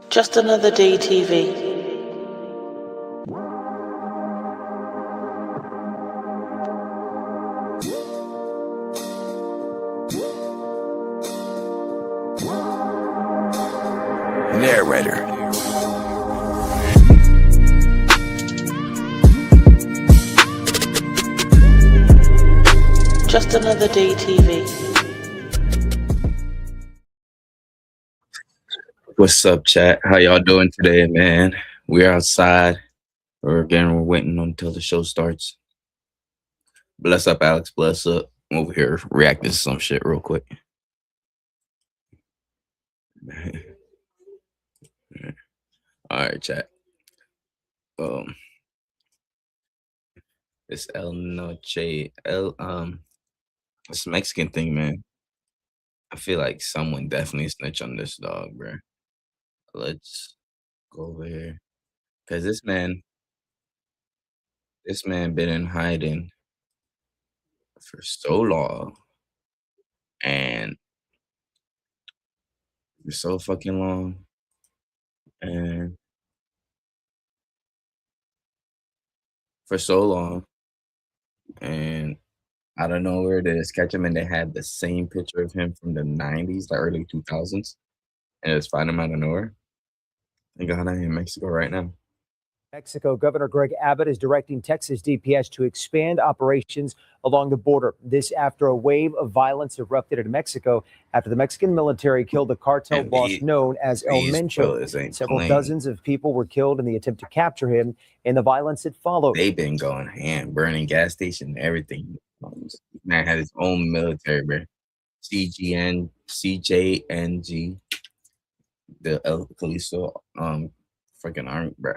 Just another day TV. Narrator. Just another day TV. What's up, chat? How y'all doing today, man? We're outside. We're waiting until the show starts. Bless up, Alex. Bless up. I'm over here reacting to some shit real quick. All right, chat. It's El Noche. It's a Mexican thing, man. I feel like someone definitely snitched on this dog, bro. Let's go over here. Cause this man been in hiding for so long and for so fucking long. And for so long. And I don't know where it is. Catch him, and they had the same picture of him from the 90s, the early 2000s. And just find him out of nowhere. They got him in Mexico right now. Mexico Governor Greg Abbott is directing Texas DPS to expand operations along the border. This after a wave of violence erupted in Mexico after the Mexican military killed the cartel boss known as El Mencho. Several dozens of people were killed in the attempt to capture him and the violence that followed. They've been going ham, burning gas station and everything. Man had his own military, bro. CJNG, the El Calisto, freaking army, bro.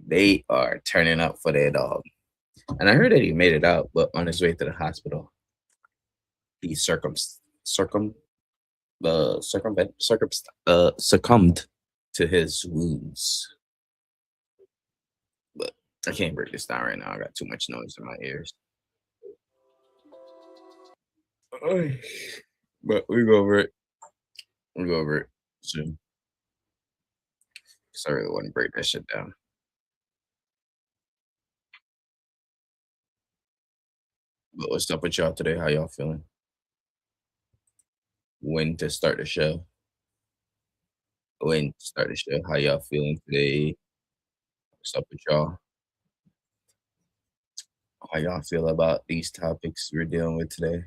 They are turning up for their dog. And I heard that he made it out, but on his way to the hospital, he succumbed to his wounds. But I can't break this down right now. I got too much noise in my ears. But we go over it. We'll go over it soon. So I really want to break that shit down. But what's up with y'all today? How y'all feeling? When to start the show? How y'all feeling today? What's up with y'all? How y'all feel about these topics we're dealing with today?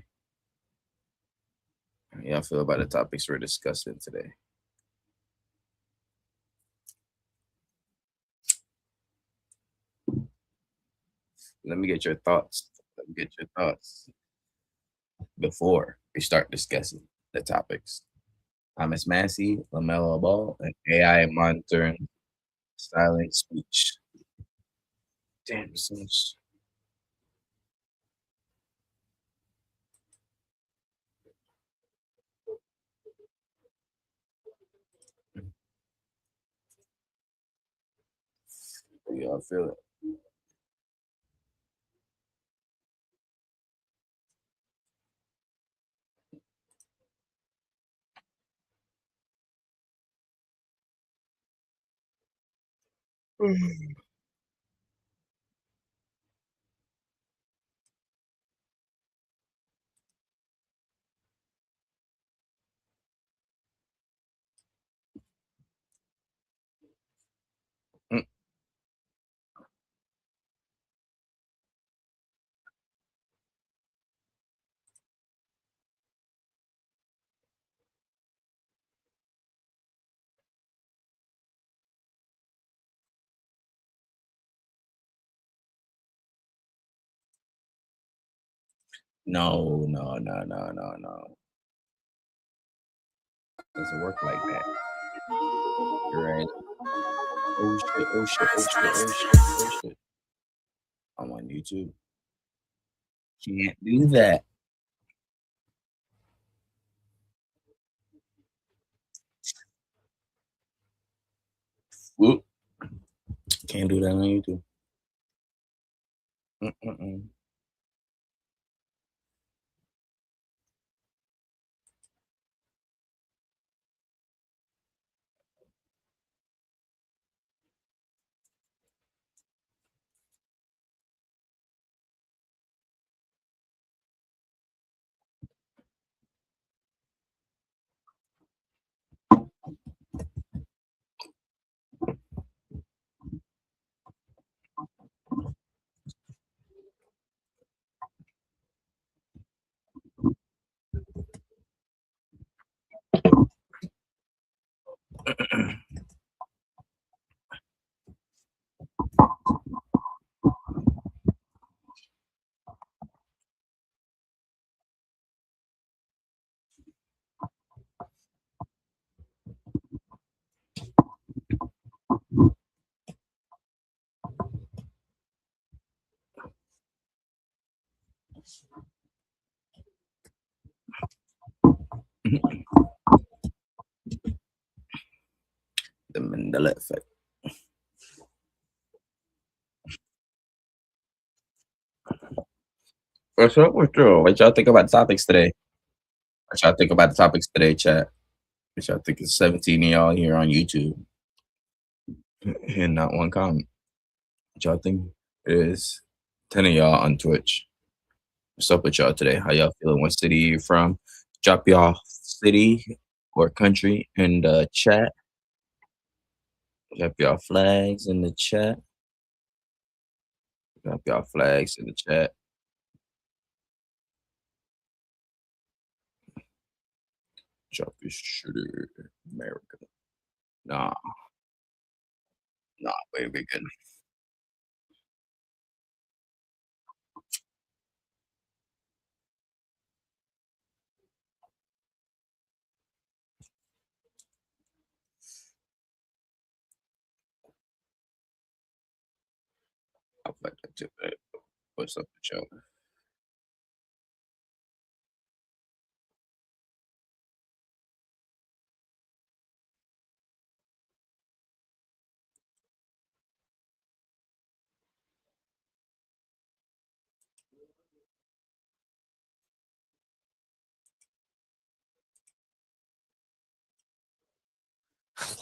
How y'all feel about the topics we're discussing today? Let me get your thoughts. Before we start discussing the topics. I'm Massie, LaMelo Ball, and AI monitoring silent speech. Damn, so much. How y'all feel it? No. Doesn't work like that. Right. Oh shit. I'm on YouTube. Can't do that. Whoop. Can't do that on YouTube. The Mandela effect. What's up with you? What y'all think about the topics today? What y'all think about the topics today, chat? What y'all think is 17 of y'all here on YouTube? And not one comment. What y'all think is 10 of y'all on Twitch? What's up with y'all today? How y'all feeling? What city you from? Drop y'all city or country in the chat. Drop y'all flags in the chat. Drop y'all flags in the chat. Drop your shooter, America. Nah, baby, good. I'll back that tip. What's up with y'all?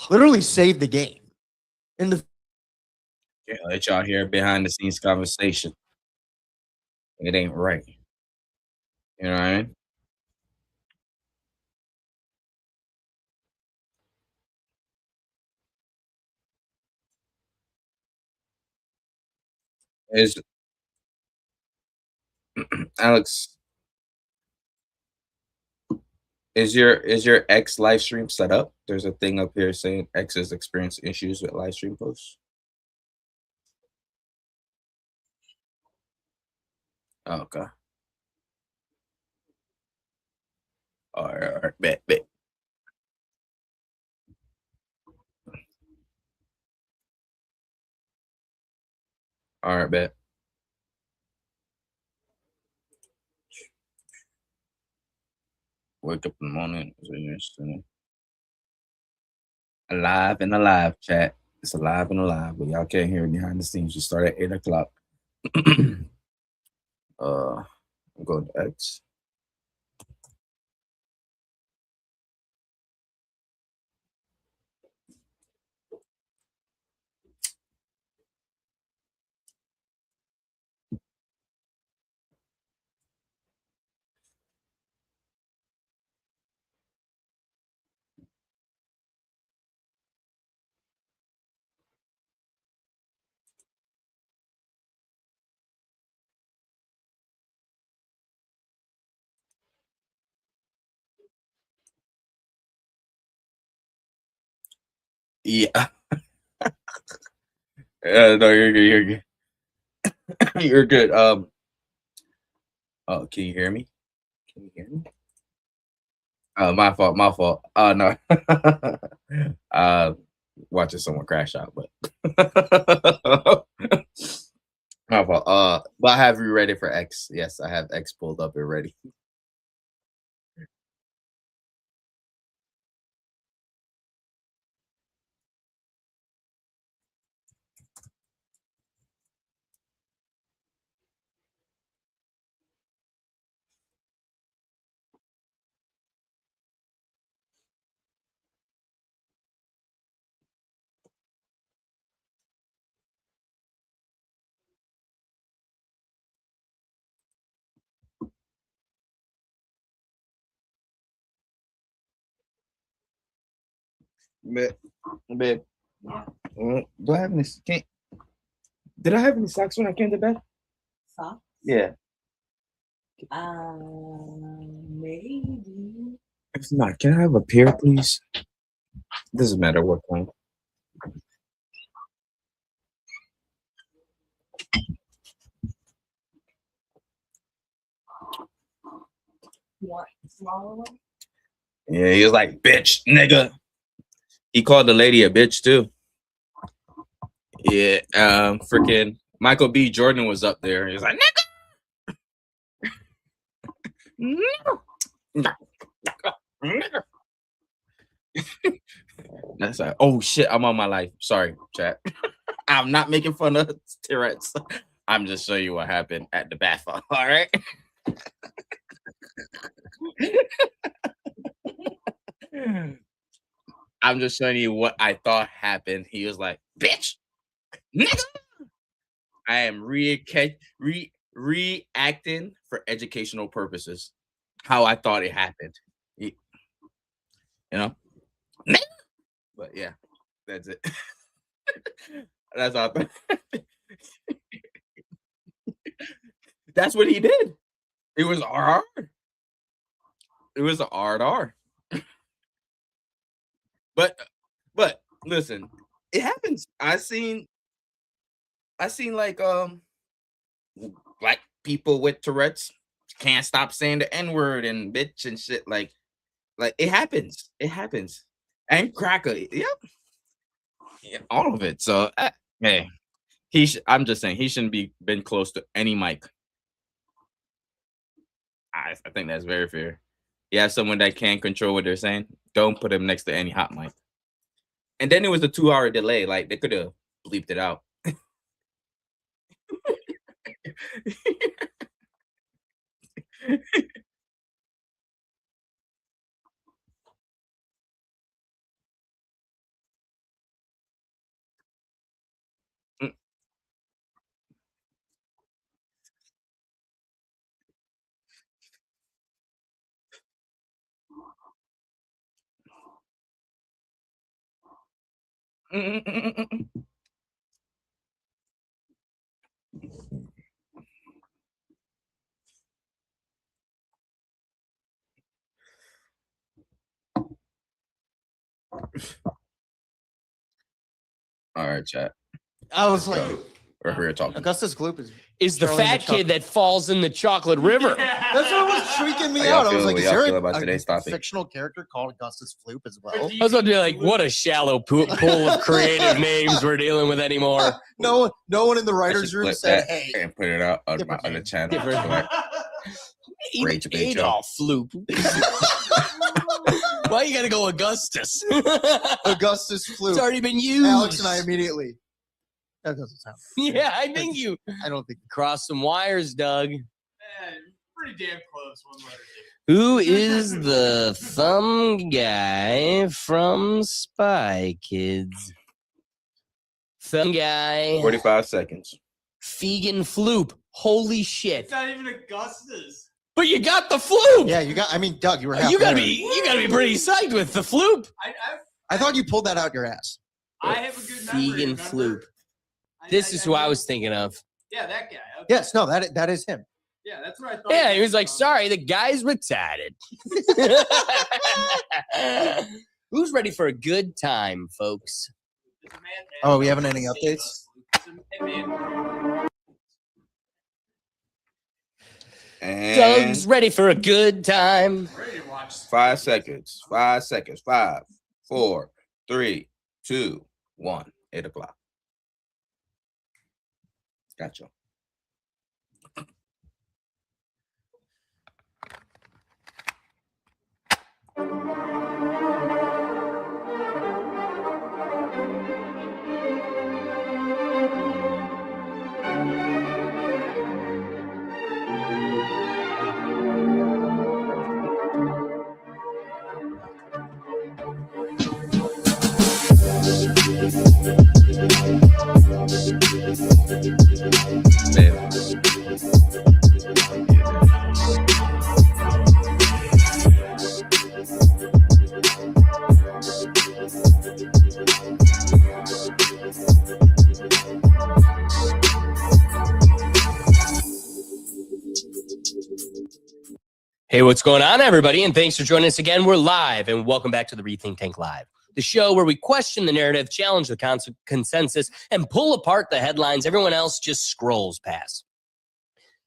Literally saved the game. In the Can't let y'all hear behind the scenes conversation. It ain't right. You know what I mean? Is Alex, is your X live stream set up? There's a thing up here saying X has experienced issues with live stream posts. Oh, okay. All right, bet. All right, bet. Wake up in the morning. Alive and alive, chat. It's alive and alive, but y'all can't hear it behind the scenes. You start at 8 o'clock. I'm going to X. Yeah. No, you're good. You're good. You're good. Oh, can you hear me? Can you hear me? Oh, my fault. My fault. Oh no. Watching someone crash out, but my fault. But I have you ready for X. Yes, I have X pulled up and ready. Babe, babe. Do I have any? Did I have any socks when I came to bed? Socks? Yeah. Maybe. If not, can I have a pair, please? Doesn't matter what kind. You want a smaller one? Yeah, he was like, bitch, nigga. He called the lady a bitch too. Yeah, freaking Michael B. Jordan was up there. He was like, nigga. That's like, oh shit, I'm on my life. Sorry, chat. I'm not making fun of Tourette's. I'm just showing you what happened at the bathroom. All right. I'm just showing you what I thought happened. He was like, bitch, nigga. I am reacting for educational purposes. How I thought it happened. You know? But yeah, that's it. That's all. That's what he did. It was RR. It was a R. But listen, it happens. I seen like black people with Tourette's can't stop saying the N-word and bitch and shit. Like it happens. It happens. And cracker. Yep. Yeah, all of it. So hey, I'm just saying he shouldn't be been close to any mic. I think that's very fair. You have someone that can't control what they're saying, don't put him next to any hot mic. And then it was a 2-hour delay. Like they could have bleeped it out. All right, chat. I was like, We're here talking. Augustus Gloop is the Charlie fat the kid that falls in the chocolate river. That's what was freaking me How y'all out. I was feel- like, what is y'all there feel about a today's topic? fictional character called Augustus Floop as well? I was about to be like, what a shallow pool of creative names we're dealing with anymore. No one in the I writers' should room clip said, that "Hey, and put it out on different my other name. channel. Different. Like, Rage Bait Show. Adolf Floop. Why you gotta go Augustus? Augustus Floop." It's already been used. Alex and I immediately. That doesn't sound. Yeah, I think you I don't think. crossed some wires, Doug. Pretty damn close. One letter. Who is the thumb guy from Spy Kids? Thumb guy. 45 seconds. Fegan Floop. Holy shit. It's not even Augustus. But you got the Floop. Yeah, you got. I mean, Doug, you were. You gotta half be pretty psyched with the Floop. I thought you pulled that out your ass. I have a good memory. Fegan remember? Floop. This is who I was thinking of. Yeah, that guy. Okay. Yes, no, that is him. Yeah, that's what I thought. Yeah, he was like, sorry, the guy's retarded. Who's ready for a good time, folks? Oh, we haven't any updates? And Doug's ready for a good time. Ready to watch. 5 seconds. 5 seconds. 5, 4, 3, 2, 1. 8 o'clock. Gotcha. Hey, what's going on, everybody? And thanks for joining us again. We're live, and welcome back to the Rethink Tank Live, the show where we question the narrative, challenge the consensus, and pull apart the headlines everyone else just scrolls past.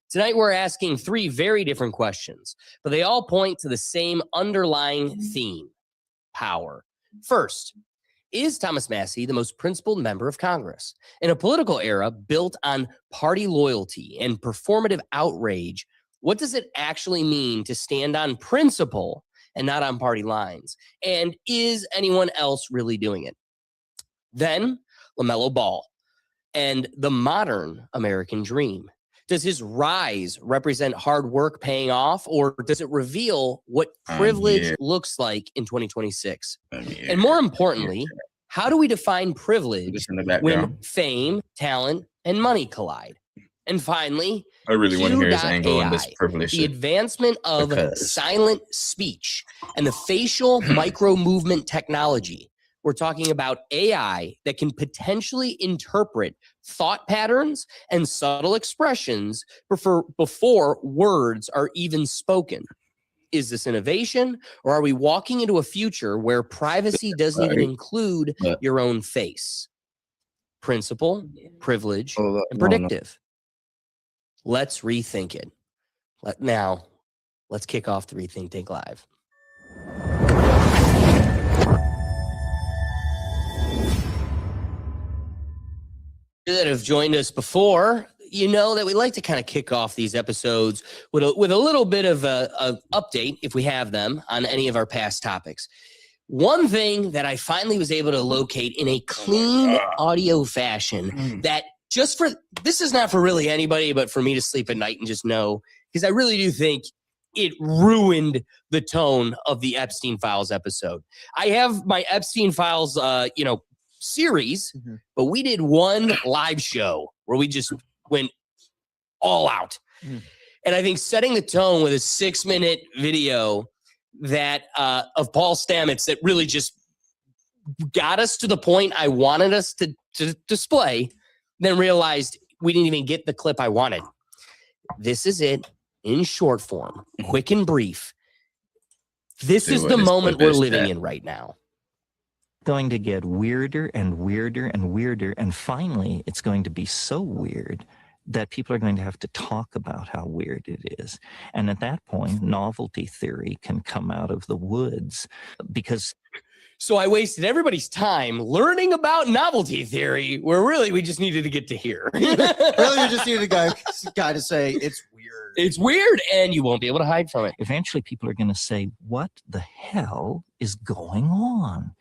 Tonight, we're asking 3 very different questions, but they all point to the same underlying theme: power. First, is Thomas Massie the most principled member of Congress? In a political era built on party loyalty and performative outrage, what does it actually mean to stand on principle and not on party lines? And is anyone else really doing it? Then LaMelo Ball and the modern American dream. Does his rise represent hard work paying off, or does it reveal what privilege looks like in 2026? And more importantly, how do we define privilege when fame, talent, and money collide? And finally, I really want to hear his angle on this Q.AI, privilege. the advancement of silent speech and the facial micro movement technology. We're talking about AI that can potentially interpret thought patterns and subtle expressions before words are even spoken. Is this innovation, or are we walking into a future where privacy doesn't even include your own face? Principle, privilege, and predictive. Let's rethink it. Let's kick off the Rethink Tank Live. That have joined us before, you know that we like to kind of kick off these episodes with a little bit of a update, if we have them, on any of our past topics. One thing that I finally was able to locate in a clean audio fashion that this is not for really anybody, but for me to sleep at night and just know, because I really do think it ruined the tone of the Epstein Files episode. I have my Epstein Files, series, but we did one live show where we just went all out. And I think setting the tone with a 6-minute video that of Paul Stamets that really just got us to the point I wanted us to display, then realized we didn't even get the clip I wanted. This is it in short form, quick and brief. This is the moment we're living in right now. Going to get weirder and weirder and weirder, and finally it's going to be so weird that people are going to have to talk about how weird it is. And at that point, novelty theory can come out of the woods, because so I wasted everybody's time learning about novelty theory, where really we just needed to get to here. Really, we just needed a guy to say it's weird. It's weird, and you won't be able to hide from it. Eventually people are going to say, what the hell is going on?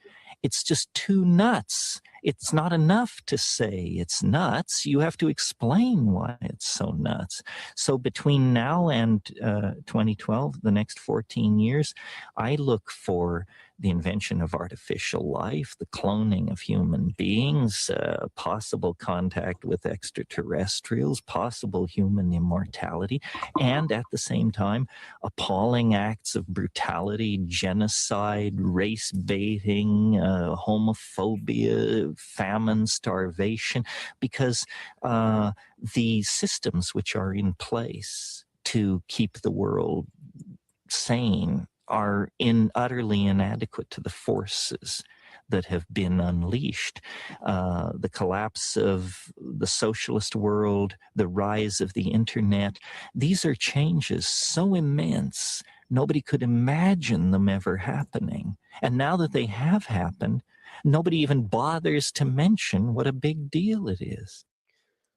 It's just too nuts. It's not enough to say it's nuts. You have to explain why it's so nuts. So between now and 2012, the next 14 years, I look for the invention of artificial life, the cloning of human beings, possible contact with extraterrestrials, possible human immortality, and at the same time, appalling acts of brutality, genocide, race baiting, homophobia, famine, starvation, because the systems which are in place to keep the world sane are utterly inadequate to the forces that have been unleashed. The collapse of the socialist world, the rise of the internet, these are changes so immense, nobody could imagine them ever happening. And now that they have happened, nobody even bothers to mention what a big deal it is.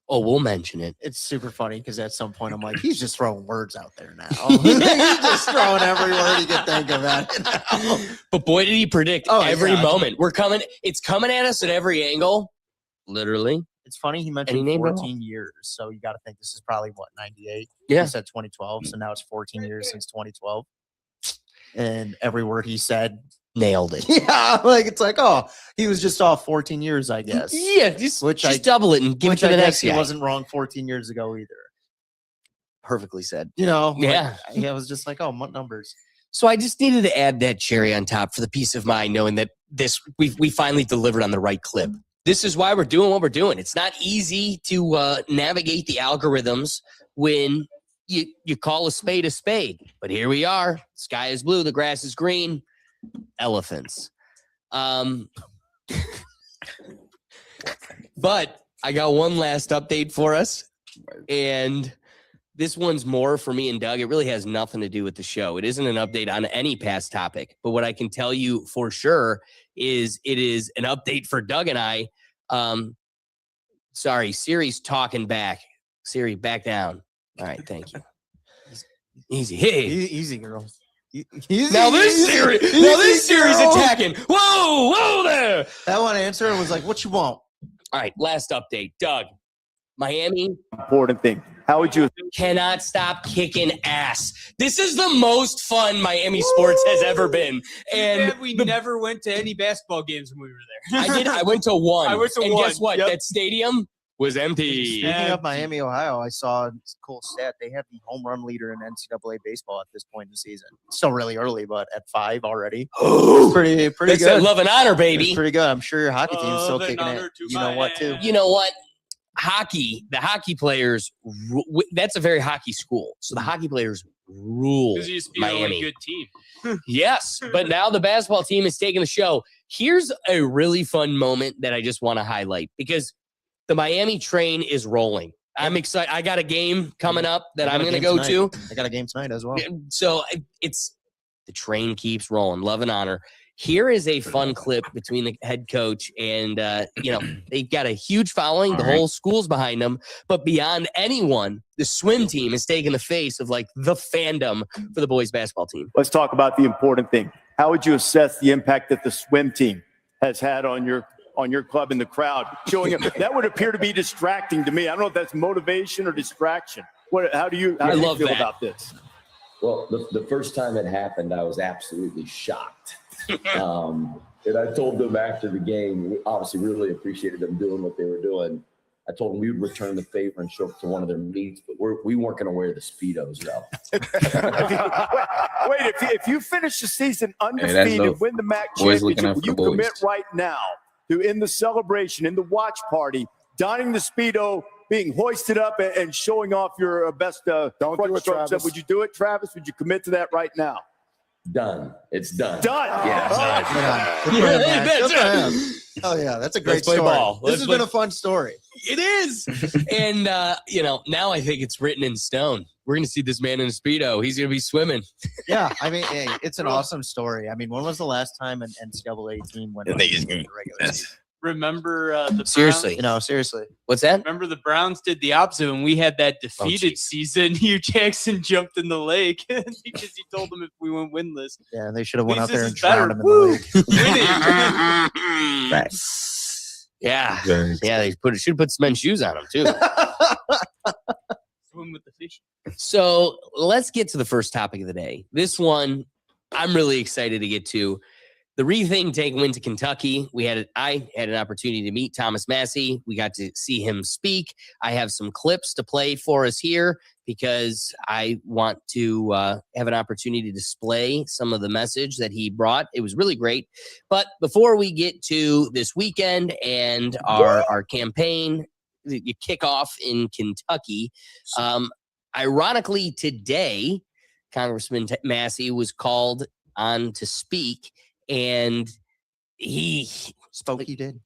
Oh, we'll mention it. It's super funny because at some point I'm like, he's just throwing words out there now. He's just throwing every word he can think of at it now. But boy, did he predict every moment. It's coming at us at every angle. Literally. It's funny he mentioned 14 years, so you got to think this is probably, 98? Yeah. He said 2012, so now it's 14 years since 2012. And every word he said, nailed it. Yeah, it's like, oh, he was just off 14 years, I guess. Yeah, just double it and give it to the next guy. He wasn't wrong 14 years ago either. Perfectly said. Yeah. I was just like, oh, numbers. So I just needed to add that cherry on top for the peace of mind, knowing that we finally delivered on the right clip. This is why we're doing what we're doing. It's not easy to navigate the algorithms when you call a spade, but here we are. Sky is blue, the grass is green. Elephants. But I got one last update for us, and this one's more for me and Doug. It really has nothing to do with the show. It isn't an update on any past topic, but what I can tell you for sure is it is an update for Doug and I. Sorry, Siri's talking back. Siri, back down. All right, thank you. Easy. Hey. Easy, girls. Now this series attacking. Whoa there. That one answer was like, what you want? All right, last update. Doug, Miami Important thing. How would you? cannot stop kicking ass. This is the most fun Miami sports has ever been. And we never went to any basketball games when we were there. I did. I went to one. I went to and one. guess what? Yep. That stadium was empty. Speaking of Miami, Ohio, I saw a cool stat. They have the home run leader in NCAA baseball at this point in the season. It's still really early, but at 5 already. Pretty That's good. Love and honor, It's baby. pretty good. I'm sure your hockey team's still Love and kicking honor it. to You know what, too? You know what? The hockey players, that's a very hockey school. So the hockey players rule Because you used to be a really Miami. good team. Yes, but now the basketball team is taking the show. Here's a really fun moment that I just want to highlight because the Miami train is rolling. I'm excited. I got a game coming up that I'm going to go to. I got a game tonight as well. So it's the train keeps rolling. Love and honor. Here is a fun clip between the head coach and, they've got a huge following. The whole school's behind them. But beyond anyone, the swim team is taking the face of like the fandom for the boys basketball team. Let's talk about the important thing. How would you assess the impact that the swim team has had on your club and the crowd? Showing up that would appear to be distracting to me. I don't know if that's motivation or distraction. How do you feel about this? Well, the first time it happened, I was absolutely shocked. And I told them after the game, we obviously really appreciated them doing what they were doing. I told them we would return the favor and show up to one of their meets, but we weren't going to wear the Speedos, though. Wait, if you finish the season undefeated, win the MAC championship, you commit right now to, in the celebration, in the watch party, donning the Speedo, being hoisted up and showing off your best Don't do it, Travis. Would you do it, Travis? Would you commit to that right now? Done. It's done. Done. Yeah. Good for him, man. Good for him. Oh, yeah. That's a great Let's play story. ball. This has been a fun story. It is. And, now I think it's written in stone. We're going to see this man in a Speedo. He's going to be swimming. Yeah. I mean, hey, it's an awesome story. I mean, when was the last time an NCAA team went to the regular season? Remember the Seriously. Browns? Seriously. What's that? Remember the Browns did the opposite when we had that defeated season. Hugh Jackson jumped in the lake because he told them if we went winless. Yeah, they should have went At out least there this and is better. drowned him in the Winning. lake. Yeah. Yeah, they should put some men's shoes on them, too. Swim with the fish. So let's get to the first topic of the day. This one I'm really excited to get to. The Rethink Tank went to Kentucky. I had an opportunity to meet Thomas Massie. We got to see him speak. I have some clips to play for us here because I want to have an opportunity to display some of the message that he brought. It was really great. But before we get to this weekend and our campaign, the kickoff in Kentucky, ironically today, Congressman Massie was called on to speak. And he spoke. He did.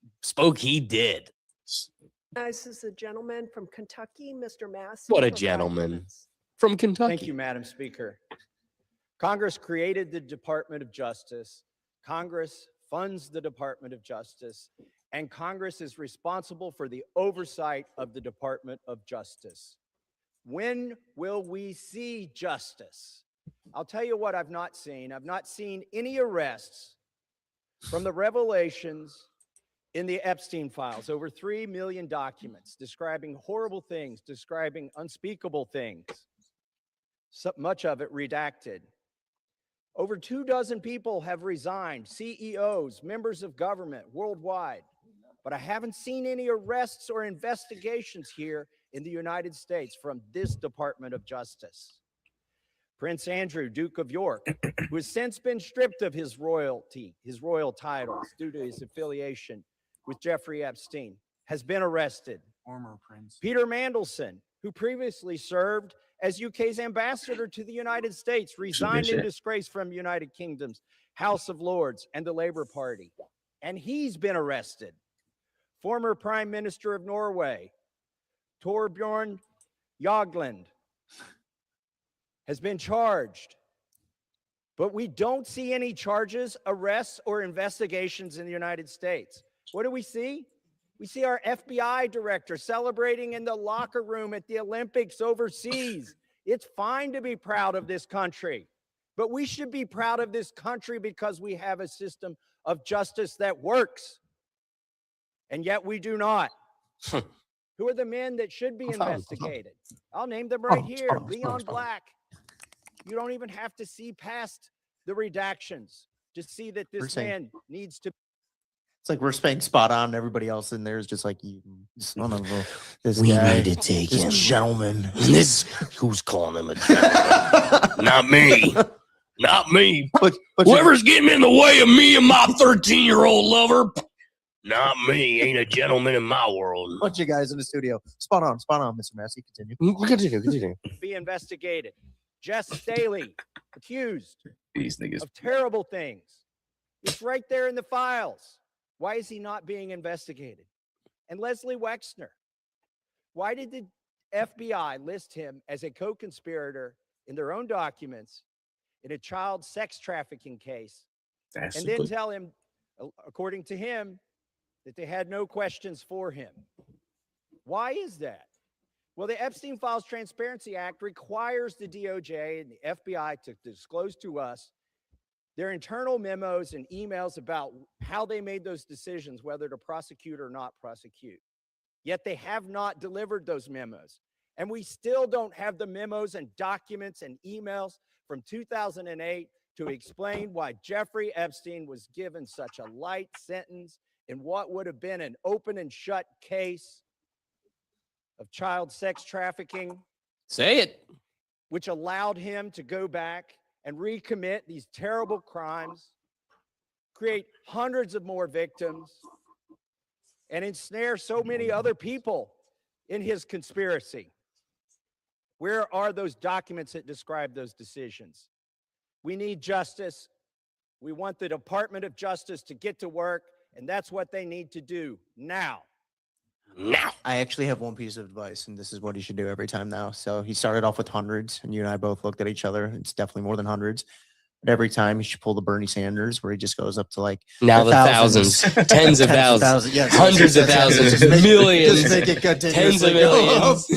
This is a gentleman from Kentucky, Mr. Massey. What a gentleman from Kentucky. Thank you, Madam Speaker. Congress created the Department of Justice. Congress funds the Department of Justice. And Congress is responsible for the oversight of the Department of Justice. When will we see justice? I'll tell you what I've not seen. I've not seen any arrests from the revelations in the Epstein files. Over 3 million documents describing horrible things, describing unspeakable things. So much of it redacted. Over 24 people have resigned, CEOs, members of government worldwide. But I haven't seen any arrests or investigations here in the United States from this Department of Justice. Prince Andrew, Duke of York, who has since been stripped of his royal titles due to his affiliation with Jeffrey Epstein, has been arrested. Former prince. Peter Mandelson, who previously served as UK's ambassador to the United States, resigned in disgrace from United Kingdom's House of Lords and the Labour Party, and he's been arrested. Former Prime Minister of Norway, Torbjorn Jagland, has been charged. But we don't see any charges, arrests, or investigations in the United States. What do we see? We see our FBI director celebrating in the locker room at the Olympics overseas. It's fine to be proud of this country, But we should be proud of this country because we have a system of justice that works. And yet we do not. Who are the men that should be investigated? I'll name them right here. Leon Black. You don't even have to see past the redactions to see that this man needs to. It's like we're staying spot on. Everybody else in there is just like, you son of a. This We guy, need to take this him. gentleman. This who's calling him a gentleman? Not me. Not me. But whoever's getting in the way of me and my 13-year-old lover, not me. Ain't a gentleman in my world. Bunch of guys in the studio. Spot on, Mr. Massie. Continue. Continue. Be investigated. Jess Staley, accused These niggas. of terrible things. It's right there in the files. Why is he not being investigated? And Leslie Wexner, why did the FBI list him as a co-conspirator in their own documents in a child sex trafficking case, and then tell him, according to him, that they had no questions for him? Why is that? Well, the Epstein Files Transparency Act requires the DOJ and the FBI to disclose to us their internal memos and emails about how they made those decisions, whether to prosecute or not prosecute. Yet they have not delivered those memos. And we still don't have the memos and documents and emails from 2008 to explain why Jeffrey Epstein was given such a light sentence in what would have been an open and shut case of child sex trafficking. Say it. Which allowed him to go back and recommit these terrible crimes, create hundreds of more victims, and ensnare so many other people in his conspiracy. Where are those documents that describe those decisions? We need justice. We want the Department of Justice to get to work, and that's what they need to do now. Now. I actually have one piece of advice, and this is what he should do every time now. So he started off with hundreds, and you and I both looked at each other. It's definitely more than hundreds. But every time he should pull the Bernie Sanders, where he just goes up to like now the thousands, tens of thousands, yes, hundreds of thousands, millions, just make it tens of millions,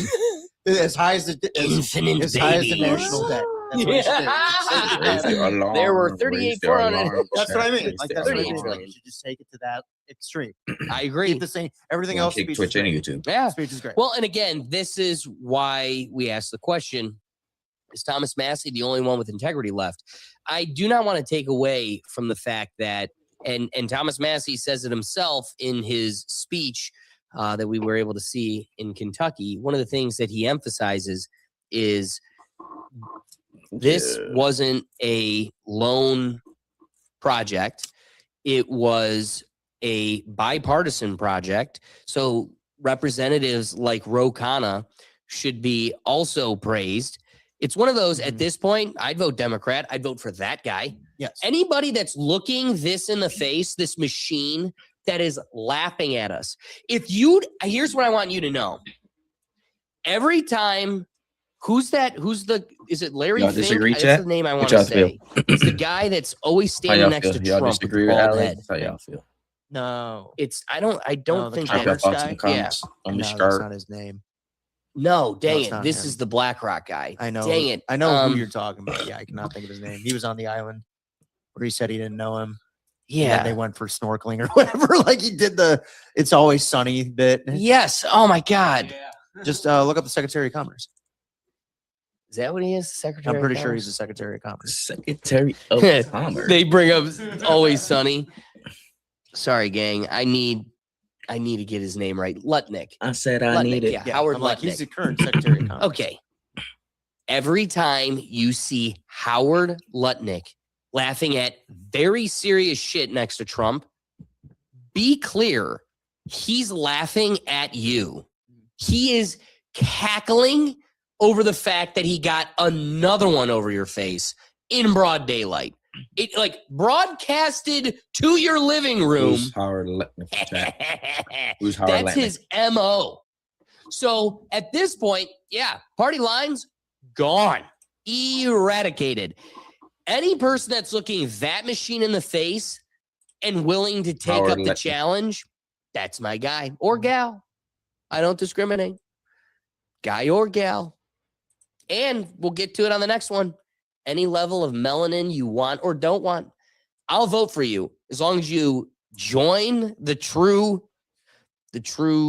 as high as the infinite as high as the national debt. That's what he should do. There were 38,400. That's what I mean. Like that's what I 38 mean. million. You should just take it to that extreme. I agree. Keep the same. Everything else. Kick Speech Twitch is and great. YouTube. Yeah. Speech is great. Well, and again, this is why we asked the question, is Thomas Massie the only one with integrity left? I do not want to take away from the fact that, and Thomas Massie says it himself in his speech that we were able to see in Kentucky. One of the things that he emphasizes is this wasn't a lone project. It was a bipartisan project. So representatives like Ro Khanna should be also praised. It's one of those, at this point, I'd vote Democrat. I'd vote for that guy. Yes. Anybody that's looking this in the face, this machine that is laughing at us. Here's what I want you to know. Every time, is it Larry Y'all Fink? disagree, That's chat? the name I want What to y'all say. It's the guy that's always How standing y'all next feel? to Y'all Trump with disagree the with bald Alex? head. How y'all feel? No. I don't the think Trump that. got Fox in the Yeah. comments. On the No, that's skirt. not his name. No, dang it's it. not This him. is the BlackRock guy. I know. Dang it. I know who you're talking about. Yeah, I cannot think of his name. He was on the island where he said he didn't know him. Yeah. And they went for snorkeling or whatever. Like he did the "It's Always Sunny" bit. Yes. Oh my God. Just look up the Secretary of Commerce. Is that what he is? Secretary? I'm pretty of sure he's Commerce? the Secretary of Commerce. Secretary of Commerce. They bring up Always Sunny. Sorry, gang. I need to get his name right. Lutnick. I said I Lutnick, need it. Yeah, Yeah, Howard I'm like, Lutnick. he's the current Secretary of Commerce. Okay. Every time you see Howard Lutnick laughing at very serious shit next to Trump, be clear, he's laughing at you. He is cackling over the fact that he got another one over your face in broad daylight. It like broadcasted to your living room. Who's Howard Lutnick? Chat? Who's Howard That's Lutnick? his MO. So at this point, yeah, party lines gone, eradicated. Any person that's looking that machine in the face and willing to take Howard up the Lutnick. challenge, that's my guy or gal. I don't discriminate. Guy or gal. And we'll get to it on the next one. any level of melanin you want or don't want, I'll vote for you as long as you join the true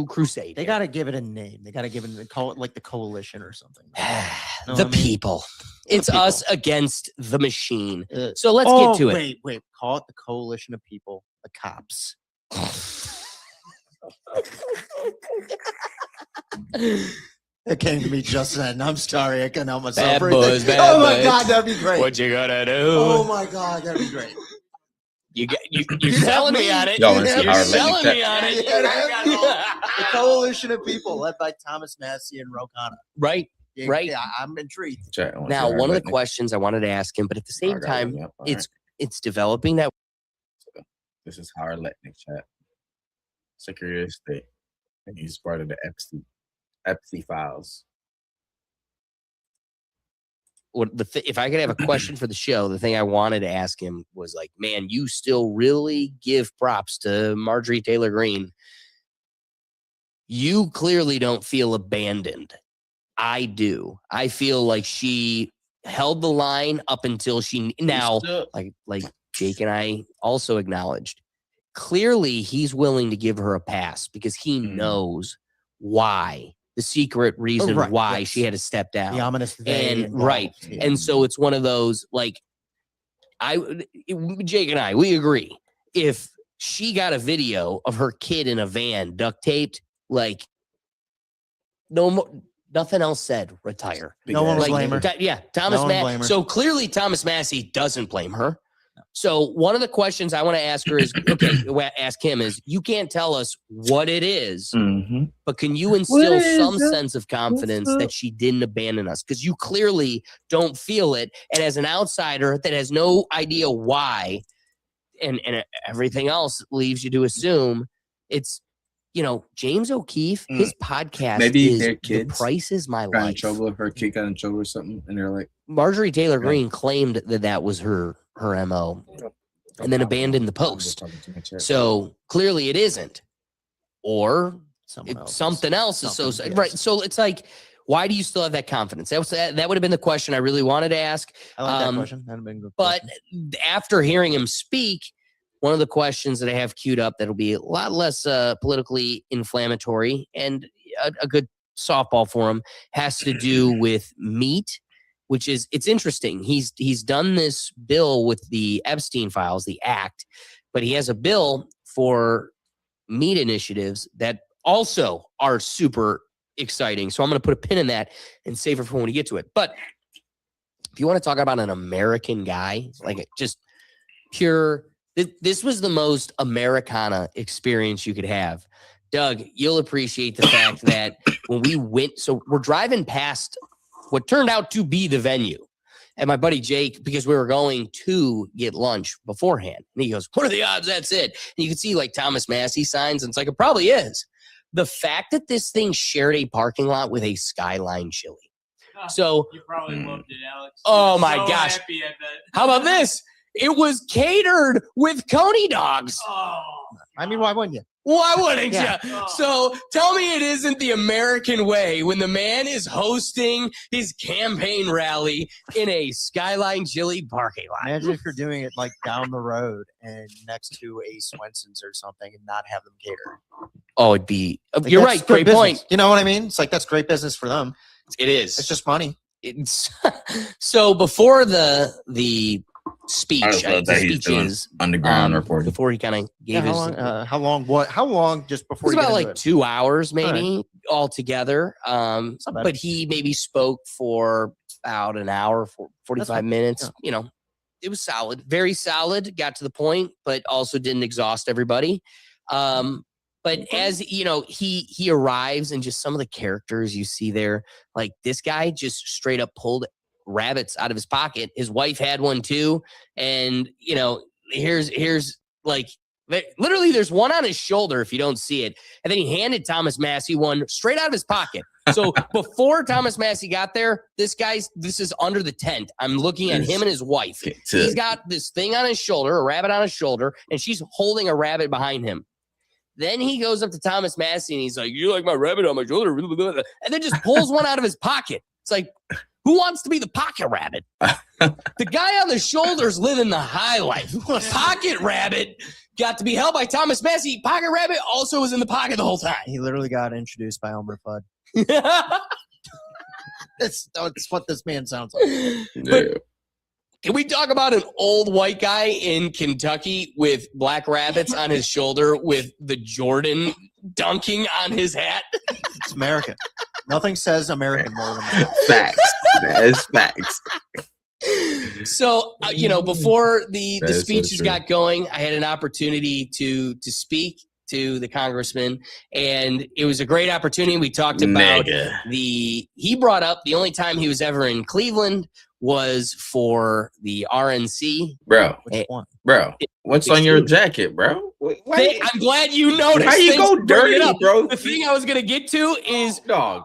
crusade. They got to give it a name. They got to give it, call it like the coalition or something. The people. It's us against the machine. So let's get to it. Wait. Call it the coalition of people, the cops. It came to me just then. I'm sorry. I couldn't help myself. Bad boys, bad oh my boys. God, that'd be great. What you gonna do? Oh my God, that'd be great. You're selling me on it. Y'all wanna see You're our selling lightning me on it. The coalition of people led by Thomas Massie and Rokana. Right. Right. Yeah, I'm intrigued. Now, one of the questions I wanted to ask him, but at the same time, it's developing that. This is Howard Letnick chat. Secretary of State. And he's part of the Epstein files. If I could have a question for the show, the thing I wanted to ask him was like, man, you still really give props to Marjorie Taylor Greene. You clearly don't feel abandoned. I do. I feel like she held the line up until like Jake and I also acknowledged. Clearly, he's willing to give her a pass because he knows why. The secret reason why she had to step down. The ominous And so it's one of those, like, Jake and I, we agree. If she got a video of her kid in a van duct taped, like, no more, nothing else said, retire. No one will blame her. Thomas No one blame Massie. her. So clearly Thomas Massie doesn't blame her. So one of the questions I want to ask her is, ask him is, you can't tell us what it is, but can you instill some sense of confidence that she didn't abandon us? Because you clearly don't feel it. And as an outsider that has no idea why, and everything else leaves you to assume, it's, James O'Keefe, his podcast is their The kids Price is My got in Life. trouble. Her kid got in trouble or something, and they're like, Marjorie Taylor Greene claimed that was her MO and then abandoned the post. So clearly it isn't. Or something else is so right. So it's like, why do you still have that confidence? That would have been the question I really wanted to ask. I like that question. That'd have been a good but question. after hearing him speak, one of the questions that I have queued up that'll be a lot less politically inflammatory and a good softball for him has to do with meat, which is, it's interesting. He's done this bill with the Epstein files, the act, but he has a bill for meat initiatives that also are super exciting. So I'm going to put a pin in that and save it for when we get to it. But if you want to talk about an American guy, like just pure, this was the most Americana experience you could have. Doug, you'll appreciate the fact that when we went, so we're driving past what turned out to be the venue. And my buddy Jake, because we were going to get lunch beforehand, and he goes, what are the odds that's it? And you can see like Thomas Massie signs, and it's like, it probably is. The fact that this thing shared a parking lot with a Skyline Chili. So you probably loved it, Alex. Oh You were my so gosh. happy, I bet. How about this? It was catered with Coney dogs. I mean, why wouldn't you? Why wouldn't Yeah. you? So tell me it isn't the American way when the man is hosting his campaign rally in a Skyline Chili parking lot. Imagine if you're doing it like down the road and next to a Swenson's or something and not have them cater. Oh, it'd be. Like, You're that's right. Great business. point. You know what I mean? It's like, that's great business for them. It is. It's just money. It's so before the speech, I just love that he's doing underground reporting. before he kind of gave his. How long just before It was you about get like into it? 2 hours, maybe altogether. not bad. But he maybe spoke for about an hour, 45 minutes. Yeah. It was solid, very solid. Got to the point, but also didn't exhaust everybody. But as he arrives and just some of the characters you see there, like this guy just straight up pulled rabbits out of his pocket. His wife had one too. And here's like, literally there's one on his shoulder if you don't see it. And then he handed Thomas Massie one straight out of his pocket. So before Thomas Massie got there, this is under the tent. I'm looking at him and his wife. He's got this thing on his shoulder, a rabbit on his shoulder, and she's holding a rabbit behind him. Then he goes up to Thomas Massie and he's like, you like my rabbit on my shoulder? And then just pulls one out of his pocket. It's like, Who wants to be the pocket rabbit? The guy on the shoulders living the high life. Pocket rabbit got to be held by Thomas Massie. Pocket rabbit also was in the pocket the whole time. He literally got introduced by Elmer Fudd. That's what this man sounds like. But can we talk about an old white guy in Kentucky with black rabbits on his shoulder with the Jordan dunking on his hat? It's American. Nothing says American more than that. Facts. That is facts. So, before the That is so speeches true. got going, I had an opportunity to speak to the congressman, and it was a great opportunity. We talked about he brought up the only time he was ever in Cleveland was for the RNC. Bro. Which one? Bro, what's on your jacket, bro? I'm glad you noticed. Why you Thanks go for bringing it dirty, up. bro? The thing I was going to get to is dog.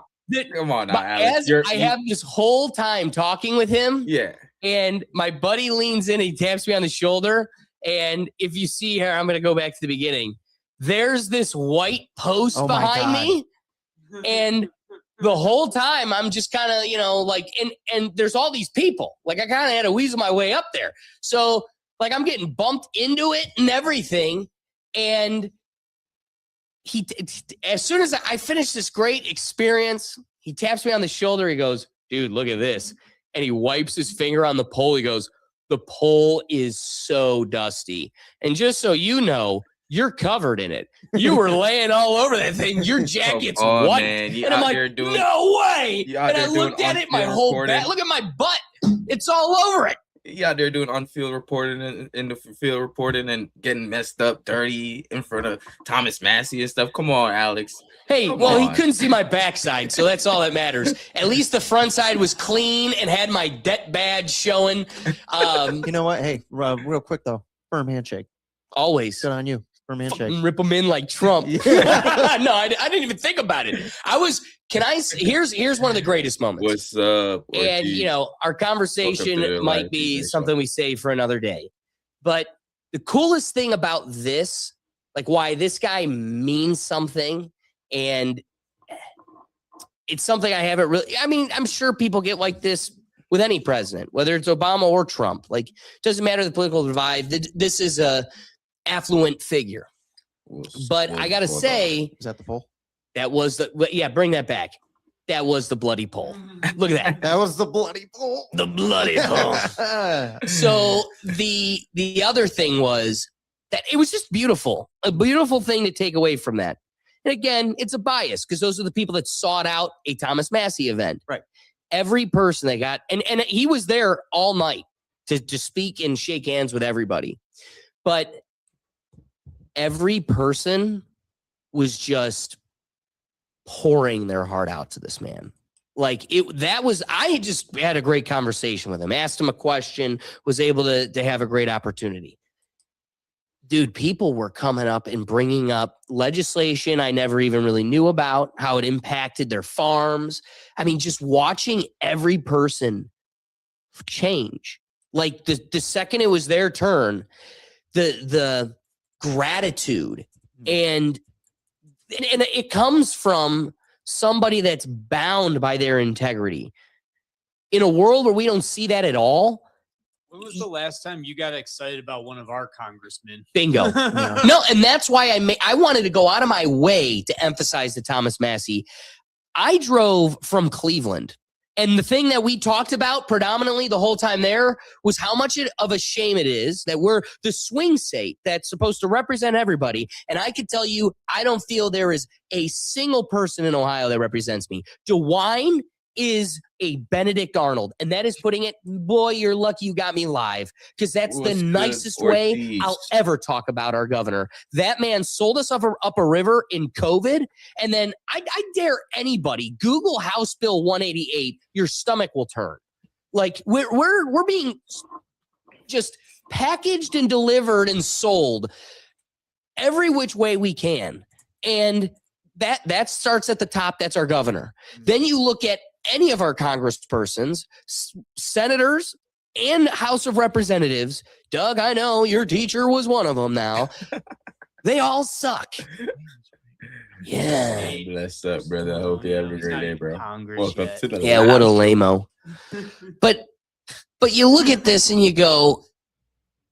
Come on now, Alex. as I have this whole time talking with him, Yeah. and my buddy leans in, he taps me on the shoulder, and if you see here, I'm going to go back to the beginning. There's this white post Oh my behind God. me, and the whole time I'm just kind of, and there's all these people. Like I kind of had to weasel my way up there. So like I'm getting bumped into it and everything. And as soon as I finish this great experience, he taps me on the shoulder. He goes, dude, look at this. And he wipes his finger on the pole. He goes, the pole is so dusty. And just so you know, you're covered in it. You were laying all over that thing. Your jacket's white. Man. You And I'm out like, there doing, no way. you out And I there doing looked at it, my on-field whole reporting. back. Look at my butt. It's all over it. You out there doing on-field reporting in the field reporting and getting messed up, dirty in front of Thomas Massie and stuff. Come on, Alex. Hey, Come well, he on. couldn't see my backside, so that's all that matters. At least the front side was clean and had my debt badge showing. You know what? Hey, real quick though, firm handshake. Always. Good on you. Firm handshake. Fucking rip them in like Trump. No, I didn't even think about it. Here's one of the greatest moments. What's up? And, Ortiz? our Welcome to conversation the might Live be TV something we save for another day. But the coolest thing about this, like why this guy means something, and it's something I haven't really, I'm sure people get like this with any president, whether it's Obama or Trump. Like, doesn't matter the political divide. This is a affluent figure. But I got to say, Is that the poll? that was bring that back. That was the bloody poll. Look at that. That was the bloody poll. The bloody poll. So the other thing was that it was just beautiful. A beautiful thing to take away from that. And again, it's a bias because those are the people that sought out a Thomas Massie event. Right. Every person that got, and he was there all night to speak and shake hands with everybody. But every person was just pouring their heart out to this man. Like I just had a great conversation with him, asked him a question, was able to have a great opportunity. Dude, people were coming up and bringing up legislation I never even really knew about, how it impacted their farms. Just watching every person change. Like the second it was their turn, the gratitude and it comes from somebody that's bound by their integrity. In a world where we don't see that at all. When was the last time you got excited about one of our congressmen? Bingo. No, and that's why I wanted to go out of my way to emphasize the Thomas Massie. I drove from Cleveland, and the thing that we talked about predominantly the whole time there was how much of a shame it is that we're the swing state that's supposed to represent everybody. And I could tell you, I don't feel there is a single person in Ohio that represents me. DeWine is a Benedict Arnold, and that is putting it, boy, you're lucky you got me live, because that's the nicest way I'll ever talk about our governor. That man sold us up a river in COVID, and then I dare anybody, Google House Bill 188, your stomach will turn. Like, we're being just packaged and delivered and sold every which way we can, and that starts at the top. That's our governor. Then you look at any of our congresspersons, senators, and House of Representatives. Doug, I know your teacher was one of them now. They all suck. Yeah. Bless up, brother. I hope you have a great day, bro. Welcome to the what a lame-o. But you look at this and you go,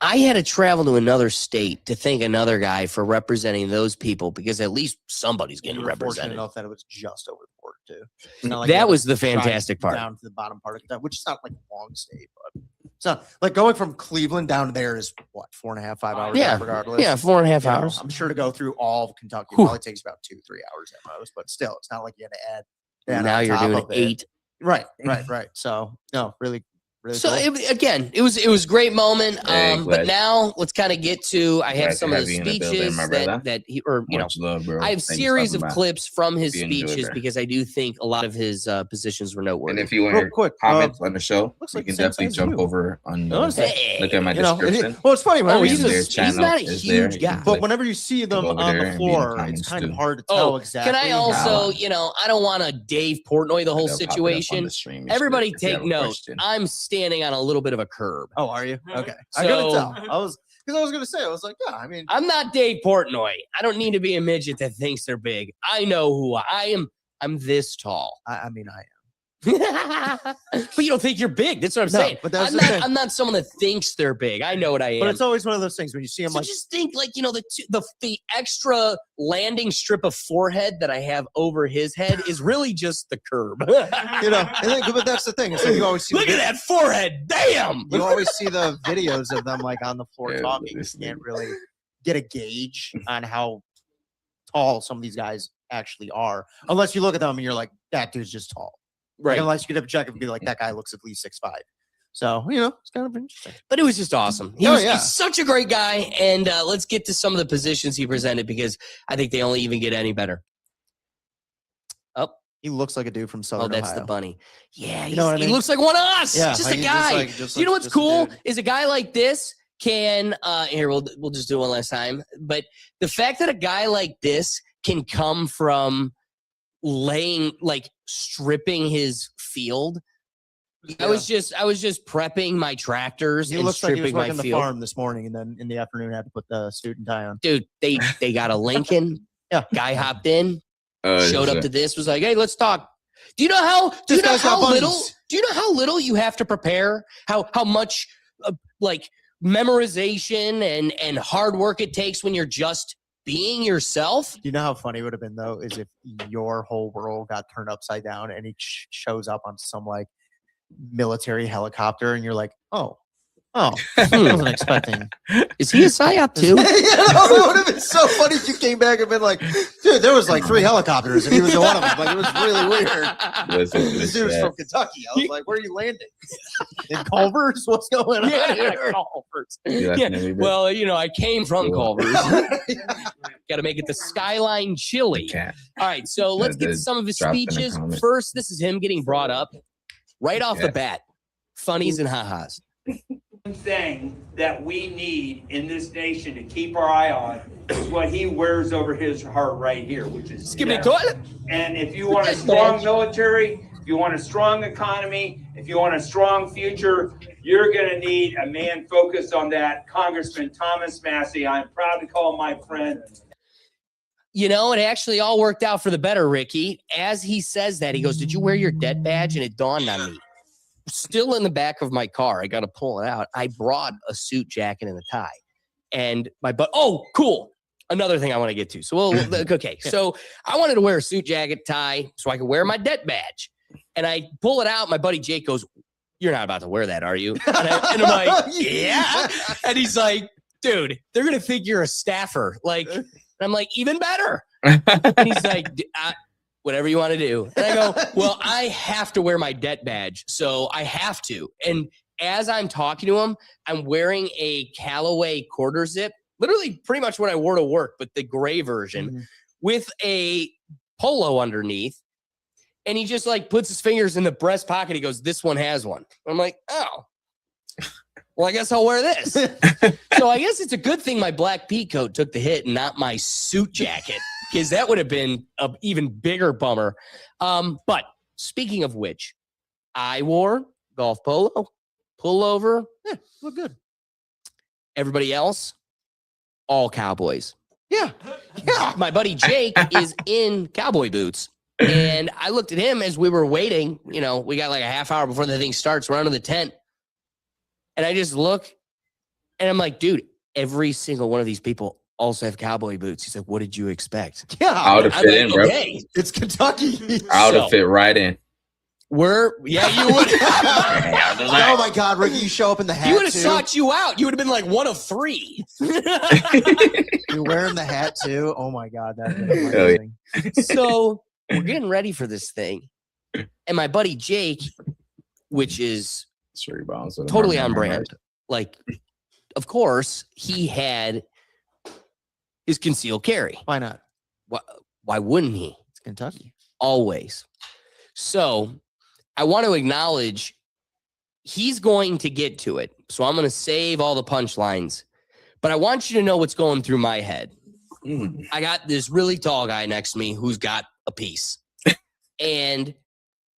I had to travel to another state to thank another guy for representing those people because at least somebody's getting You were fortunate represented. enough that it was just over the border too. It's not like you That had was to the drive fantastic part. down to the bottom part of that, which is not like a long state, but it's not like going from Cleveland down to there is what 4.5, 5 hours. Yeah, regardless. yeah, 4.5 You know, hours. I'm sure to go through all of Kentucky Whew. probably takes about 2-3 hours at most, but still, it's not like you had to add. that Now on you're top doing of it. 8. Right. So no, really. So cool. it was a great moment. Hey, But glad- now let's kind of get to. I have glad to some of have the you in the building, speeches my brother. that he or you know. Much love, bro. I have Thanks for series stopping of by. clips from his Hope you enjoyed speeches that. because I do think a lot of his positions were noteworthy. And if you want Real your quick, comments on the show, looks you like can the same definitely size as jump you. over on Notice that. look at my You know, description. well, it's funny. Whenever And you their see, channel not a is there. huge You can guy. but click whenever you see them over on there the and be in the floor, it's comments kind of too. hard to tell Oh, exactly. can I how- also, I don't want to Dave Portnoy the whole They'll pop it up on situation. the stream and shit Everybody if you have take a note. question. I'm standing on a little bit of a curb. Oh, are you? Okay. I So- couldn't tell. I was gonna say, I was like, yeah, I mean, I'm not Dave Portnoy. I don't need to be a midget that thinks they're big. I know who I am. I'm this tall. I mean, I am. But you don't think you're big. That's what I'm No, saying. but that's I'm the thing. not someone that thinks they're big. I know what I am. But it's always one of those things when you see them So like, just think, like, the extra landing strip of forehead that I have over his head is really just the curb. but that's the thing. It's like you always see. Look at that forehead. Damn. You always see the videos of them like on the floor Yeah, talking. You this can't really get a gauge on how tall some of these guys actually are, unless you look at them and you're like, that dude's just tall. Right. Like, unless you could have a check and be like, that guy looks at least 6'5". So it's kind of interesting. But it was just awesome. He's such a great guy. And let's get to some of the positions he presented because I think they only even get any better. Oh, He looks like a dude from Southern that's Ohio. the bunny. Yeah, You know what I he mean? looks like one of us. Yeah, Just like a he guy. just You know looks what's just a cool dude. is a guy like this can here we'll just do one last time. But the fact that a guy like this can come from stripping his field. I was just prepping my tractors He and looks like he was stripping my working the field. farm this morning, and then in the afternoon had to put the suit and tie on. Dude, they got a Lincoln. Yeah. Guy hopped in, showed up yeah. to this, was like, "Hey, let's talk." Do you know how little you have to prepare? How much memorization and hard work it takes when you're just being yourself? Do you know how funny it would have been though, is if your whole world got turned upside down and he shows up on some like military helicopter, and you're like, oh, I wasn't expecting. Is he a psyop too? It would have been so funny if you came back and been like, dude, there was like 3 helicopters and he was in one of them. Like, it was really weird. Listen to This this dude's chat. from Kentucky. I was like, where are you landing? In Culver's? What's going on here? Culver's. You laughing at me, bro? Well, I came from Cool. Culver's. Got to make it the Skyline Chili. Cat. All right, so let's get to some of his dropped in the speeches. comments. First, this is him getting brought up right off the Yes. bat. Funnies and ha-has. Thing that we need in this nation to keep our eye on is what he wears over his heart right here, which is Skip the death. toilet. And if you want a strong military, if you want a strong economy, if you want a strong future, you're going to need a man focused on that. Congressman Thomas Massie, I'm proud to call him my friend. It actually all worked out for the better, Ricky. As he says that, he goes, "Did you wear your debt badge?" And it dawned on me. Still in the back of my car, I got to pull it out. I brought a suit jacket and a tie. And oh, cool. Another thing I want to get to. So, okay. So I wanted to wear a suit jacket, tie, so I could wear my debt badge. And I pull it out. My buddy Jake goes, "You're not about to wear that, are you?" And I'm like, "Yeah." And he's like, "Dude, they're going to think you're a staffer." And I'm like, "Even better." And he's like, "Whatever you want to do." And I go, "Well, I have to wear my debt badge, so I have to." And as I'm talking to him, I'm wearing a Callaway quarter zip, literally pretty much what I wore to work, but the gray version with a polo underneath. And he just puts his fingers in the breast pocket. He goes, "This one has one." I'm like, "Oh, well, I guess I'll wear this." So I guess it's a good thing my black pea coat took the hit and not my suit jacket, because that would have been an even bigger bummer. But speaking of which, I wore golf polo, pullover. Look good. Everybody else, all Cowboys. Yeah. My buddy Jake is in cowboy boots. And I looked at him as we were waiting. You know, we got like a half hour before the thing starts. We're under the tent. And I just look and I'm like, dude, every single one of these people also have cowboy boots. He's like, what did you expect? Yeah. I would have fit in, bro. Okay. It's Kentucky. I would have fit right in. You would. Oh my God, Ricky, you show up in the hat. He would have too. sought you out. You would have been like one of 3. You're wearing the hat too. Oh my God, that's amazing. So we're getting ready for this thing. And my buddy Jake, which is totally on brand, like, of course, he had his concealed carry. Why not? Why wouldn't he? It's Kentucky. Always. So I want to acknowledge he's going to get to it. So I'm going to save all the punchlines. But I want you to know what's going through my head. I got this really tall guy next to me who's got a piece. And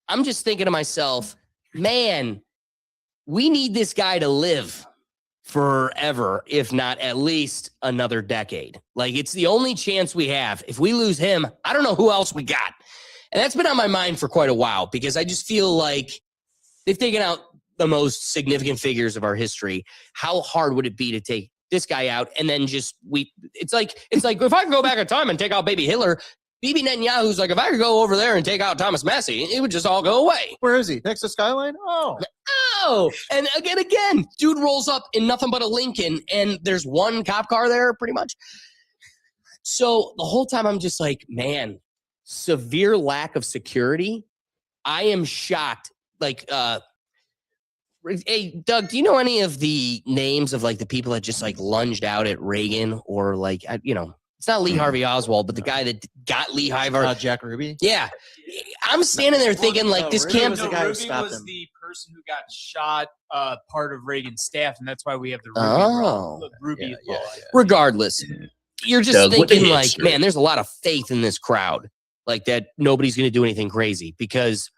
I'm just thinking to myself, man, we need this guy to live forever, if not at least another decade. Like, it's the only chance we have. If we lose him, I don't know who else we got. And that's been on my mind for quite a while because I just feel like they've taken out the most significant figures of our history. How hard would it be to take this guy out and then just it's like if I could go back in time and take out baby Hitler, Bibi Netanyahu's like, if I could go over there and take out Thomas Massie, it would just all go away. Where is he? Next to Skyline? Oh. And again, dude rolls up in nothing but a Lincoln and there's one cop car there pretty much. So the whole time I'm just like, man, severe lack of security. I am shocked. Like, hey, Doug, do you know any of the names of like the people that just like lunged out at Reagan or like, it's not Lee Harvey Oswald, but the guy that got Lee Harvey. Jack Ruby? Yeah. I'm standing there thinking like this Ruby camp. was the guy who stopped him. The person who got shot, part of Reagan's staff, and that's why we have the Ruby law. Regardless, you're just Doug, what thinking the like, history? man, there's a lot of faith in this crowd. Like that nobody's going to do anything crazy because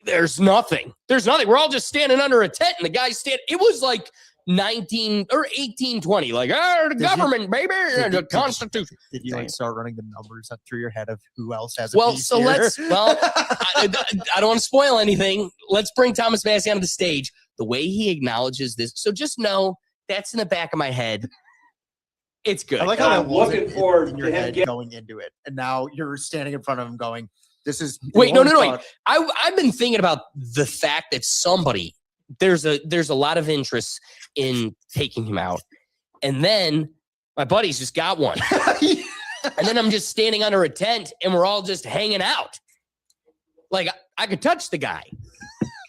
there's nothing. There's nothing. We're all just standing under a tent and the guy's it was like 1820. Like, the government, baby, the Constitution. Did you like start running the numbers up through your head of who else has a piece so here? I don't want to spoil anything. Let's bring Thomas Massie onto the stage. The way he acknowledges this. So just know that's in the back of my head. It's good. I like how I'm looking forward in your to him head going into it. And now you're standing in front of him going, this is... Wait. I've been thinking about the fact that there's a lot of interest in taking him out. And then my buddy's just got one. And then I'm just standing under a tent and we're all just hanging out. Like I could touch the guy.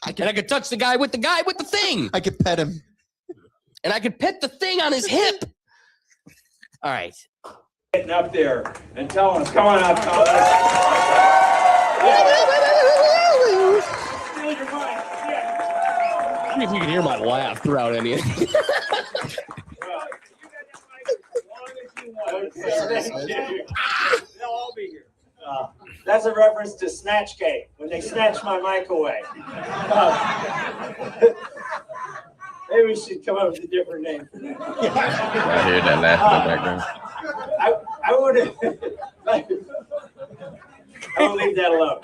I could touch the guy with the thing. I could pet him. And I could pet the thing on his hip. All right. Getting up there and telling us, come on up, Thomas. Steal your money. I don't know if you can hear my laugh throughout any of it. They'll all be here. That's a reference to Snatch Game, when they snatched my mic away. Maybe we should come up with a different name. I hear that laugh in the background. I would have. I will leave that alone.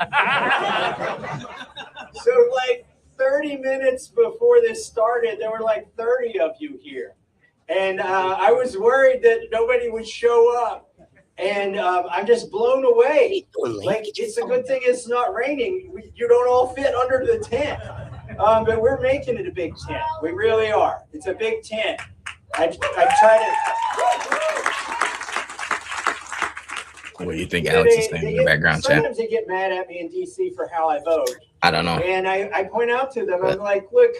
So, like 30 minutes before this started, there were like 30 of you here. And I was worried that nobody would show up. And I'm just blown away. Like, it's a good thing it's not raining. You don't all fit under the tent. But we're making it a big tent. We really are. It's a big tent. I try to... What do you think Alex is saying in the background chat? Sometimes they get mad at me in D.C. for how I vote. I don't know. And I point out to them, I'm like, look,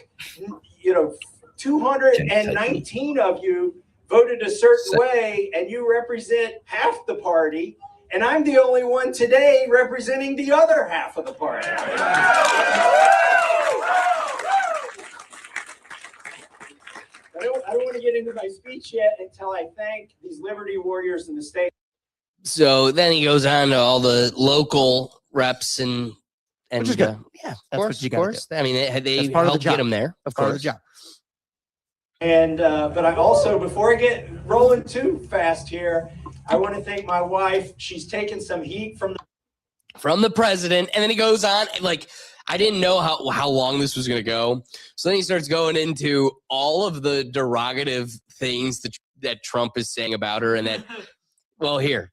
219 of you voted a certain way, and you represent half the party, and I'm the only one today representing the other half of the party. I don't want to get into my speech yet until I thank these Liberty Warriors in the state. So then he goes on to all the local reps and Which is good. Yeah, That's what you gotta do. I mean, they That's part of the helped get job. him there. Of Part of course. the job. And but I also, before I get rolling too fast here, I want to thank my wife. She's taken some heat from from the president. And then he goes on, like, I didn't know how long this was going to go. So then he starts going into all of the derogative things that Trump is saying about her and that, well, here.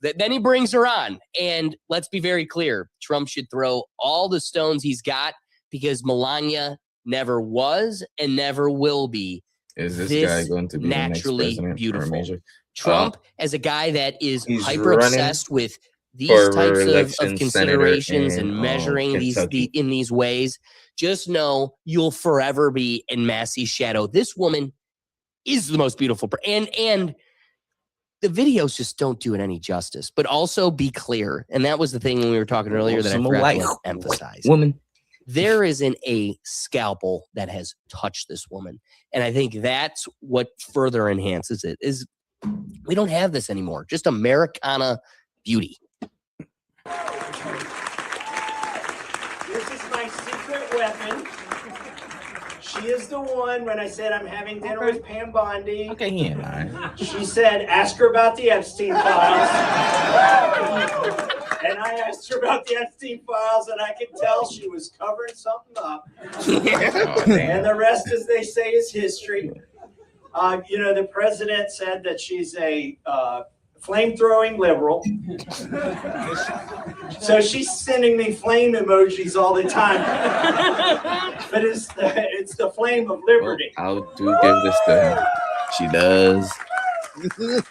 Then he brings her on. And let's be very clear. Trump should throw all the stones he's got because Melania never was and never will be. Is this guy going to be naturally the next beautiful? Trump, as a guy that is he's hyper obsessed with these types of considerations and measuring in these ways, just know you'll forever be in Massie's shadow. This woman is the most beautiful, and the videos just don't do it any justice. But also be clear, and that was the thing when we were talking earlier that I forgot to emphasize. Woman. There isn't a scalpel that has touched this woman. And I think that's what further enhances it is we don't have this anymore. Just Americana beauty. This is my secret weapon. She is the one when I said I'm having dinner with Pam Bondi. Okay, he ain't lying. She said, ask her about the Epstein files. And I asked her about the Epstein files, and I could tell she was covering something up. And the rest, as they say, is history. The president said that she's a flame-throwing liberal. So she's sending me flame emojis all the time. But it's the flame of liberty. Well, I'll do give this to her. She does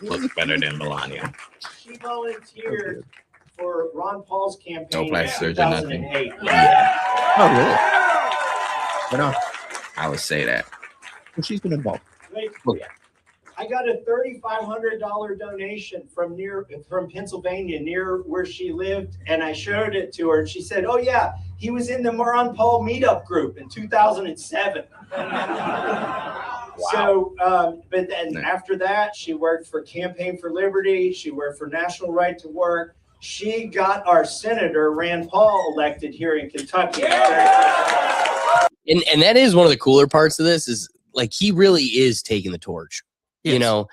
look better than Melania. She volunteered for Ron Paul's campaign No in plastic surgery, nothing. 2008. Yeah. Oh, really? But no, I would say that. well, she's been involved. I got a $3,500 donation from Pennsylvania, near where she lived, and I showed it to her, and she said, "Oh yeah, he was in the Ron Paul meetup group in 2007." So, but then after that, she worked for Campaign for Liberty. She worked for National Right to Work. She got our Senator Rand Paul elected here in Kentucky. And that is one of the cooler parts of this is like he really is taking the torch. Yes.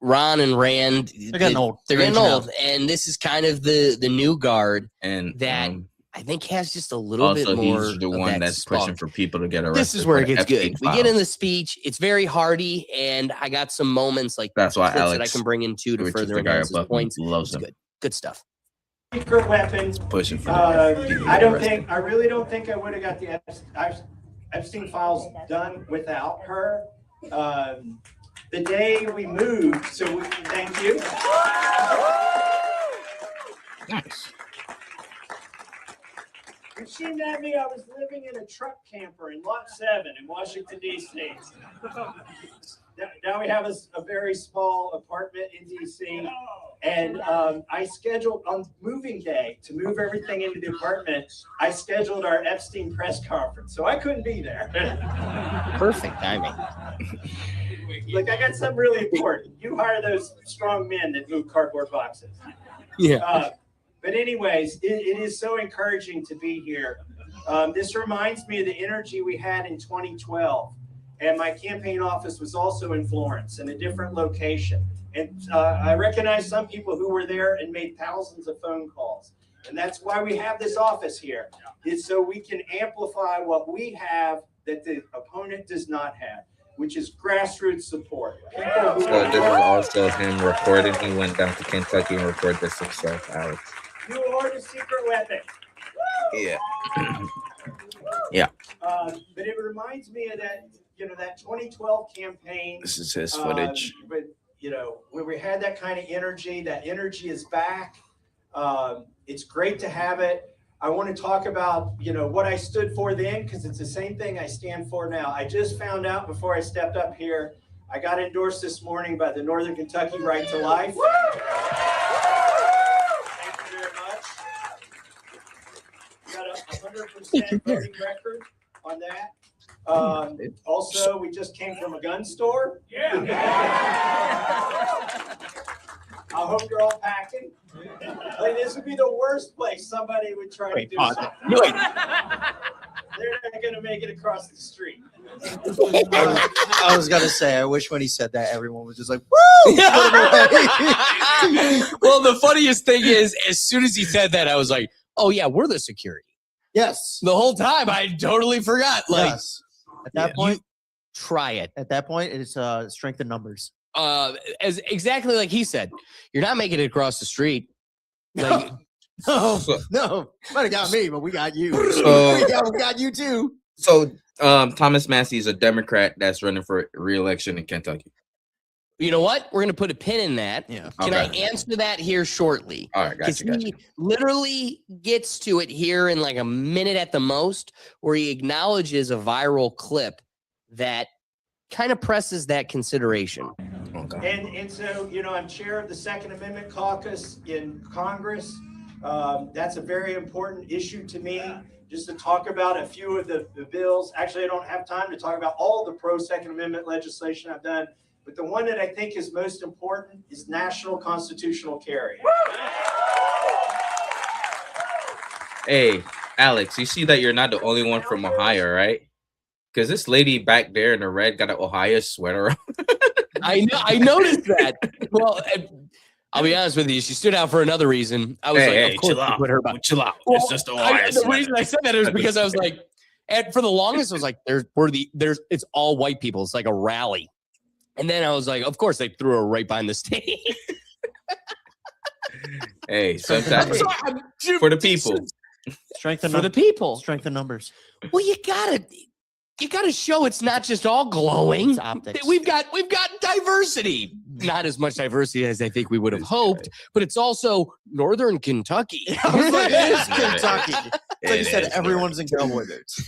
Ron and Rand, they're getting old. They're getting old, and this is kind of the new guard, and that I think has just a little bit more. Also, he's the one that's pushing for people to get arrested. This is where it gets good. We get in the speech; it's very hearty, and I got some moments like that's why Alex, Alex that I can bring into to further enhance his points. Loves him. Good stuff. Secret weapon. Pushing for I really don't think I would have got the Epstein files done without her. The day we moved, thank you. Nice. When she met me, I was living in a truck camper in Lot 7 in Washington, D.C. Now we have a very small apartment in D.C. And I scheduled on moving day to move everything into the apartment. I scheduled our Epstein press conference, so I couldn't be there. Perfect timing. Look, I got something really important. You hire those strong men that move cardboard boxes. Yeah. But anyways, it is so encouraging to be here. This reminds me of the energy we had in 2012. And my campaign office was also in Florence in a different location. And I recognize some people who were there and made thousands of phone calls. And that's why we have this office here. It's so we can amplify what we have that the opponent does not have, which is grassroots support. So this is also him recording. He went down to Kentucky and recorded this himself, Alex. You are the secret weapon. Yeah. Yeah. But it reminds me of that, that 2012 campaign. This is his footage. But when we had that kind of energy, that energy is back. It's great to have it. I want to talk about, what I stood for then, because it's the same thing I stand for now. I just found out before I stepped up here, I got endorsed this morning by the Northern Kentucky Right to Life. Thank you very much. We got a 100% voting record on that. Also, we just came from a gun store. Yeah. I hope you're all packing. Like, this would be the worst place somebody would try to do something. They're not going to make it across the street. I was gonna say, I wish when he said that, everyone was just like, "Woo!" Well, the funniest thing is, as soon as he said that, I was like, "Oh yeah, we're the security." Yes. The whole time, I totally forgot. Like, Yes. At that point, try it. At that point, it's strength in numbers. As exactly like he said, you're not making it across the street. Like, No, might have got me, but we got you. So- we got you too. So Thomas Massie is a Democrat that's running for re-election in Kentucky. you know what? We're gonna put a pin in that. Yeah. Can I Okay. answer that here shortly? All right, Because gotcha. he literally gets to it here in like a minute at the most, where he acknowledges a viral clip that kind of presses that consideration. And so, I'm chair of the Second Amendment Caucus in Congress. That's a very important issue to me, just to talk about a few of the bills. Actually, I don't have time to talk about all the pro-Second Amendment legislation I've done, but the one that I think is most important is national constitutional carry. Hey, Alex, you see that you're not the only one from Ohio, right? Because this lady back there in the red got an Ohio sweater on. I noticed that. Well, I'll be honest with you. She stood out for another reason. I was Hey, of course chill you out. put her back. Chill out. Well, It's just Ohio the sweater. reason I said that is because I was like, and for the longest, I was like, it's all white people. It's like a rally. And then I was like, of course, they threw her right behind the stage. Hey, sometimes for the people. Strength in For the people. Strength in numbers. Well, you gotta show it's not just all glowing. It's optics. We've got diversity. Not as much diversity as I think we would have hoped, but it's also Northern Kentucky. I was like, it is Kentucky. It Like you said, is, everyone's in cowboy boots.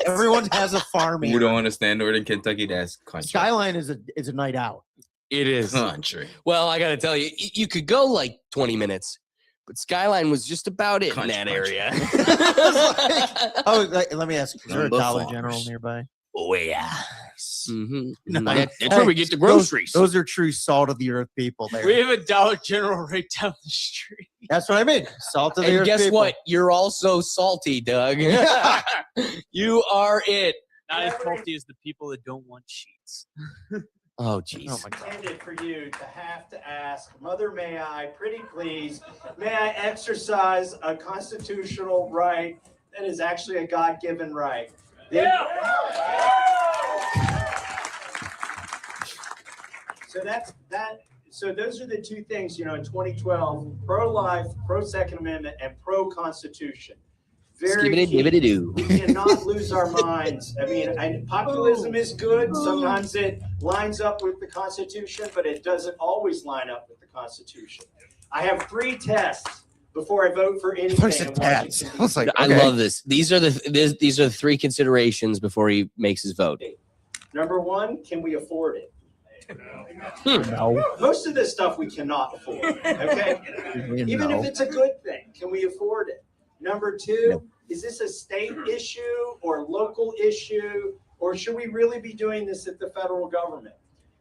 Everyone has a farm Who here. don't understand Northern Kentucky? That's country. Skyline is a night out. It is. Country. Well, I got to tell you, you could go like 20 minutes, but Skyline was just about it in that area. Let me ask, is there a Number Dollar farms. General nearby? Oh, yeah. Nice. That's where we get the groceries. Those are true salt of the earth people there. We have a Dollar General right down the street. That's what I mean. Salt of the And earth guess people. what? You're also salty, Doug. You are it. Not as salty as the people that don't want sheets. Oh, jeez. Oh my God. Intended for you to have to ask, Mother, may I, pretty please, may I exercise a constitutional right that is actually a God-given right? So that's that. So those are the two things, in 2012, pro-life, pro-Second Amendment, and pro-Constitution. Very key. Skibbity-dibbity-doo. We cannot lose our minds. I mean, populism is good. Sometimes it lines up with the Constitution, but it doesn't always line up with the Constitution. I have 3 tests before I vote for anything. First in tats. Washington, I was like, I okay. love this. These are the 3 considerations before he makes his vote. Number 1, can we afford it? No. Most of this stuff we cannot afford. Okay, even if it's a good thing, can we afford it? Number 2, is this a state issue or local issue, or should we really be doing this at the federal government?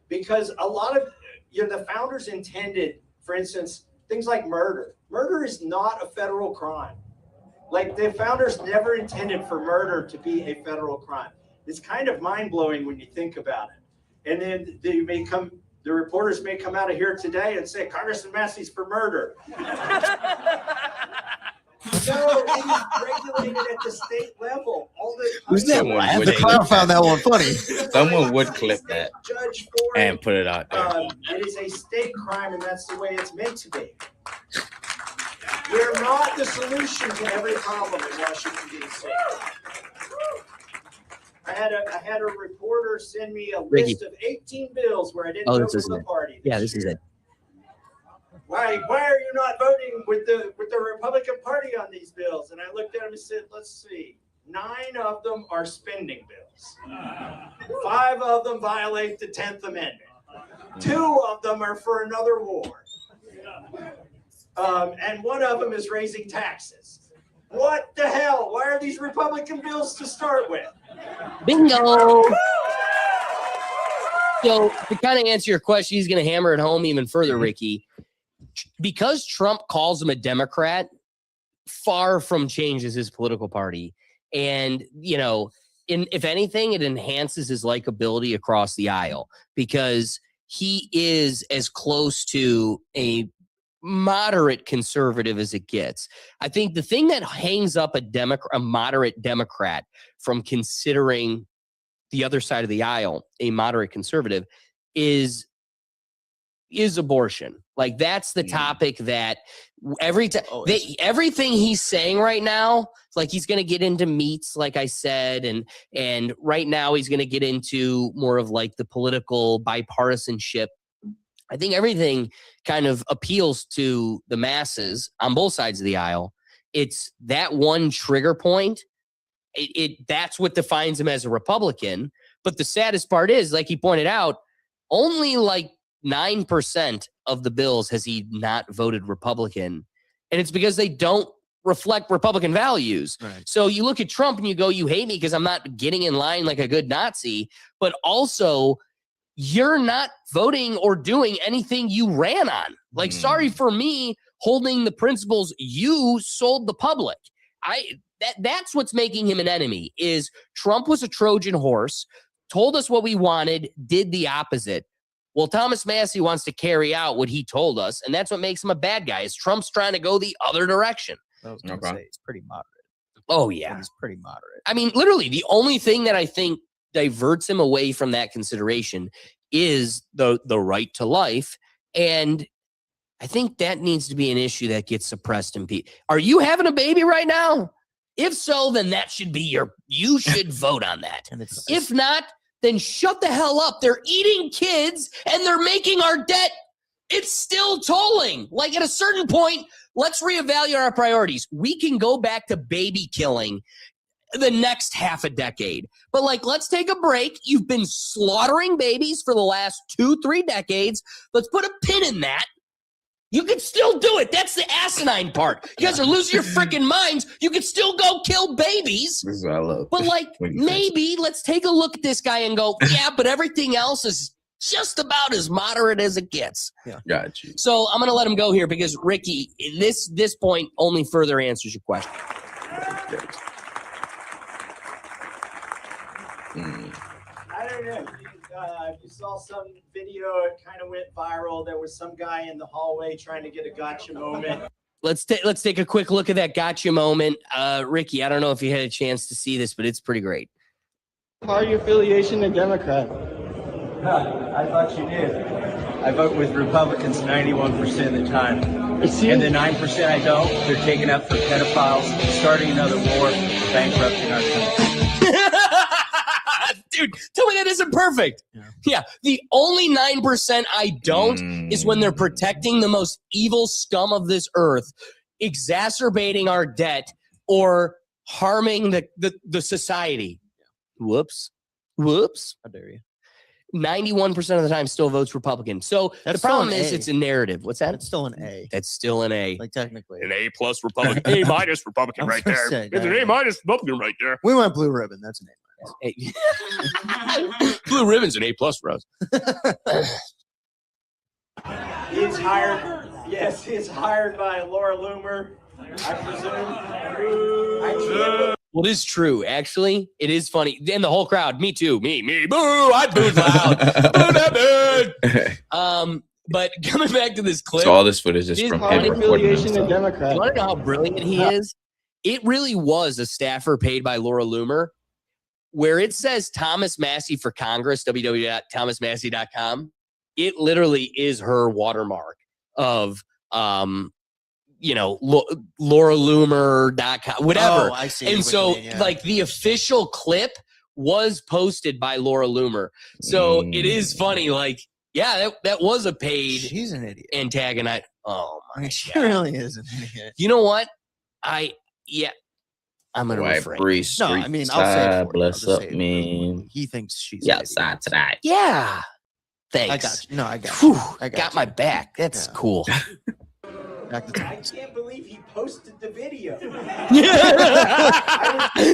Because a lot of the founders intended, for instance, things like murder. Murder is not a federal crime. Like the founders never intended for murder to be a federal crime. It's kind of mind-blowing when you think about it. And then the reporters may come out of here today and say, Congressman Massie's for murder. No, it is regulated at the state level. All the Who's that one? The clown found that one funny. Someone would clip that judge for and put it out there. it is a state crime, and that's the way it's meant to be. We're not the solution to every problem in Washington, D.C. I had a reporter send me a Ricky. list of 18 bills where I didn't Oh, vote this for the isn't it. party. Yeah, this is it. Why are you not voting with the Republican Party on these bills? And I looked at them and said, let's see. 9 of them are spending bills. 5 of them violate the 10th Amendment. 2 of them are for another war. And 1 of them is raising taxes. What the hell? Why are these Republican bills to start with? Bingo. So to kind of answer your question, he's going to hammer it home even further, Ricky. Because Trump calls him a Democrat, far from changes his political party. And, if anything, it enhances his likability across the aisle because he is as close to a moderate conservative as it gets. I think the thing that hangs up a moderate Democrat from considering the other side of the aisle, a moderate conservative, is abortion. Like that's the topic that everything he's saying right now, like he's going to get into meats, like I said, and right now he's going to get into more of like the political bipartisanship. I think everything kind of appeals to the masses on both sides of the aisle. It's that one trigger point. That's what defines him as a Republican. But the saddest part is, like he pointed out, only like 9% of the bills has he not voted Republican. And it's because they don't reflect Republican values. Right. So you look at Trump and you go, you hate me because I'm not getting in line like a good Nazi. But also, you're not voting or doing anything you ran on. Like, sorry for me holding the principles you sold the public. That's what's making him an enemy, is Trump was a Trojan horse, told us what we wanted, did the opposite. Well, Thomas Massie wants to carry out what he told us, and that's what makes him a bad guy, is Trump's trying to go the other direction. I was going to say, it's pretty moderate. Oh, yeah. He's pretty moderate. I mean, literally, the only thing that I think diverts him away from that consideration is the right to life. And I think that needs to be an issue that gets suppressed in people. Are you having a baby right now? If so, then that should be you should vote on that. And it's If not, then shut the hell up. They're eating kids and they're making our debt. It's still tolling. Like at a certain point, let's reevaluate our priorities. We can go back to baby killing the next half a decade. But like, let's take a break. You've been slaughtering babies for the last 2-3 decades. Let's put a pin in that. You can still do it. That's the asinine part. You guys are losing your freaking minds. You can still go kill babies. This is what I love. But like, maybe let's take a look at this guy and go, yeah, but everything else is just about as moderate as it gets. Yeah. Got you. So I'm going to let him go here because Ricky, this point only further answers your question. I don't know. If you saw some video, it kind of went viral. There was some guy in the hallway trying to get a gotcha moment. Let's take a quick look at that gotcha moment. Ricky, I don't know if you had a chance to see this, but it's pretty great. Party affiliation and Democrat. I thought you did. I vote with Republicans 91% of the time. And the 9% I don't, they're taking up for pedophiles, starting another war, bankrupting our country. Dude, tell me that isn't perfect. Yeah. The only 9% I don't is when they're protecting the most evil scum of this earth, exacerbating our debt, or harming the society. Whoops. How dare you? 91% of the time still votes Republican. So That's the problem still an is A. it's a narrative. What's that? That's still an A. That's still an A. Like technically. An A+ Republican. A- Republican right there. Say, It's an A- Republican right there. We went blue ribbon. That's an A. Blue ribbon's an A+ for us. He's hired. Yes, he's hired by Laura Loomer, I presume. Well, it is true. Actually, it is funny. And the whole crowd, me too, me, boo, I booed loud. But coming back to this clip. So all this footage is from him recording himself. You want to know how brilliant he is? It really was a staffer paid by Laura Loomer, where it says Thomas Massie for Congress, www.thomasmassie.com. It literally is her watermark of LauraLoomer.com, whatever. Oh, I see. And what so, you mean, yeah. like, the official clip was posted by Laura Loomer. So it is funny. Like, yeah, that was a paid. She's an idiot. Antagonize. Oh my She God. really is an idiot. You know what? I'm gonna White refrain. breeze, No, I mean, I'll say it for him. bless I'll up, just say it. man. He thinks she's Yeah, an idiot. side tonight. Yeah. Thanks. I got you. No, I got you. I got my back. That's cool. Back to I can't believe he posted the video.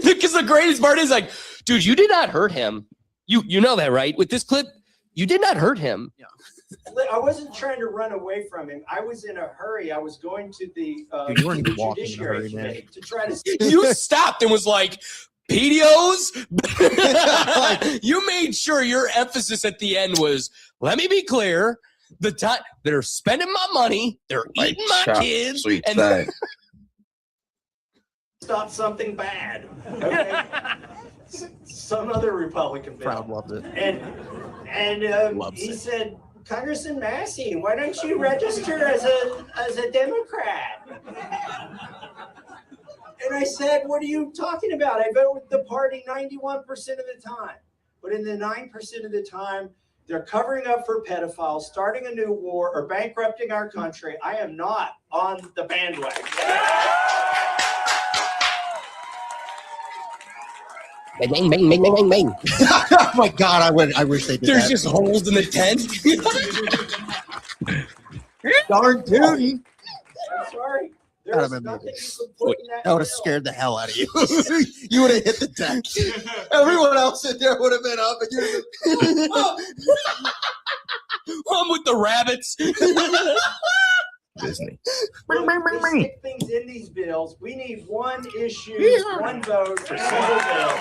Because the greatest part is like, dude, you did not hurt him. You know that, right? With this clip, you did not hurt him. I wasn't trying to run away from him. I was in a hurry. I was going to the Dude, you weren't even walking in a Judiciary hurry, man. Committee to try to. You stopped and was like, PDOs? You made sure your emphasis at the end was, let me be clear, the time they're spending my money, they're eating my kids, and Stop something bad. Okay? Some other Republican bill. Crowd loved it. And he said, Congressman Massie, why don't you register as a Democrat? And I said, what are you talking about? I vote with the party 91% of the time. But in the 9% of the time, they're covering up for pedophiles, starting a new war, or bankrupting our country. I am not on the bandwagon. Bang, bang, bang, bang, bang, bang. Oh my God, I wish they did There's that. just holes in the tent. Darn duty. I'm sorry. That There's would nothing you could put in have scared the hell out of you. You would have hit the deck. Everyone else in there would have been up, and you would have been. I'm with the rabbits. Disney. Look, we stick things in these bills. We need one issue, one vote for single bills.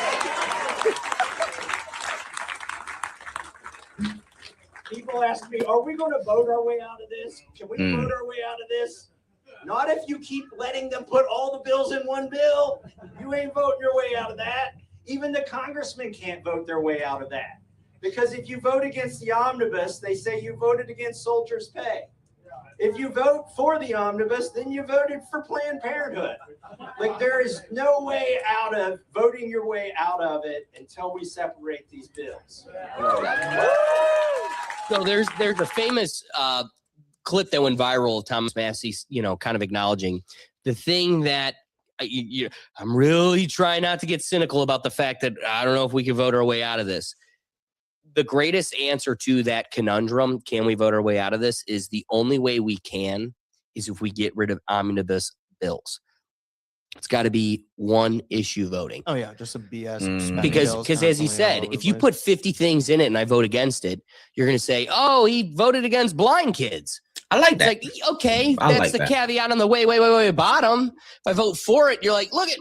People ask me, are we going to vote our way out of this? Can we vote our way out of this? Not if you keep letting them put all the bills in one bill. You ain't voting your way out of that. Even the congressmen can't vote their way out of that. Because if you vote against the omnibus, they say you voted against soldiers' pay. If you vote for the omnibus, then you voted for Planned Parenthood. Like, there is no way out of voting your way out of it until we separate these bills. So there's a famous clip that went viral of Thomas Massie, kind of acknowledging the thing that I'm really trying not to get cynical about the fact that I don't know if we can vote our way out of this. The greatest answer to that conundrum, can we vote our way out of this, is the only way we can is if we get rid of omnibus bills. It's got to be one issue voting. Oh yeah, just a BS. Because as he said, if you put 50 things in it and I vote against it, you're going to say, oh, he voted against blind kids. I like that. It's like, okay, that's the caveat on the way bottom. If I vote for it, you're like, look at.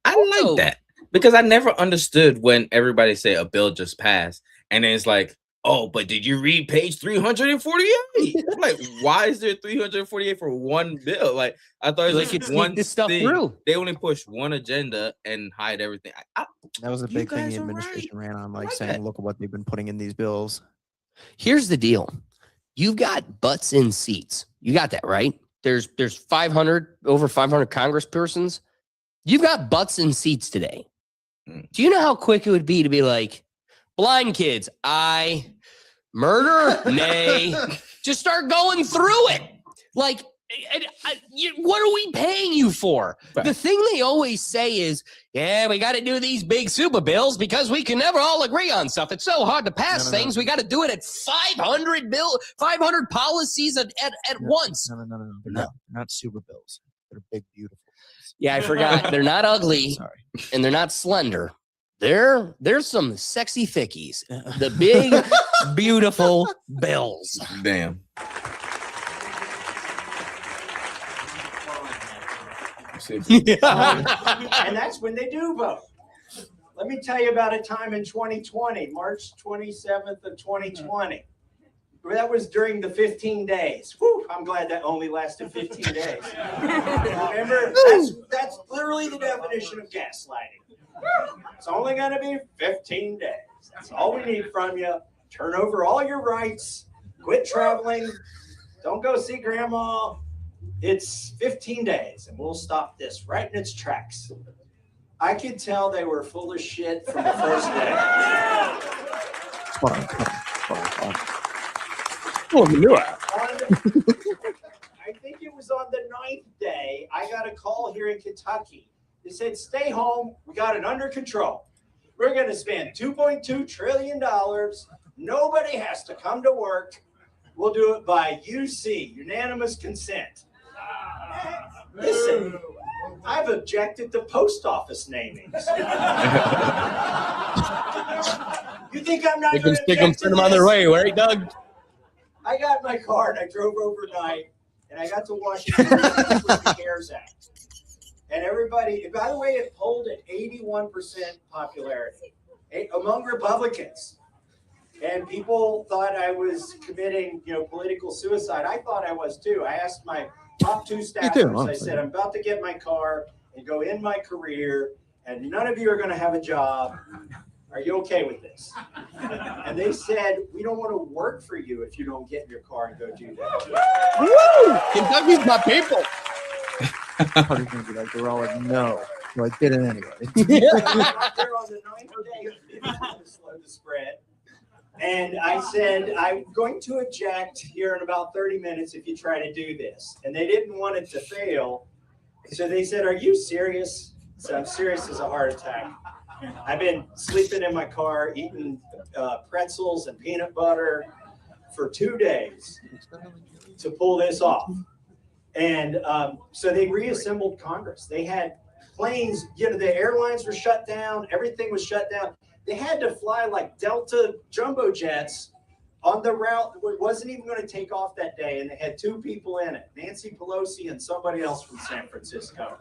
I like that because I never understood when everybody say a bill just passed and then it's like, oh, but did you read page 348? I'm like, why is there 348 for one bill? Like, I thought it was like one this stuff thing. Through. They only push one agenda and hide everything. That was a big thing the administration ran on, like saying, look at what they've been putting in these bills. Here's the deal. You've got butts in seats. You got that, right? There's over 500 congresspersons. You've got butts in seats today. Do you know how quick it would be to be like, blind kids, aye. Murder, nay. Just start going through it. Like, what are we paying you for? Right. The thing they always say is, yeah, we got to do these big super bills because we can never all agree on stuff. It's so hard to pass things. We got to do it at 500 policies at once. No. They're not super bills. They're big, beautiful. Yeah, I forgot. They're not ugly. Sorry. And they're not slender. There's some sexy thickies. The big, beautiful bills. Damn. And that's when they do vote. Let me tell you about a time in 2020, March 27th of 2020. That was during the 15 days. Whew, I'm glad that only lasted 15 days. Remember, that's literally the definition of gaslighting. It's only going to be 15 days. That's all we need from you. Turn over all your rights. Quit traveling. Don't go see grandma. It's 15 days, and we'll stop this right in its tracks. I could tell they were full of shit from the first day. I think it was on the 9th day, I got a call here in Kentucky. They said, stay home. We got it under control. We're going to spend $2.2 trillion. Nobody has to come to work. We'll do it by UC, unanimous consent. Listen, I've objected to post office namings. You think I'm not going to stick them, send them on their way, right, Doug? I got in my car and I drove overnight and I got to Washington with the CARES Act. And everybody, by the way, it polled at 81% popularity among Republicans. And people thought I was committing, political suicide. I thought I was too. I asked my top two staffers, I said, I'm about to get my car and go end my career, and none of you are going to have a job. Are you okay with this? And they said, we don't want to work for you if you don't get in your car and go do that. Woo! Kentucky's my people. Probably gonna be like, they're all like, no. So I did it anyway. They're on the 9th day to slow the spread. And I said, I'm going to eject here in about 30 minutes if you try to do this. And they didn't want it to fail. So they said, are you serious? So I'm serious as a heart attack. I've been sleeping in my car, eating pretzels and peanut butter for 2 days to pull this off. And so they reassembled Congress. They had planes, the airlines were shut down. Everything was shut down. They had to fly like Delta jumbo jets on the route that wasn't even going to take off that day. And they had 2 people in it, Nancy Pelosi and somebody else from San Francisco.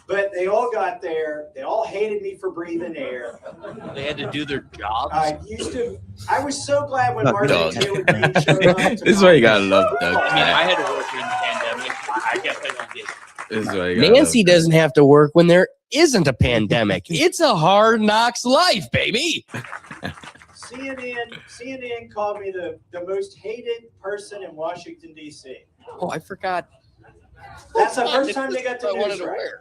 But they all got there. They all hated me for breathing air. They had to do their jobs. I was so glad when Marjorie Taylor Greene showed up. This is why you gotta love Doug. I mean, I had to work during the pandemic. I guess I don't get it. This is why you gotta Nancy love doesn't have to work when there isn't a pandemic. It's a hard knocks life, baby. CNN called me the most hated person in Washington, D.C. Oh, I forgot. That's the first time they got the news right.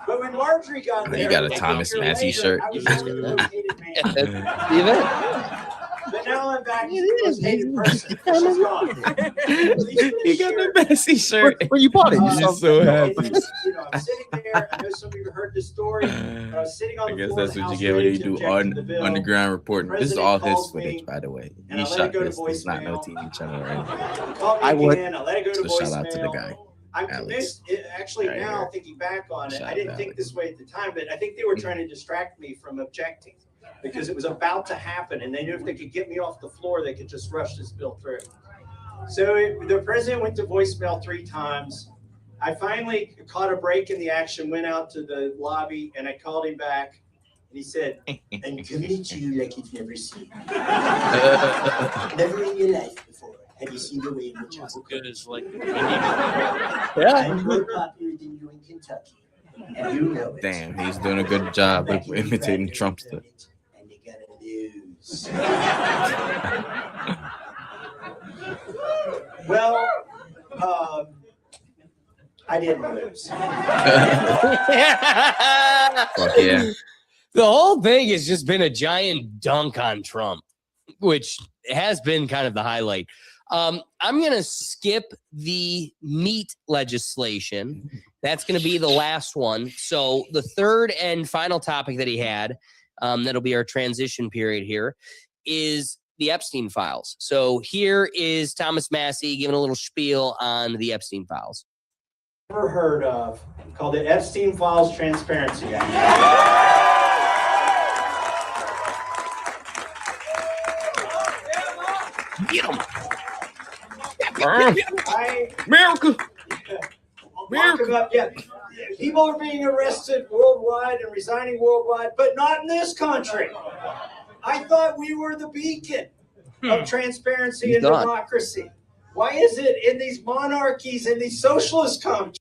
But when Marjorie got there, You got a Thomas Massie shirt. I was just the most hated man. The event. But now I'm back to the most hated person. She's gone. You got the Massie shirt. Where you bought it? You're so happy. I'm sitting there. I know some of you heard this story. I was sitting on I the guess floor that's of the what you House get when ready you to do object to the bill. underground reporting. This is President all his calls me, footage, by the way. and He I let shot it go to this. It's not no voicemail. TV channel, right? Called me I would. again. I let it go to So voicemail. shout out to the guy. I'm Alex. convinced, actually Right now here. thinking back on it, Shout I out didn't think Alex. this way at the time, but I think they were trying to distract me from objecting because it was about to happen and they knew if they could get me off the floor, they could just rush this bill through. So the president went to voicemail 3 times. I finally caught a break in the action, went out to the lobby, and I called him back. And he said, I'm coming to you like you've never seen. Never in your life before have you seen the way in which I As good as like. I'm more popular than you in Kentucky. And you know it. Damn, he's doing a good job of imitating Trumpster. And you're gonna lose. Well, I didn't lose. Fuck yeah. The whole thing has just been a giant dunk on Trump, which has been kind of the highlight. I'm going to skip the meat legislation. That's going to be the last one. So the third and final topic that he had, that'll be our transition period here, is the Epstein files. So here is Thomas Massie giving a little spiel on the Epstein files. Never heard of, called the Epstein Files Transparency Act. Get him. America. Yeah. People are being arrested worldwide and resigning worldwide, but not in this country. I thought we were the beacon of transparency and democracy. Why is it in these monarchies, in these socialist countries,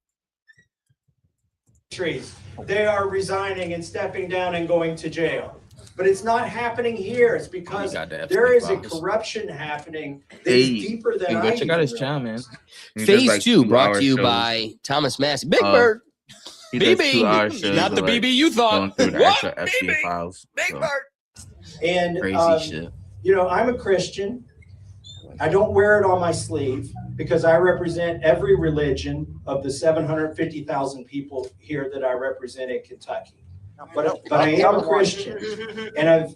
they are resigning and stepping down and going to jail? But it's not happening here. It's because there is a corruption happening that's deeper than Go I check out his channel, man. Phase 2 brought to you by Thomas Massie. Big Bird. BB. Not the BB you thought. Going through the actual Epstein files. Big Bird. And, Crazy shit. I'm a Christian. I don't wear it on my sleeve because I represent every religion of the 750,000 people here that I represent in Kentucky. But I am a Christian, and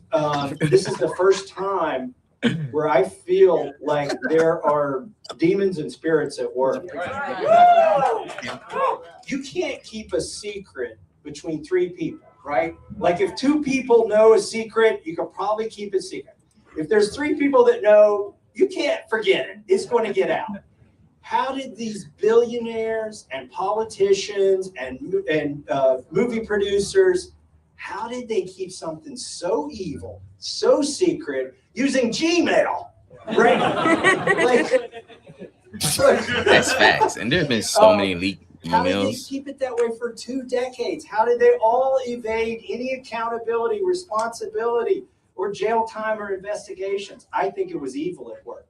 this is the first time where I feel like there are demons and spirits at work. You can't keep a secret between 3 people, right? Like if 2 people know a secret, you can probably keep it secret. If there's 3 people that know, you can't forget it. It's going to get out. How did these billionaires and politicians and movie producers, how did they keep something so evil, so secret, using Gmail? Right? That's facts. And there's been so many leaked How did they emails. keep it that way for 2 decades? How did they all evade any accountability, responsibility, or jail time or investigations? I think it was evil at work.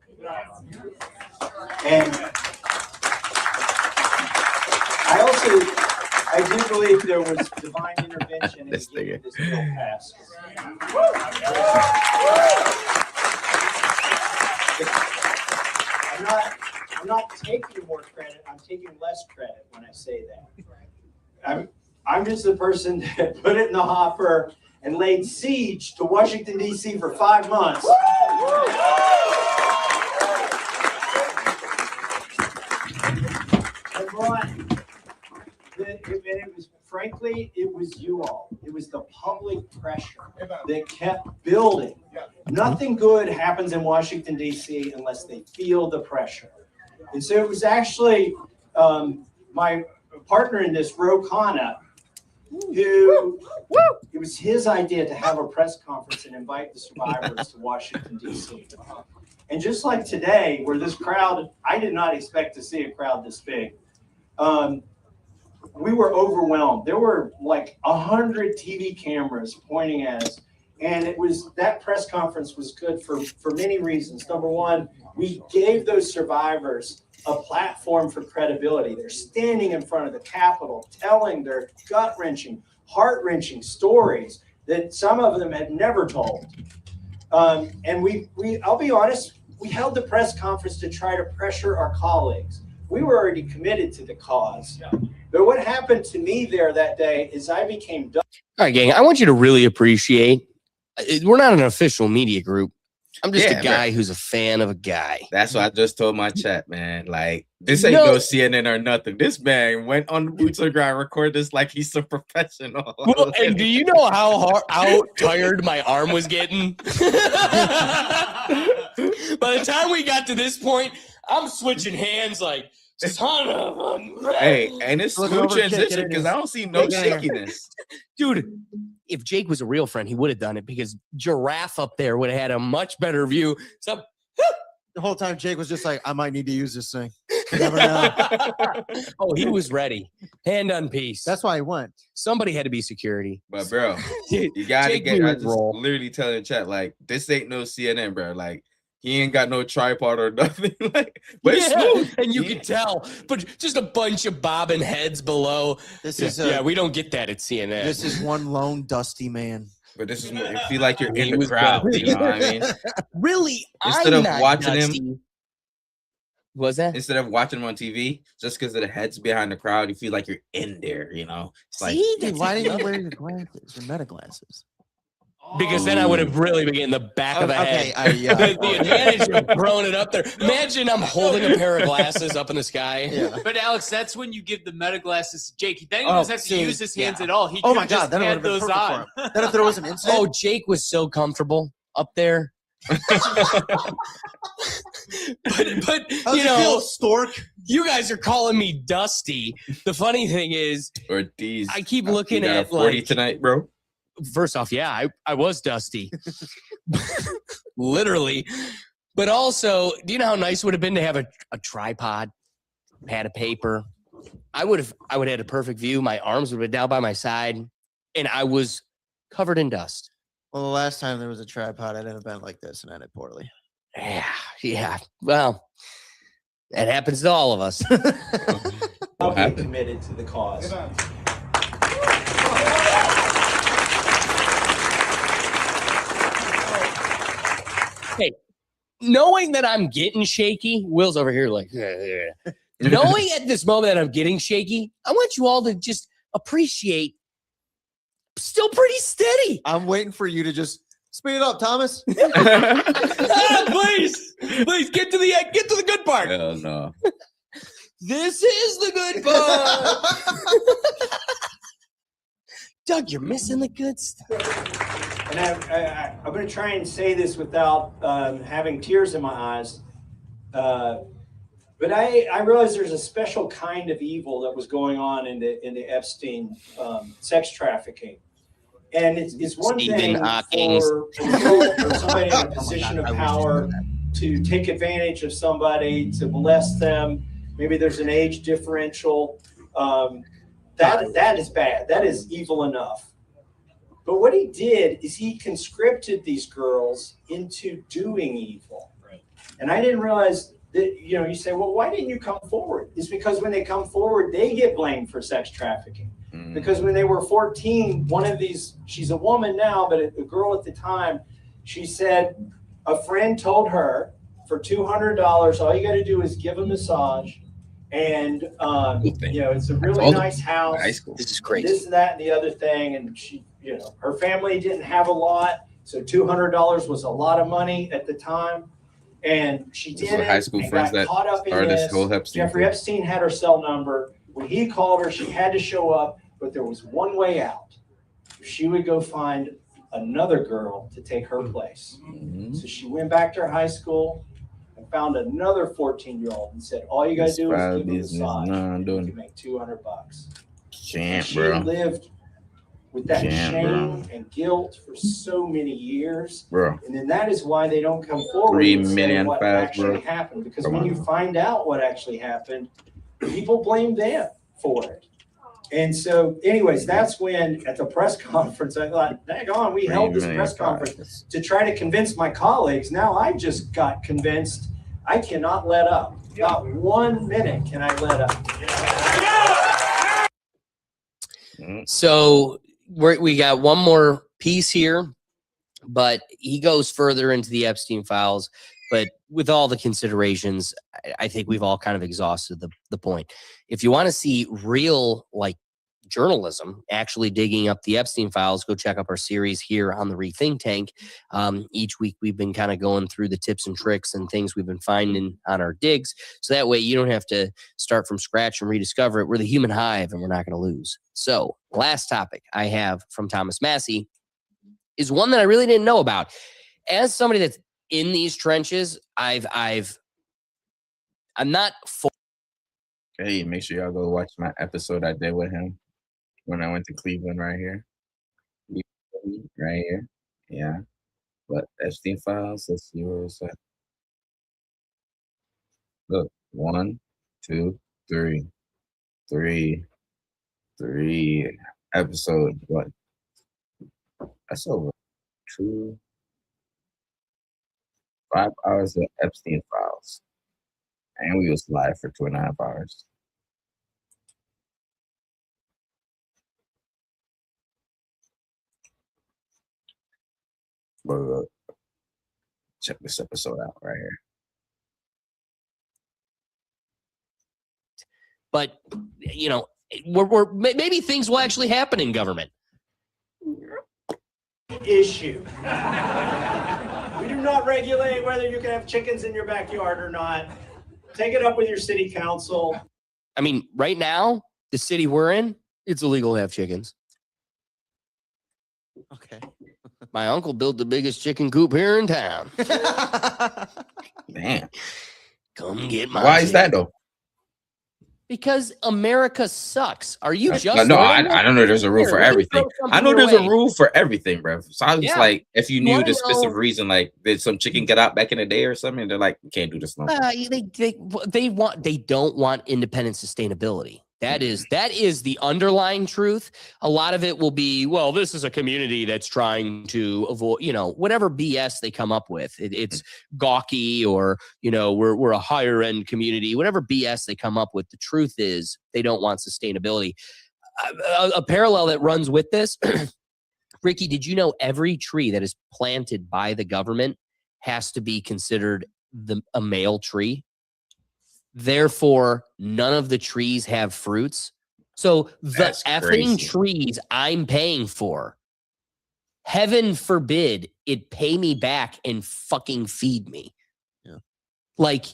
And I do believe there was divine intervention in getting this bill passed. I'm not taking more credit. I'm taking less credit when I say that. I'm just the person that put it in the hopper and laid siege to Washington, D.C. for 5 months. And it was, frankly, it was you all. It was the public pressure that kept building. Nothing good happens in Washington, D.C. unless they feel the pressure. And so it was actually my partner in this, Ro Khanna, who it was his idea to have a press conference and invite the survivors to Washington, D.C. And just like today, where this crowd, I did not expect to see a crowd this big. We were overwhelmed. There were like 100 TV cameras pointing at us. And it was, that press conference was good for many reasons. Number one, we gave those survivors a platform for credibility. They're standing in front of the Capitol, telling their gut-wrenching, heart-wrenching stories that some of them had never told. And we I'll be honest, we held the press conference to try to pressure our colleagues. We were already committed to the cause. But what happened to me there that day is I became All right, gang, I want you to really appreciate, we're not an official media group. I'm just a guy who's a fan of a guy. That's what I just told my chat, man. Like, this ain't no CNN or nothing. This man went on the boots on the ground, recorded this like he's a professional. Well, and do you know how tired my arm was getting? By the time we got to this point, I'm switching hands like, hey, and it's smooth transition because I don't see no shakiness. Dude, if Jake was a real friend, he would have done it because Giraffe up there would have had a much better view. So the whole time Jake was just like, I might need to use this thing. You never know. Oh, he was ready. Hand on piece. That's why he went. Somebody had to be security. But bro, you gotta get. I just literally telling the chat like, this ain't no CNN, bro. Like, he ain't got no tripod or nothing. Like, but it's smooth. And you can tell, but just a bunch of bobbing heads below. This is we don't get that at CNN. This is one lone dusty man. But this is you feel like you're in the crowd. You know what I mean? Really? Instead of watching dusty. him, was that? Instead of watching him on TV, just because of the heads behind the crowd, you feel like you're in there. You know? It's like, dude, why didn't you wear your glasses, your meta glasses? Because then I would have really been getting the back of the head. The advantage of throwing it up there. Imagine I'm holding a pair of glasses up in the sky. Yeah. But Alex, that's when you give the meta glasses to Jake. Then he doesn't have to use his hands at all. He oh could my just God, that had those on. Then if there was an incident, oh, Jake was so comfortable up there. but you know, Stork, you guys are calling me Dusty. The funny thing is, Ortiz, I keep looking you got at 40 like tonight, bro. First off, yeah, I was dusty, literally. But also, do you know how nice it would have been to have a tripod, pad of paper? I would have had a perfect view. My arms would have been down by my side, and I was covered in dust. Well, the last time there was a tripod, I'd have been like this and ended poorly. Yeah. Well, that happens to all of us. I'll be committed to the cause. Hey, knowing that I'm getting shaky, Will's over here like, knowing at this moment that I'm getting shaky, I want you all to just appreciate still pretty steady. I'm waiting for you to just speed it up, Thomas. Please get to the good part. Hell no. This is the good part. Doug, you're missing the good stuff. And I'm going to try and say this without having tears in my eyes. But I realized there's a special kind of evil that was going on in the Epstein sex trafficking. And it's one Stephen thing Hawking. for an adult or somebody in a position of power to take advantage of somebody, to molest them. Maybe there's an age differential. That is bad. That is evil enough. But what he did is he conscripted these girls into doing evil. Right. And I didn't realize that, you say, well, why didn't you come forward? It's because when they come forward, they get blamed for sex trafficking. Because when they were 14, one of these, she's a woman now, but a girl at the time, she said a friend told her for $200, all you got to do is give a massage. And, it's a really nice house. High school. This is crazy. This and that and the other thing. And she, her family didn't have a lot. So $200 was a lot of money at the time. And she did it. High school friends that caught up in started this. this whole Epstein. Jeffrey Epstein had her cell number. When he called her, she had to show up, but there was one way out. She would go find another girl to take her place. So she went back to her high school and found another 14-year-old and said, all you got to do is give a massage and you can make $200. She lived with that shame and guilt for so many years. And then that is why they don't come forward and say what actually happened. Because when you find out what actually happened, people blame them for it. And so, anyways, that's when at the press conference, I thought, dang on, we held this press conference to try to convince my colleagues. Now I just got convinced I cannot let up. Not 1 minute can I let up. So we got one more piece here, but he goes further into the Epstein files. But with all the considerations, I think we've all kind of exhausted the point. If you want to see real journalism, actually digging up the Epstein files, go check out our series here on the Rethink Tank. Each week we've been kind of going through the tips and tricks and things we've been finding on our digs. So that way you don't have to start from scratch and rediscover it. We're the human hive and we're not going to lose. So last topic I have from Thomas Massie is one that I really didn't know about. As somebody that's in these trenches, I'm not for. Hey, make sure y'all go watch my episode I did with him when I went to Cleveland right here. Right here. Yeah. But Epstein files, let's see where it's at. Look, 1, 2, 3. 3 episode. What? That's over 5 hours of Epstein files. And we was live for 2.5 hours. But check this episode out right here. But we're maybe things will actually happen in government. Issue. We do not regulate whether you can have chickens in your backyard or not. Take it up with your city council. I mean, right now, the city we're in, it's illegal to have chickens. Okay. My uncle built the biggest chicken coop here in town. Damn. Come get my Why chicken. is that though? Because America sucks. Are you just No, I don't know there's a rule for everything. I know there's a rule for everything, bro. So I was just like, if you knew the specific reason, like did some chicken get out back in the day or something, they're like, you can't do this no more. They don't want independent sustainability. That is the underlying truth. A lot of it will be, well, this is a community that's trying to avoid, whatever BS they come up with. It's gawky or, we're a higher end community, whatever BS they come up with. The truth is they don't want sustainability. A parallel that runs with this, Ricky, did you know every tree that is planted by the government has to be considered a male tree? Therefore, none of the trees have fruits. So the effing trees I'm paying for, heaven forbid it pay me back and fucking feed me. Yeah. Like,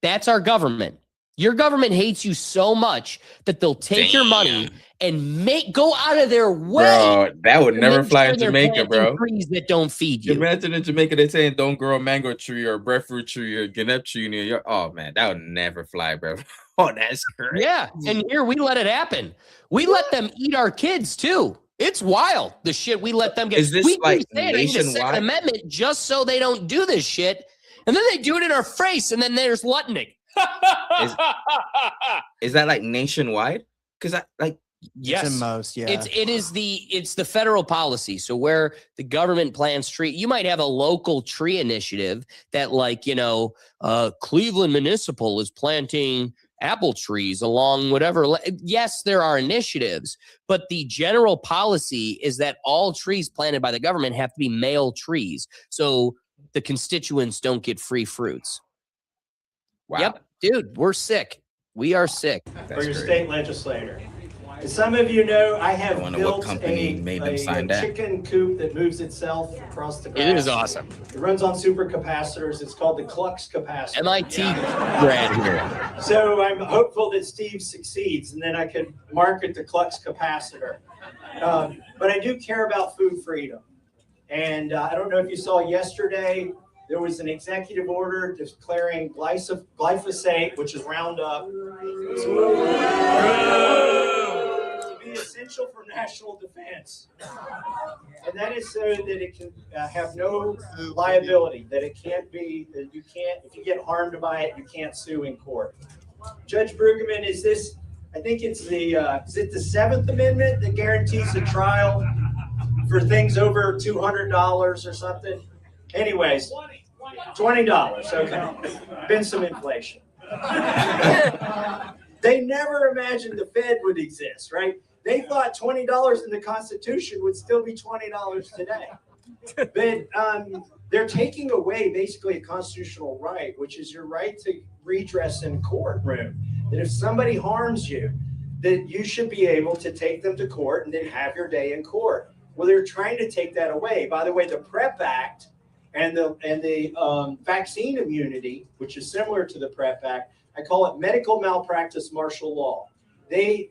that's our government. Your government hates you so much that they'll take your money and go out of their way. Bro, that would to never make fly sure in they're Jamaica, planting bro. trees that don't feed you. Imagine in Jamaica they saying don't grow a mango tree or a breadfruit tree or a ganap tree near your. Oh man, that would never fly, bro. Oh, that's great. Yeah, and here we let it happen. We let them eat our kids too. It's wild, the shit we let them get. Is this we like say I need a Second nationwide? Amendment just so they don't do this shit, and then they do it in our face, and then there's Lutnick. Is that like nationwide? Because I like Yes, in most, yeah. It's the federal policy. So where the government plants tree, you might have a local tree initiative that, like, Cleveland Municipal is planting apple trees along whatever. Yes, there are initiatives, but the general policy is that all trees planted by the government have to be male trees, so the constituents don't get free fruits. Wow. Yep, dude, we're sick. We are sick. For your state legislator. As some of you know, I have built a chicken coop that moves itself across the grass. It is awesome. It runs on supercapacitors. It's called the Klux capacitor. MIT grad here. So I'm hopeful that Steve succeeds, and then I can market the Klux capacitor. But I do care about food freedom. And I don't know if you saw yesterday, there was an executive order declaring glyphosate, which is Roundup, to be essential for national defense. And that is so that it can have no liability, that it can't be, that you can't, if you get harmed by it, you can't sue in court. Judge Brueggemann, is this, I think it's is it the 7th Amendment that guarantees a trial for things over $200 or something? Anyways, $20, okay. Been some inflation. They never imagined the Fed would exist, right? They thought $20 in the Constitution would still be $20 today. But they're taking away basically a constitutional right, which is your right to redress in courtroom. That if somebody harms you, that you should be able to take them to court and then have your day in court. Well, they're trying to take that away. By the way, the PrEP Act and the vaccine immunity, which is similar to the PrEP Act, I call it medical malpractice martial law. The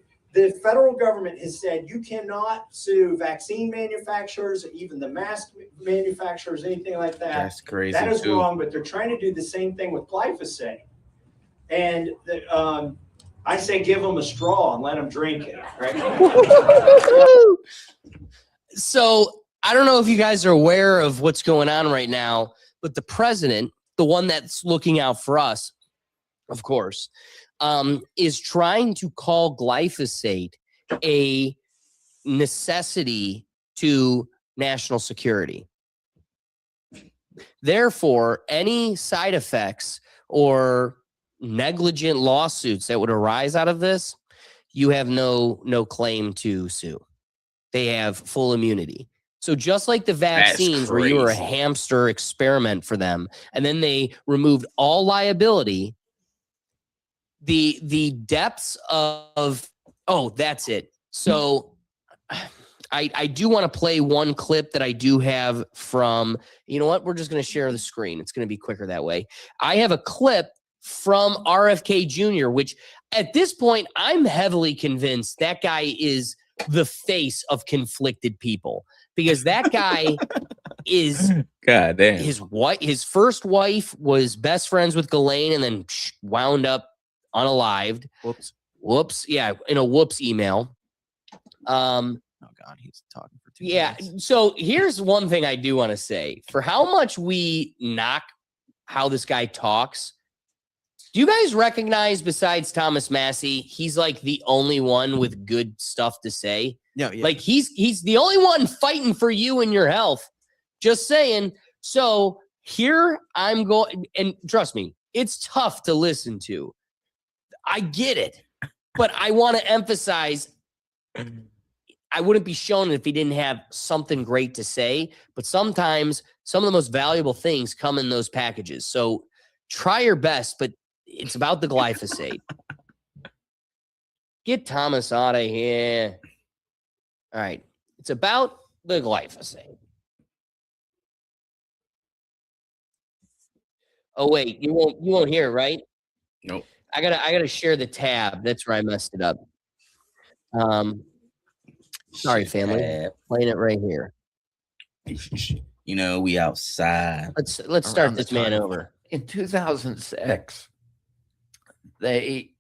federal government has said you cannot sue vaccine manufacturers, even the mask manufacturers, anything like that. That's crazy. That is too. wrong, but they're trying to do the same thing with glyphosate. And I say give them a straw and let them drink it, right? So I don't know if you guys are aware of what's going on right now, but the president, the one that's looking out for us, of course, is trying to call glyphosate a necessity to national security. Therefore, any side effects or negligent lawsuits that would arise out of this, you have no claim to sue. They have full immunity. So just like the vaccines where you were a hamster experiment for them, and then they removed all liability, the depths of, oh, that's it. So I do want to play one clip that I do have from, you know what? We're just going to share the screen. It's going to be quicker that way. I have a clip from RFK Jr., which at this point, I'm heavily convinced that guy is the face of conflicted people, because that guy is God damn. His first wife was best friends with Ghislaine and then wound up unalived. Whoops. Yeah, in a whoops email. Oh God, he's talking for 2 minutes. So here's one thing I do want to say. For how much we knock how this guy talks, do you guys recognize, besides Thomas Massie, he's like the only one with good stuff to say? Yeah. Like he's the only one fighting for you and your health. Just saying. So here I'm going, and trust me, it's tough to listen to. I get it, but I want to emphasize, I wouldn't be shown if he didn't have something great to say, but sometimes some of the most valuable things come in those packages. So try your best, but it's about the glyphosate. Get Thomas out of here. All right. It's about the glyphosate. Oh, wait, you won't hear it, right? Nope. I gotta share the tab. That's where I messed it up. Sorry, family. Tab. Playing it right here. You know, we outside. Let's start Around the this man time- over. In 2006, they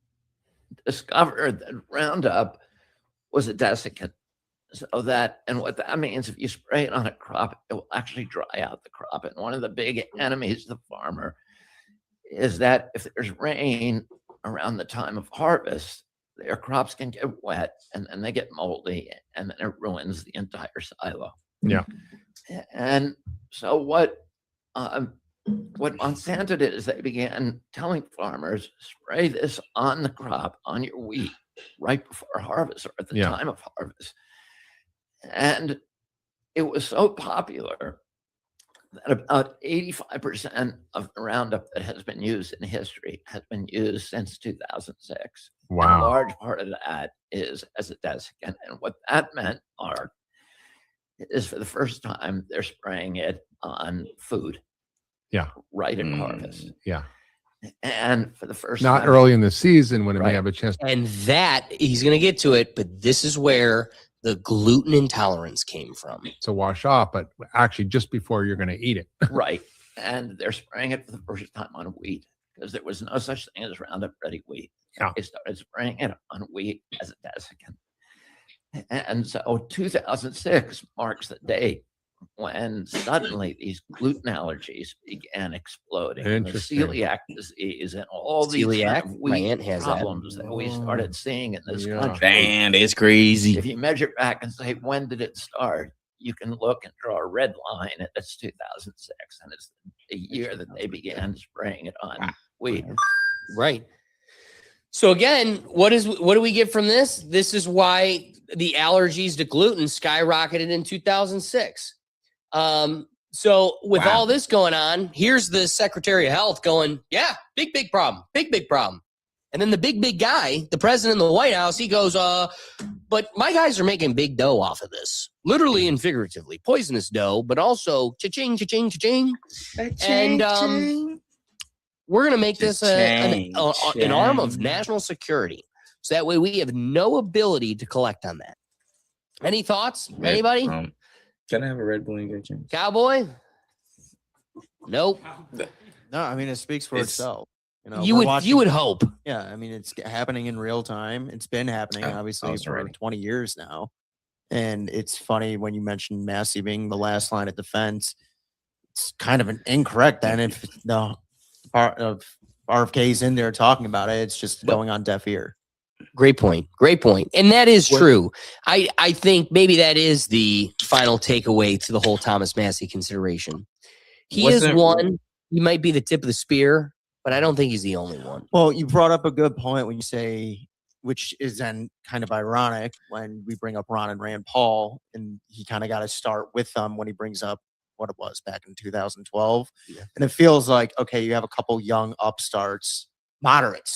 discovered that Roundup was a desiccant. So that, and what that means, if you spray it on a crop, it will actually dry out the crop. And one of the big enemies of the farmer is that if there's rain around the time of harvest, their crops can get wet and then they get moldy and then it ruins the entire silo. Yeah. And so what Monsanto did is they began telling farmers, spray this on the crop, on your wheat, right before harvest or at the time of harvest. And it was so popular that about 85% of the Roundup that has been used in history has been used since 2006. Wow. And a large part of that is as a desiccant. And what that meant, Mark, is for the first time, they're spraying it on food. Yeah. Right at harvest. Yeah. And for the first Not time. early in the season when it may have a chance. And that he's going to get to it, but this is where the gluten intolerance came from. To wash off, but actually just before you're going to eat it. Right. And they're spraying it for the first time on wheat because there was no such thing as Roundup Ready wheat. Yeah. They started spraying it on wheat as a desiccant. And so 2006 marks the date when suddenly these gluten allergies began exploding. And the Interesting. celiac disease and all these Celiac? kind of My wheat aunt has that. problems that we started seeing in this Yeah. country. Man, it's crazy. If you measure back and say, when did it start? You can look and draw a red line, and it's 2006, and it's the year that they began spraying it on wheat. Right. So again, what do we get from this? This is why the allergies to gluten skyrocketed in 2006. So with all this going on, here's the Secretary of Health going, yeah, big problem, big problem. And then the big guy, the president of the White House, he goes, but my guys are making big dough off of this, literally and figuratively, poisonous dough, but also cha-ching, cha-ching, cha-ching. And we're going to make this an arm of national security. So that way we have no ability to collect on that. Any thoughts? Anybody? Can I have a Red Bull and get you? Cowboy? Nope. No, I mean, it speaks for itself. You would hope. Yeah, I mean, it's happening in real time. It's been happening, obviously, for 20 years now. And it's funny when you mentioned Massie being the last line of defense. It's kind of incorrect then if the part of RFK's in there talking about it. It's just going on deaf ear. Great point. And that is true. I think maybe that is the final takeaway to the whole Thomas Massie consideration. He is one. He might be the tip of the spear, but I don't think he's the only one. Well, you brought up a good point when you say, which is then kind of ironic when we bring up Ron and Rand Paul, and he kind of got to start with them when he brings up what it was back in 2012. Yeah. And it feels like, okay, you have a couple young upstarts,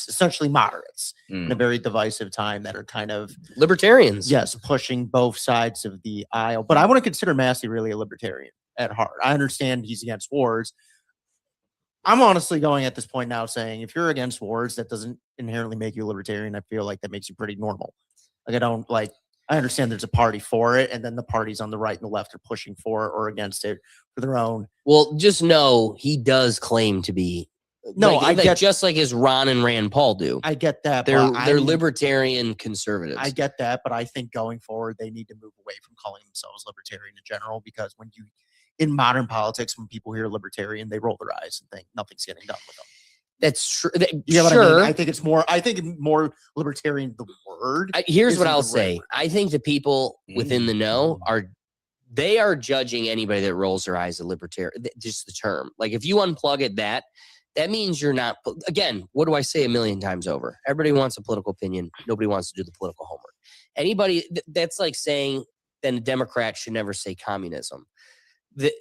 essentially moderates in a very divisive time that are kind of libertarians. Yes, pushing both sides of the aisle. But I want to consider Massie really a libertarian at heart. I understand he's against wars. I'm honestly going at this point now saying if you're against wars, that doesn't inherently make you a libertarian. I feel like that makes you pretty normal. Like I understand there's a party for it, and then the parties on the right and the left are pushing for it or against it for their own. Well, just know he does claim to be. No, I get just like as Ron and Rand Paul do. I get that. They're libertarian conservatives. I get that, but I think going forward they need to move away from calling themselves libertarian in general, because when you in modern politics, when people hear libertarian, they roll their eyes and think nothing's getting done with them. That's true. You know what I mean? I think more libertarian, the word. Here's what I'll say. I think the people within the know are judging anybody that rolls their eyes at libertarian, just the term. Like if you unplug it, that means you're not, again, what do I say a million times over? Everybody wants a political opinion. Nobody wants to do the political homework. Anybody, that's like saying then a Democrat should never say communism.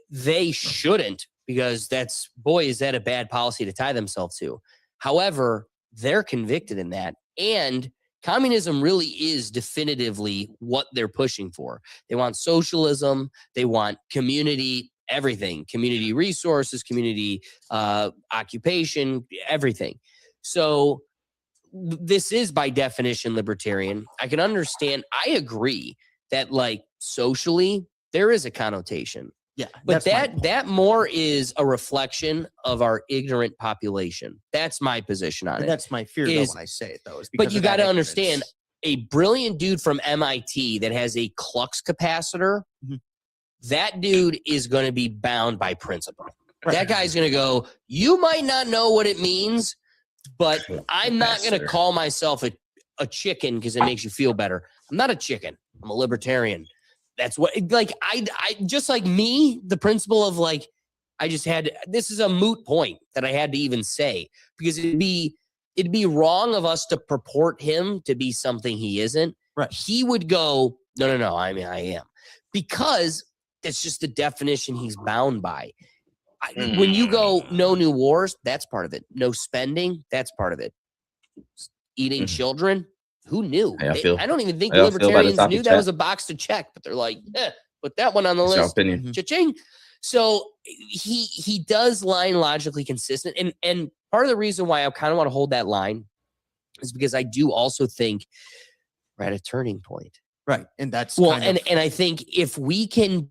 They shouldn't, because is that a bad policy to tie themselves to? However, they're convicted in that. And communism really is definitively what they're pushing for. They want socialism. They want community, everything, community resources, community occupation, everything. So this is by definition libertarian. I can understand. I agree that like socially there is a connotation. Yeah, but that's my that more is a reflection of our ignorant population. That's my position on And it. that's my fear though, when I say it though. Is But because you of got that to understand, ignorance. a brilliant dude from MIT that has a Klux capacitor, that dude is going to be bound by principle. That guy's going to go, you might not know what it means, but I'm not going to call myself a chicken because it makes you feel better. I'm not a chicken. I'm a libertarian. That's what, like, I just like me, the principle of like, I just had, this is a moot point that I had to even say, because it'd be wrong of us to purport him to be something he isn't. Right. He would go, no. I mean, I am, because that's just the definition he's bound by. When you go, no new wars, that's part of it. No spending, that's part of it. Eating children, who knew? I don't even think libertarians knew that was a box to check, but they're like, put that one on the list. Cha-ching. So he does line logically consistent. And part of the reason why I kind of want to hold that line is because I do also think we're at a turning point. Right. And that's and I think if we can,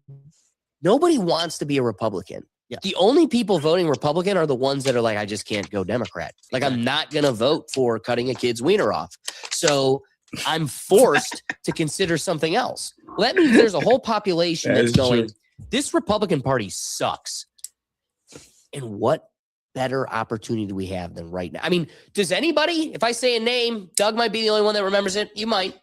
nobody wants to be a Republican. Yeah. The only people voting Republican are the ones that are like, I just can't go Democrat. Like, I'm not going to vote for cutting a kid's wiener off. So I'm forced to consider something else. Well, that means there's a whole population that's going, this Republican Party sucks. And what better opportunity do we have than right now? I mean, does anybody, if I say a name, Doug might be the only one that remembers it. You might.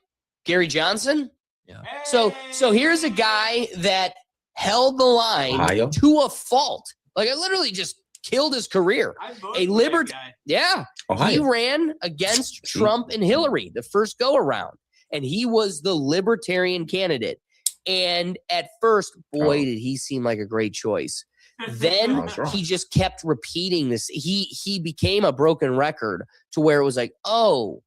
Gary Johnson. Yeah. So here's a guy that held the line to a fault. Like, I literally just killed his career. A yeah. He ran against Trump and Hillary the first go around, and he was the libertarian candidate. And at first, boy, did he seem like a great choice. Then he just kept repeating this. He became a broken record to where it was like, oh,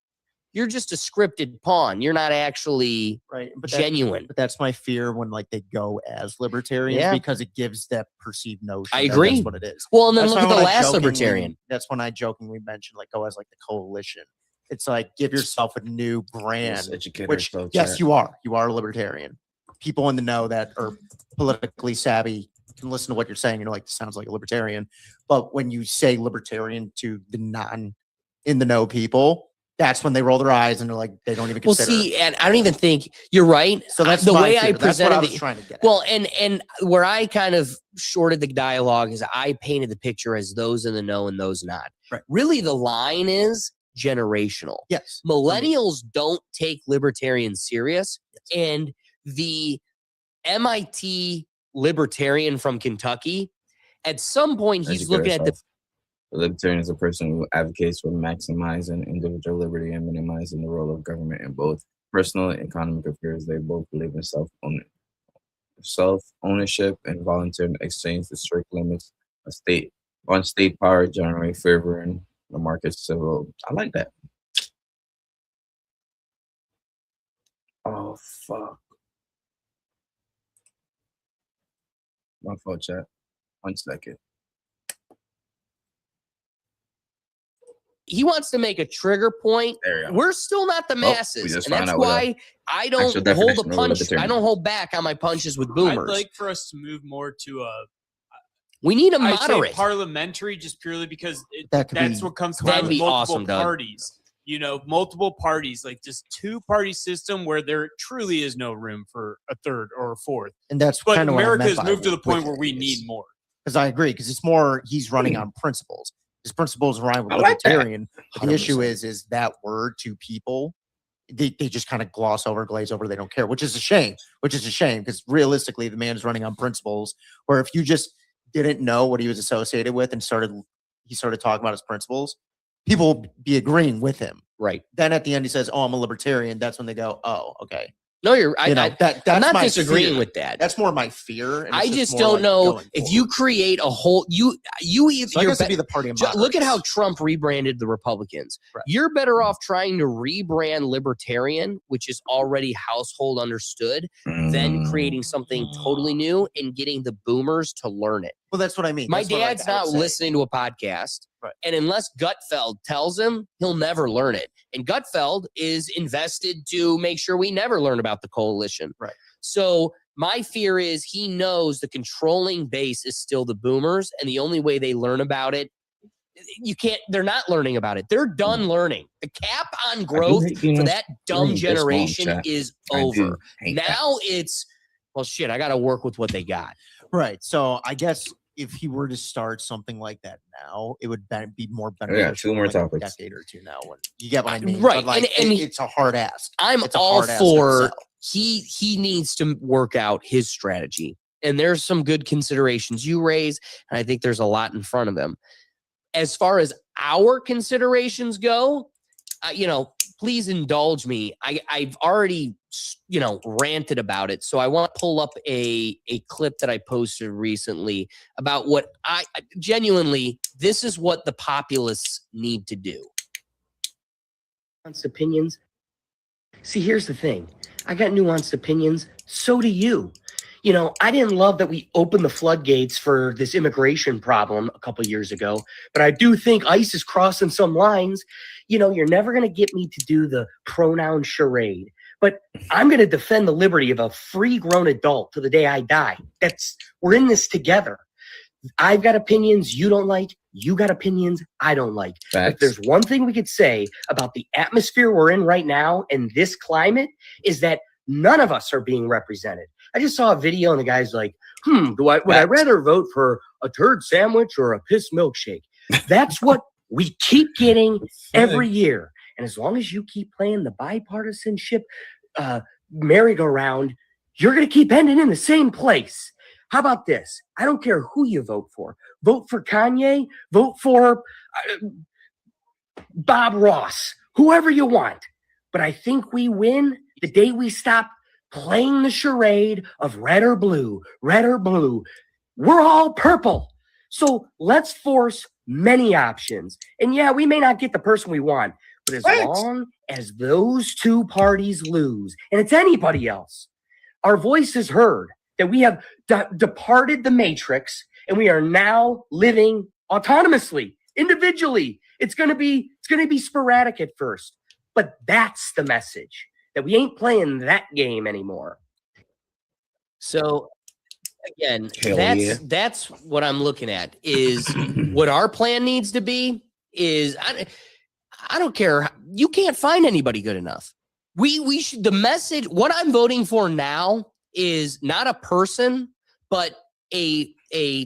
you're just a scripted pawn. You're not actually genuine. But that's my fear when like they go as libertarians, because it gives that perceived notion. I agree. That's what it is. Well, and then That's look why at the when I last jokingly- libertarian. That's when I jokingly mentioned like go as like the coalition. It's like give yourself a new brand. Which yes, you are. You are a libertarian. People in the know that are politically savvy can listen to what you're saying. You're like, this sounds like a libertarian. But when you say libertarian to the non in the know people, that's when they roll their eyes and they're like, they don't even consider. Well, see, and I don't even think you're right. So that's the my way fear. I That's presented what I was it. trying to get at. Well, and where I kind of shorted the dialogue is I painted the picture as those in the know and those not. Right. Really, the line is generational. Yes. Millennials don't take libertarians serious, and the MIT libertarian from Kentucky, at some point, he's looking at the. A libertarian is a person who advocates for maximizing individual liberty and minimizing the role of government in both personal and economic affairs. They both believe in self-ownership and volunteer exchange the strict limits of state power, generally favoring the market civil. I like that. Oh, fuck. My fault, chat. 1 second. He wants to make a trigger point. We're still not the masses, and that's why I don't hold a punch. I don't hold back on my punches with boomers. I'd like for us to move more to a. We need a I'd say moderate. parliamentary, just purely because That could that's be- what comes to That'd mind be with multiple awesome, Doug. parties. You know, multiple parties, like just two-party system where there truly is no room for a third or a fourth. And that's But kind of America what I has meant moved to the with point it where we is- need more. Because I agree, because it's more he's running on principles. His principles align with I like that. libertarian. But the issue is that word to people, they just kind of gloss over, glaze over. They don't care, which is a shame. Because realistically, the man is running on principles. Where if you just didn't know what he was associated with and he started talking about his principles, people would be agreeing with him. Right. Then at the end, he says, "Oh, I'm a libertarian." That's when they go, "Oh, okay." No, You know, that's I'm not my disagreeing fear. with that. That's more my fear. and I it's just more don't like know going if forward. you create a whole you either So I you're guess it'd be the party of look at how moderates. Trump rebranded the Republicans. Right. You're better off trying to rebrand libertarian, which is already household understood, than creating something totally new and getting the boomers to learn it. Well, that's what I mean. My That's what, like, dad's I would not say. listening to a podcast. Right. And unless Gutfeld tells him, he'll never learn it. And Gutfeld is invested to make sure we never learn about the coalition. Right. So my fear is he knows the controlling base is still the boomers. And the only way they learn about it, they're not learning about it. They're done learning. The cap on growth for that dumb generation is over. Now it's, well, shit, I got to work with what they got. Right. So I guess if he were to start something like that now, it would be more beneficial. Two more like topics. A decade or two now. When you get what I mean, Right. But like, and it's a hard ask. I'm It's a all hard ask for to he needs to work out his strategy. And there's some good considerations you raise, and I think there's a lot in front of him. As far as our considerations go, please indulge me. I've already, ranted about it. So I want to pull up a clip that I posted recently about what I genuinely, this is what the populists need to do. Opinions. See, here's the thing. I got nuanced opinions. So do you. I didn't love that we opened the floodgates for this immigration problem a couple years ago, but I do think ICE is crossing some lines. You're never going to get me to do the pronoun charade, but I'm going to defend the liberty of a free grown adult to the day I die. We're in this together. I've got opinions you don't like. You got opinions I don't like. If there's one thing we could say about the atmosphere we're in right now and this climate is that none of us are being represented. I just saw a video and the guy's like, would I rather vote for a turd sandwich or a piss milkshake? That's what we keep getting every year. And as long as you keep playing the bipartisanship merry-go-round, you're going to keep ending in the same place. How about this? I don't care who you vote for. Vote for Kanye. Vote for Bob Ross. Whoever you want. But I think we win the day we stop playing the charade of red or blue, red or blue. We're all purple. So let's force many options. And yeah, we may not get the person we want, but as long as those two parties lose, and it's anybody else, our voice is heard, that we have departed the matrix and we are now living autonomously, individually. It's going to be sporadic at first, but that's the message, that we ain't playing that game anymore. So again, that's what I'm looking at is what our plan needs to be is I don't care. You can't find anybody good enough. We should, the message, what I'm voting for now is not a person, but a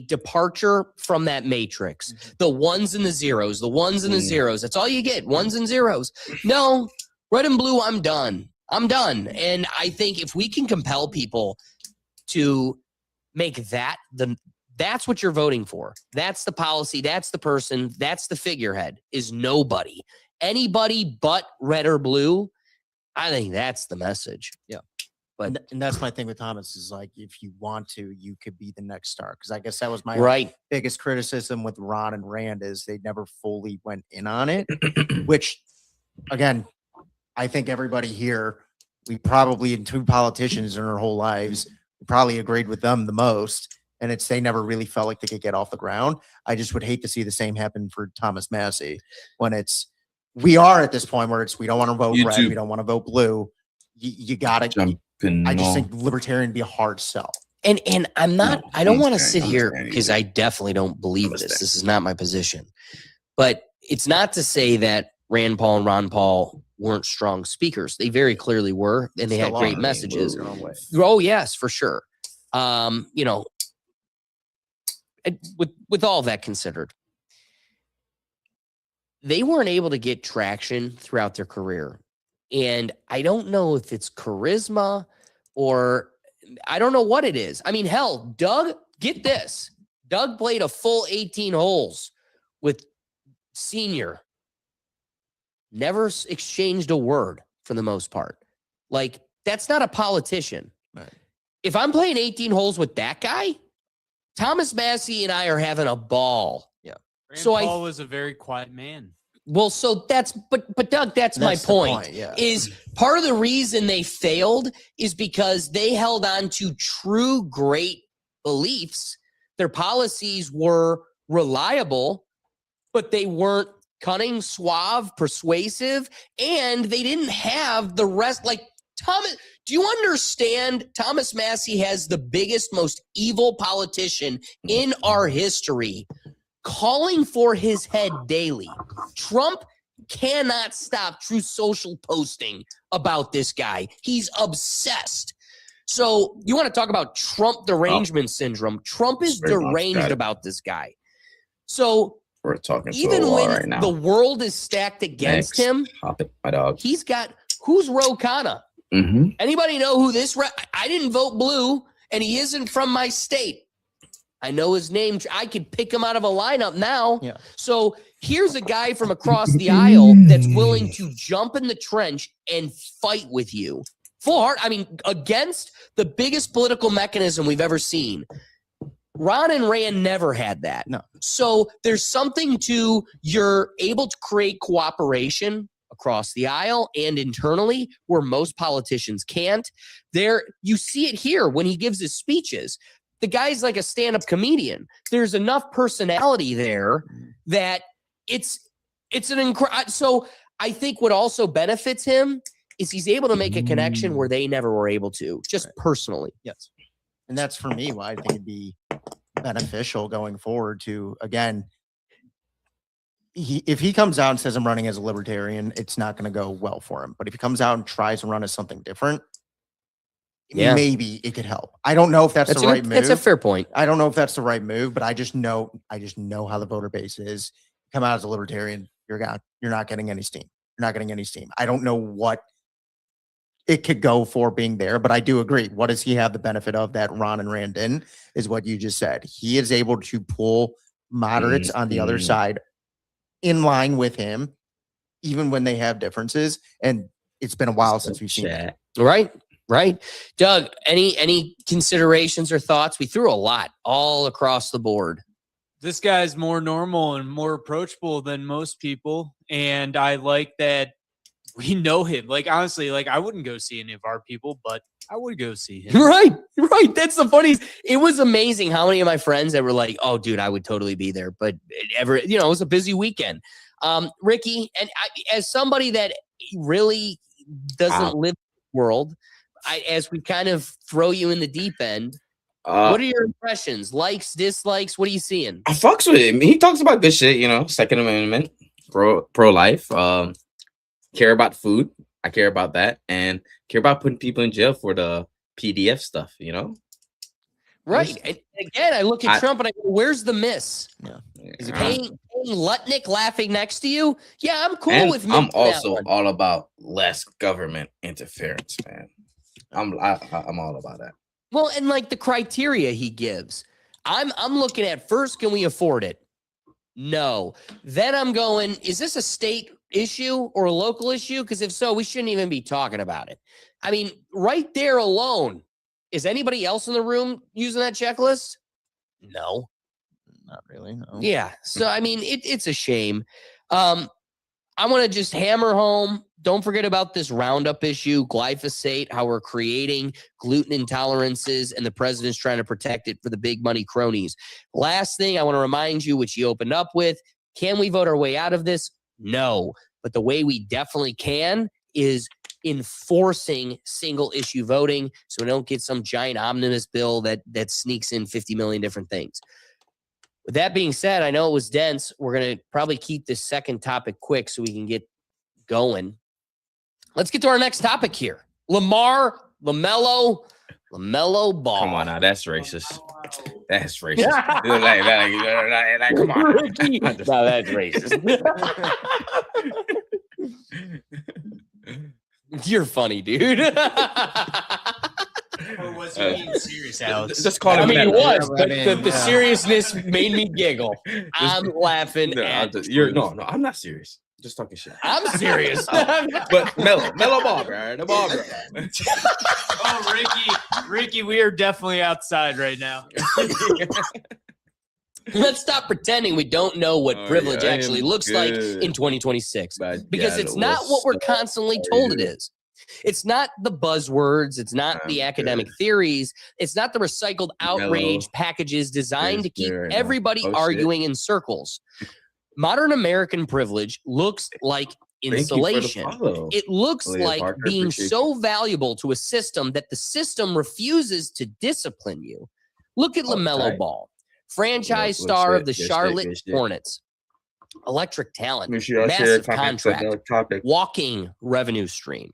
departure from that matrix. The ones and the zeros, the ones and the zeros. That's all you get. Ones and zeros. No, red and blue, I'm done. I'm done. And I think if we can compel people to make that's what you're voting for. That's the policy. That's the person. That's the figurehead is nobody. Anybody but red or blue. I think that's the message. Yeah. And that's my thing with Thomas is like, if you want to, you could be the next star. Because I guess that was my biggest criticism with Ron and Rand is they never fully went in on it, which again, I think everybody here, we probably in two politicians in our whole lives, we probably agreed with them the most. And they never really felt like they could get off the ground. I just would hate to see the same happen for Thomas Massie when we are at this point where we don't want to vote red, we don't want to vote blue. You got to I just think libertarian would be a hard sell. And I'm not, I don't want to sit here because I definitely don't believe this. This is not my position. But it's not to say that Rand Paul and Ron Paul weren't strong speakers. They very clearly were, and they had great messages. Oh, yes, for sure. With all that considered, they weren't able to get traction throughout their career. And I don't know if it's charisma or I don't know what it is. I mean, hell, Doug, get this. Doug played a full 18 holes with Senior. Never exchanged a word for the most part. Like, that's not a politician. Right. If I'm playing 18 holes with that guy, Thomas Massie and I are having a ball. Yeah. Rand Paul was a very quiet man. Well, so but Doug, that's my point. Is part of the reason they failed is because they held on to true great beliefs Their policies were reliable, but they weren't cunning, suave, persuasive, and they didn't have the rest. Like Thomas, do you understand? Thomas Massie has the biggest, most evil politician in our history calling for his head daily. Trump cannot stop Truth Social posting about this guy. He's obsessed. So you want to talk about Trump derangement syndrome? Trump is deranged about this guy. So we're talking even to when right now. the world is stacked against him, Hop it, my dog. he's got who's Ro Khanna? Anybody know who this? I didn't vote blue, and he isn't from my state. I know his name. I could pick him out of a lineup now. Yeah. So here's a guy from across the aisle that's willing to jump in the trench and fight with you. Full heart. I mean, against the biggest political mechanism we've ever seen. Ron and Rand never had that. No. So there's something to you're able to create cooperation across the aisle and internally where most politicians can't. There, you see it here when he gives his speeches. The guy's like a stand-up comedian. There's enough personality there that it's an incredible. So I think what also benefits him is he's able to make a connection where they never were able to, just personally. Yes. And that's for me why I think it'd be beneficial going forward to, again, if he comes out and says I'm running as a libertarian, it's not going to go well for him. But if he comes out and tries to run as something different, maybe it could help. I don't know if that's the right move. That's a fair point. I don't know if that's the right move, but I just know how the voter base is. Come out as a libertarian, you're not getting any steam. You're not getting any steam. I don't know what it could go for being there, but I do agree. What does he have the benefit of that Ron and Rand didn't, is what you just said. He is able to pull moderates on the other side in line with him, even when they have differences. And it's been a while since we've seen that. Right. Doug, any considerations or thoughts? We threw a lot all across the board. This guy's more normal and more approachable than most people. And I like that we know him. Like, honestly, like I wouldn't go see any of our people, but I would go see him. Right. That's the funniest. It was amazing how many of my friends that were like, oh, dude, I would totally be there. But it was a busy weekend. Ricky, and as somebody that really doesn't live in the world, as we kind of throw you in the deep end, what are your impressions? Likes, dislikes? What are you seeing? I fucks with him. He talks about good shit, Second Amendment, pro-life, care about food. I care about that. And care about putting people in jail for the PDF stuff, Right. And again, I look at Trump and I go, where's the miss? Yeah. Is it Kane Lutnick laughing next to you? Yeah, I'm cool and with me. I'm also all about less government interference, man. I'm all about that. Well, and like the criteria he gives, I'm looking at first, can we afford it? No. Then I'm going, is this a state issue or a local issue? Because if so, we shouldn't even be talking about it. I mean, right there alone, is anybody else in the room using that checklist? No. Not really, no. Yeah. So, I mean, it's a shame. I want to just hammer home, don't forget about this Roundup issue, glyphosate, how we're creating gluten intolerances, and the president's trying to protect it for the big money cronies. Last thing I want to remind you, which you opened up with, can we vote our way out of this? No. But the way we definitely can is enforcing single issue voting so we don't get some giant omnibus bill that sneaks in 50 million different things. With that being said, I know it was dense. We're going to probably keep this second topic quick so we can get going. Let's get to our next topic here. LaMelo Ball. Come on now, that's racist. That's racist. like, come on. No, that's racist. You're funny, dude. Or was he being serious, Alex? Just call him. I mean, he was, but Yeah. the seriousnly made me giggle. I'm laughing at I'm not serious. Just talking shit. I'm serious. But Mellow Ball, right? The ball girl. Oh, Ricky, we are definitely outside right now. Let's stop pretending we don't know what privilege yeah, I actually am looks good. like in 2026. But Because yeah, it's not what we're constantly told it is. It's not the buzzwords. It's not the academic theories. It's not the recycled outrage packages designed to keep everybody arguing in circles. Modern American privilege looks like insulation. It looks like being so valuable to a system that the system refuses to discipline you. Look at LaMelo Ball, franchise star of the Charlotte Hornets. Electric talent, massive contract, walking revenue stream.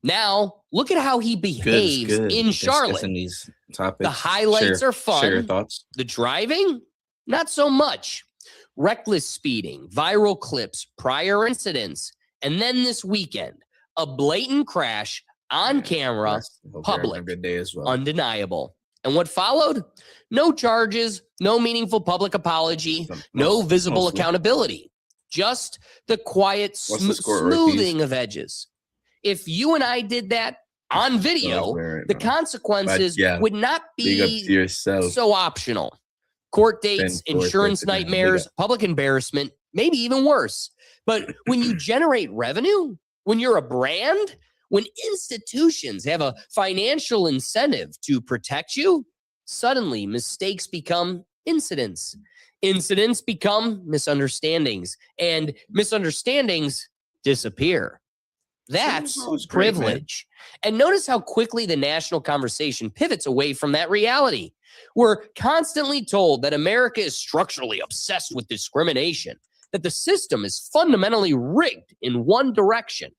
Now, look at how he behaves in Charlotte. The highlights are fun. Share your thoughts. The driving, not so much. Reckless speeding, viral clips, prior incidents, and then this weekend, a blatant crash on camera, public, undeniable. And what followed? No charges, no meaningful public apology, no visible accountability. Just the quiet smoothing of edges. If you and I did that on video, the consequences would not be so optional. Court dates, insurance nightmares, public embarrassment, maybe even worse. But when you generate revenue, when you're a brand, when institutions have a financial incentive to protect you, suddenly mistakes become incidents. Incidents become misunderstandings, and misunderstandings disappear. That's privilege. And notice how quickly the national conversation pivots away from that reality. We're constantly told that America is structurally obsessed with discrimination, that the system is fundamentally rigged in one direction.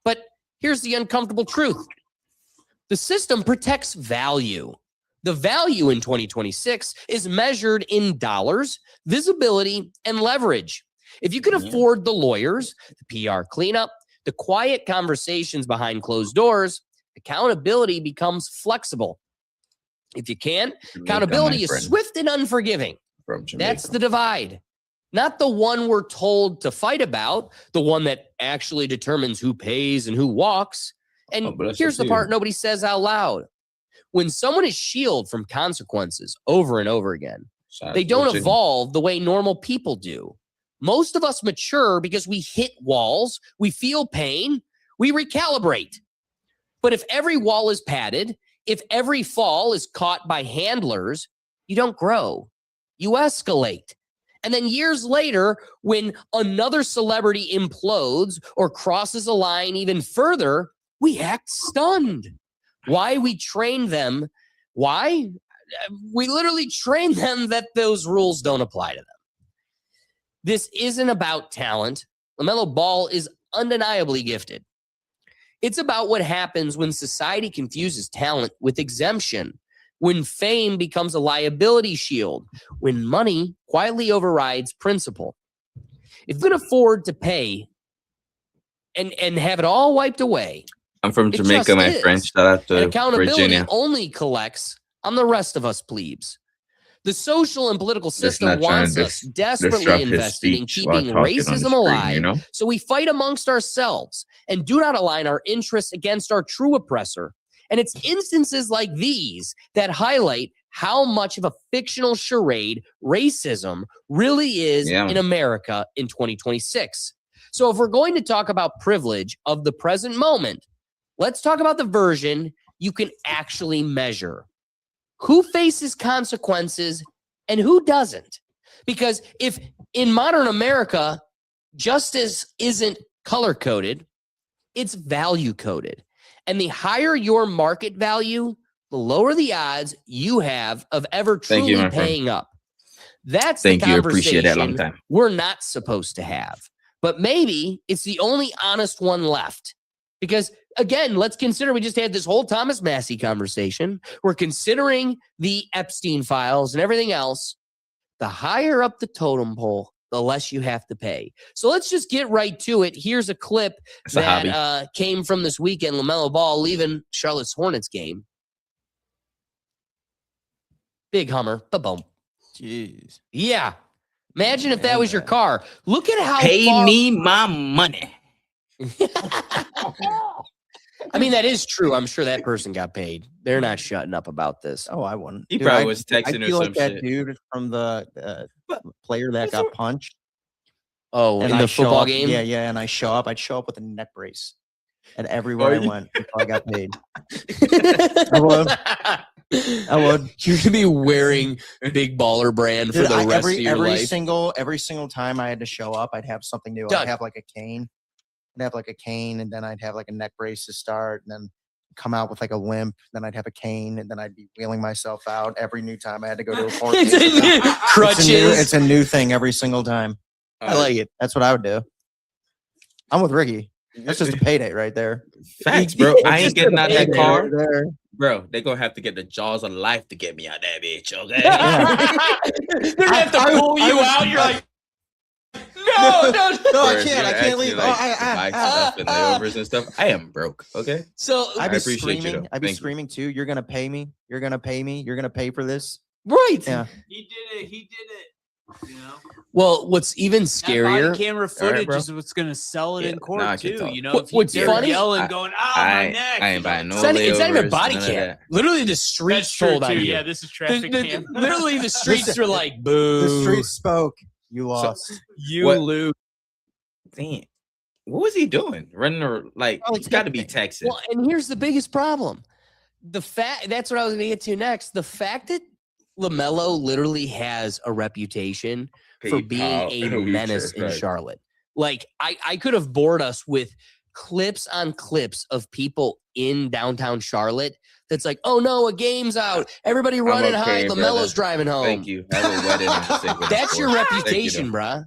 But here's the uncomfortable truth. The system protects value. The value in 2026 is measured in dollars, visibility, and leverage. If you can afford the lawyers, the PR cleanup, the quiet conversations behind closed doors, accountability becomes flexible. If you can't, accountability is swift and unforgiving. That's the divide. Not the one we're told to fight about, the one that actually determines who pays and who walks. And here's the part nobody says out loud. When someone is shielded from consequences over and over again, they don't evolve the way normal people do. Most of us mature because we hit walls, we feel pain, we recalibrate. But if every wall is padded, if every fall is caught by handlers, you don't grow, you escalate. And then years later, when another celebrity implodes or crosses a line even further, we act stunned. Why? We train them. Why? We literally train them that those rules don't apply to them. This isn't about talent. LaMelo Ball is undeniably gifted. It's about what happens when society confuses talent with exemption, when fame becomes a liability shield, when money quietly overrides principle. If you can afford to pay and have it all wiped away, I'm from Jamaica, my friend. Shout out to and accountability Virginia. only collects on the rest of us plebes. The social and political system wants us desperately invested in keeping racism alive, so we fight amongst ourselves and do not align our interests against our true oppressor. And it's instances like these that highlight how much of a fictional charade racism really is in America in 2026. So if we're going to talk about privilege of the present moment, let's talk about the version you can actually measure. Who faces consequences and who doesn't? Because if in modern America, justice isn't color-coded, it's value-coded. And the higher your market value, the lower the odds you have of ever truly paying up. That's the conversation we're not supposed to have. But maybe it's the only honest one left. Because again, let's consider we just had this whole Thomas Massie conversation. We're considering the Epstein files and everything else. The higher up the totem pole, the less you have to pay. So let's just get right to it. Here's a clip that came from this weekend. LaMelo Ball leaving Charlotte's Hornets game. Big Hummer. Ba-boom. Jeez. Yeah. Imagine if that was your car. Look at how Pay me my money. I mean, that is true. I'm sure that person got paid. They're not shutting up about this. Oh, I wouldn't. He probably was texting I or feel some like that shit. dude from the player that got punched. Oh, and in the football game? Yeah, and I'd show up with a neck brace. And everywhere I went until I got paid. I would. You're gonna be wearing Big Baller Brand for Dude, the rest of your every life. every single time I had to show up, I'd have something new. Doug. I'd have like a cane. I'd have like a cane, and then I'd have like a neck brace to start, and then come out with like a limp. Then I'd have a cane, and then I'd be wheeling myself out every new time I had to go to a court. Crutches. It's a new thing every single time. I like it. That's what I would do. I'm with Ricky. That's just a payday right there. Facts, bro. I ain't getting out that car. Right there. Bro, they're gonna have to get the jaws of life to get me out that bitch, okay? They're gonna have to pull you out. You're like, no, I can't. I can't leave. Buy stuff and layovers and stuff. I am broke, okay? So I'd be appreciate you, screaming. though. I'd be Thank you. screaming too. You're gonna pay me. You're gonna pay me. You're gonna pay for this. Right. Yeah. He did it. He did it. You know, Well, what's even that scarier? body camera All right, footage bro. is what's going to sell it in court I can too. talk. You know, What- if you what's dare funny- yelling, going, "Oh, my neck!" I ain't buying no It's not even layovers, body none of cam. that. Literally, the streets That's true told on too. you. Yeah, this is traffic cam. Literally, the streets were like, boo. The streets spoke. You lost. You What- lose. Damn. What was he doing? Running or like Probably it's gotta be texting. Texas. Well, and here's the biggest problem. The fact that's what I was going to get to next. The fact that LaMelo literally has a reputation for being a menace in Charlotte. Like, I could have bored us with clips on clips of people in downtown Charlotte that's like, oh no, a game's out. Everybody running okay, high. brother. LaMelo's driving home. Thank you. Have a wedding and a sick with That's us, your boys. Thank you, reputation, though. bruh.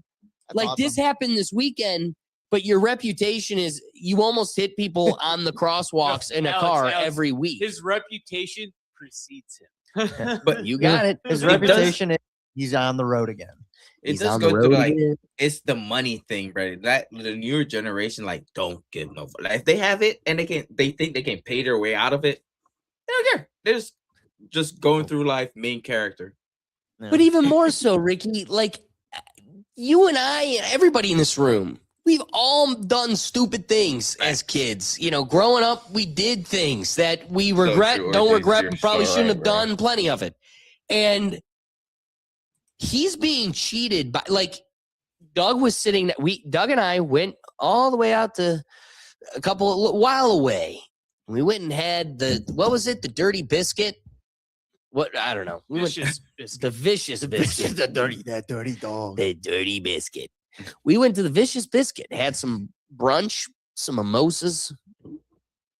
That's Like, this awesome. happened this weekend, but your reputation is you almost hit people on the crosswalks in a Alex, car Alex, every week. His reputation precedes him. But You got it. His It does- reputation is he's on the road again. It He's does on go the through road like again. it's the money thing, bro. That the newer generation don't give no. Like if they have it and they think they can pay their way out of it, they don't care. They're just going through life, main character. But even more so, Ricky, like you and I and everybody in this room, we've all done stupid things as kids. You know, growing up, we did things that we regret, true, don't Ortiz, regret, you're probably so shouldn't right, have bro. done plenty of it. And he's being cheated by, like, Doug was sitting, Doug and I went all the way out to a while away. We went and had what was it? The dirty biscuit? What? I don't know. We Vicious went biscuit. the vicious biscuit. that dirty dog. The dirty biscuit. We went to the Vicious Biscuit, had some brunch, some mimosas.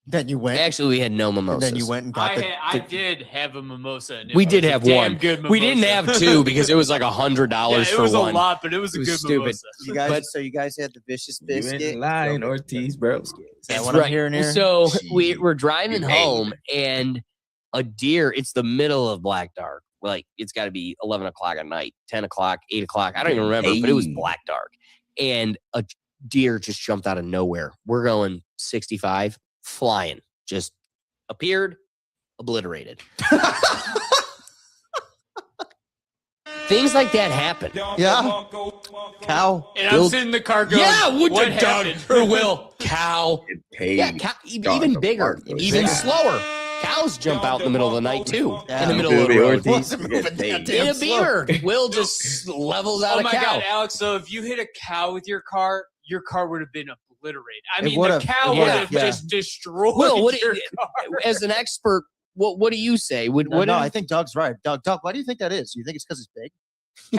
Then you went. Actually, we had no And mimosas. then you went and got I did have a mimosa. And it We was did a have damn one. Good We didn't mimosa. have two because it was like $100 Yeah, it for was one. a lot, but it was a It was good stupid. mimosa. You guys, But- so you guys had the vicious You biscuit. ain't lying, Ortiz, bro. Is that That's what I'm right. hearing here? So Jeez. we're driving You home, and a deer. It's the middle of black dark. Like it's got to be 11 o'clock at night, 10 o'clock, 8 o'clock. I don't even remember, but it was Hey. black dark, and a deer just jumped out of nowhere. We're going 65, flying, just appeared, obliterated. Things like that happen. Yeah. Cow. And I'm sitting in the car going, Yeah, would what you, Doug? happened? Or Will? Cow. Get paid. Yeah, cow, even bigger, even slower. Cows jump out in the middle of the night too. In the middle of the road. Wasn't moving that damn In a slow. beamer. Will just levels out Oh a my cow. God, Alex! So if you hit a cow with your car would have been obliterated. I It mean, the would've. cow It would would've, have yeah. just destroyed Will, what do your you- car. As an expert, what do you say? No, I think Doug's right. Doug, why do you think that is? You think it's because it's big?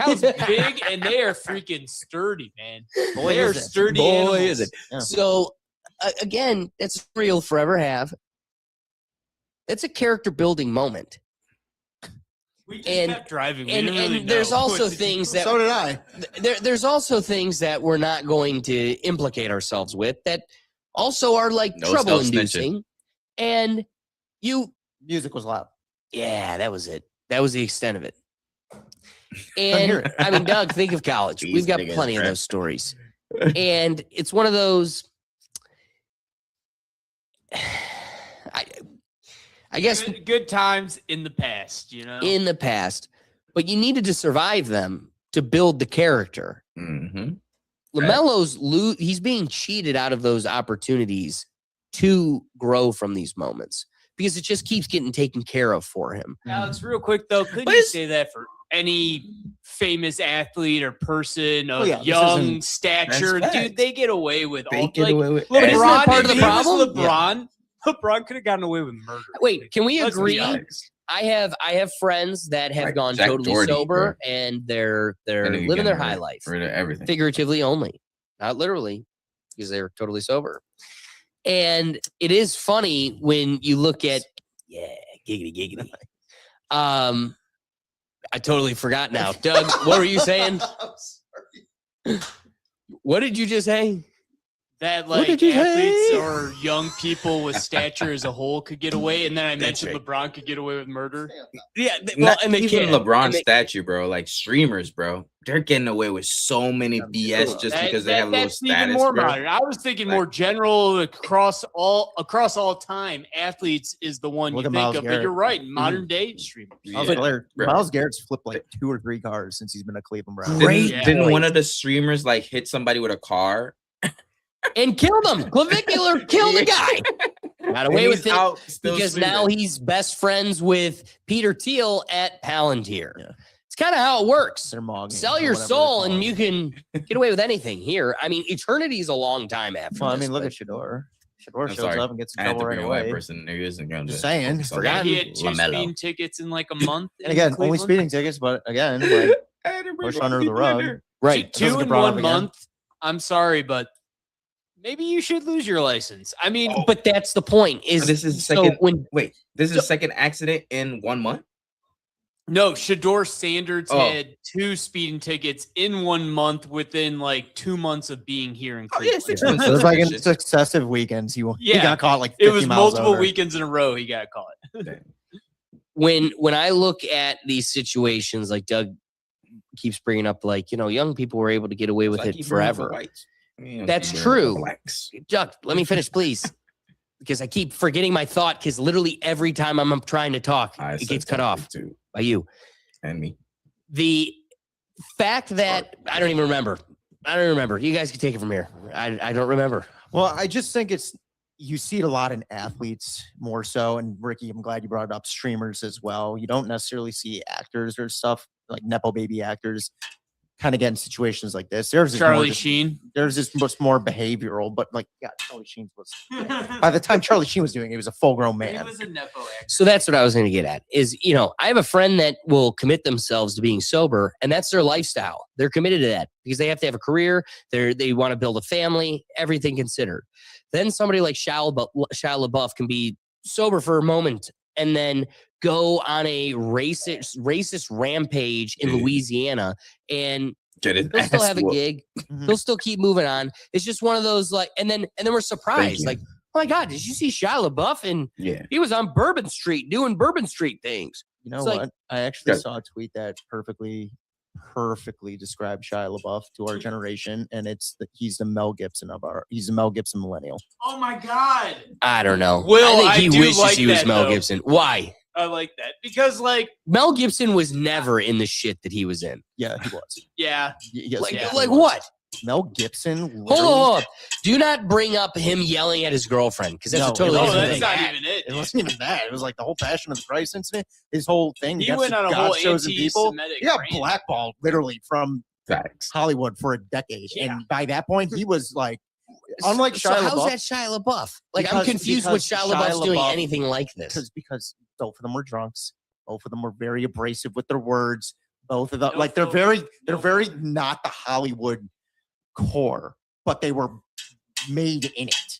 Cow's big and they are freaking sturdy, man. Boy, They are is it. sturdy Boy, animals. is it. Yeah. So, again, that's real forever have. It's a character building moment. We just And- kept driving. We And, didn't really and there's know also what to do. things that So did I. there's also things that we're not going to implicate ourselves with that also are like No trouble self-snitching. inducing. And Music was loud. yeah, that was it. That was the extent of it. hear And it. I mean, Doug, think of college. These We've got niggas, plenty of man. those stories. And it's one of those. I guess good times in the past, you know. in the past, but you needed to survive them to build the character. Mm-hmm. LaMelo's he's being cheated out of those opportunities to grow from these moments because it just keeps getting taken care of for him. Alex, real quick though, couldn't you say that for any famous athlete or person of young stature? Dude, they get away with all. Get away with LeBron, Isn't that part of the if he was problem? LeBron could have gotten away with murder. Wait, can we Let's agree? be honest. I have friends that have Like gone Jack totally Doherty, sober and they're And you living get their rid high of- life, rid of everything. figuratively only, not literally, because they're totally sober. And it is funny when you look at giggity. I totally forgot now. Doug, what were you saying? What did you just say? That What like did you athletes say? or young people with stature as a whole could get away, and then I That's mentioned right. LeBron could get away with murder. Yeah, Not and they even can't. LeBron And they- statue, bro. Like streamers, bro. They're getting away with so many BS just because they have a little That's even status, more bro. modern. I was thinking more general across all time. Athletes is the one Look you at think Myles of, but Garrett. you're right. Modern day streamers. Myles Garrett's flipped like 2 or 3 cars since he's been a Cleveland Brown. Didn't one of the streamers like hit somebody with a car and killed him? Clavicular killed the guy. Got away And with he's it out still because streaming. now he's best friends with Peter Thiel at Palantir. It's kind of how it works. Sell your soul and you can get away with anything here. I mean, eternity is a long time after Well, I this, mean, look but- at Shador. Shador I'm shows sorry. up and gets in I had trouble to right bring a white away. person. Nigga isn't gonna Just do- saying. So, Forgot he had 2 LaMelo. speeding tickets in like a month. And in again, only Cleveland. speeding tickets, but again, like push under the rug. Right. Doesn't 2 get in brought up 1 again. month. I'm sorry, but maybe you should lose your license. I mean, but that's the point. Is this is so second? when Wait, this is the second accident in 1 month. no, Shador Sanders Oh. had 2 speeding tickets in 1 month within like 2 months of being here in Cleveland. It was like in successive weekends. He got caught like 50 it was miles multiple over. weekends in a row he got caught. when I look at these situations, like Doug keeps bringing up, like, you know, young people were able to get away with So I it keep bringing up the forever. whites. You know, That's keep bringing up the true. blacks. Doug, let me finish, please, because I keep forgetting my thought. Because literally every time I'm trying to talk, it gets cut off by you and me. The fact that I don't even remember. I don't remember. You guys can take it from here. I don't remember. Well, I just think you see it a lot in athletes more so. And Ricky, I'm glad you brought up streamers as well. You don't necessarily see actors or stuff like Nepo baby actors kind of get in situations like this. There's Charlie Sheen. There's this much more behavioral, but like, yeah, Charlie Sheen was, by the time Charlie Sheen was doing it, he was a full grown man. He was a Nepo actor. So that's what I was going to get at is, you know, I have a friend that will commit themselves to being sober, and that's their lifestyle. They're committed to that because they have to have a career. They want to build a family, everything considered. Then somebody like Shia LaBeouf can be sober for a moment and then go on a racist rampage in Louisiana and Get his he'll still ass have a whooped. gig. He'll still keep moving on. It's just one of those like, and then we're surprised. you. Like, oh my God, did you see Shia LaBeouf? And Yeah. he was on Bourbon Street doing Bourbon Street things. You know It's what? like- I actually Good. saw a tweet that perfectly described Shia LaBeouf to our generation, and he's the Mel Gibson millennial. Oh my God. I don't know. Will, I I think he do wishes like he was that, Mel though. Gibson. Why? I like that because, like, Mel Gibson was never in the shit that he was in. Yeah, he was. yeah, Yes, Like, yeah, like he was. what? Mel Gibson. Hold on, literally- hold on. Do not bring up him yelling at his girlfriend because that's No, a totally no, different that's thing. not even it. It wasn't even that. It was like the whole Passion of the Christ incident. His whole thing. He gets went to on a God's whole chosen people. anti-Semitic He got rant. blackballed literally from Facts. Hollywood for a decade, Yeah. and by that point, he was like, unlike So Shia how's LaBeouf, that Shia LaBeouf? Like, I'm Because- confused what because Shia Shia LaBeouf's doing LaBeouf- anything like this. because both of them were drunks. Both of them were very abrasive with their words. Both of them, No like they're filter. very not the Hollywood core, but they were made in it.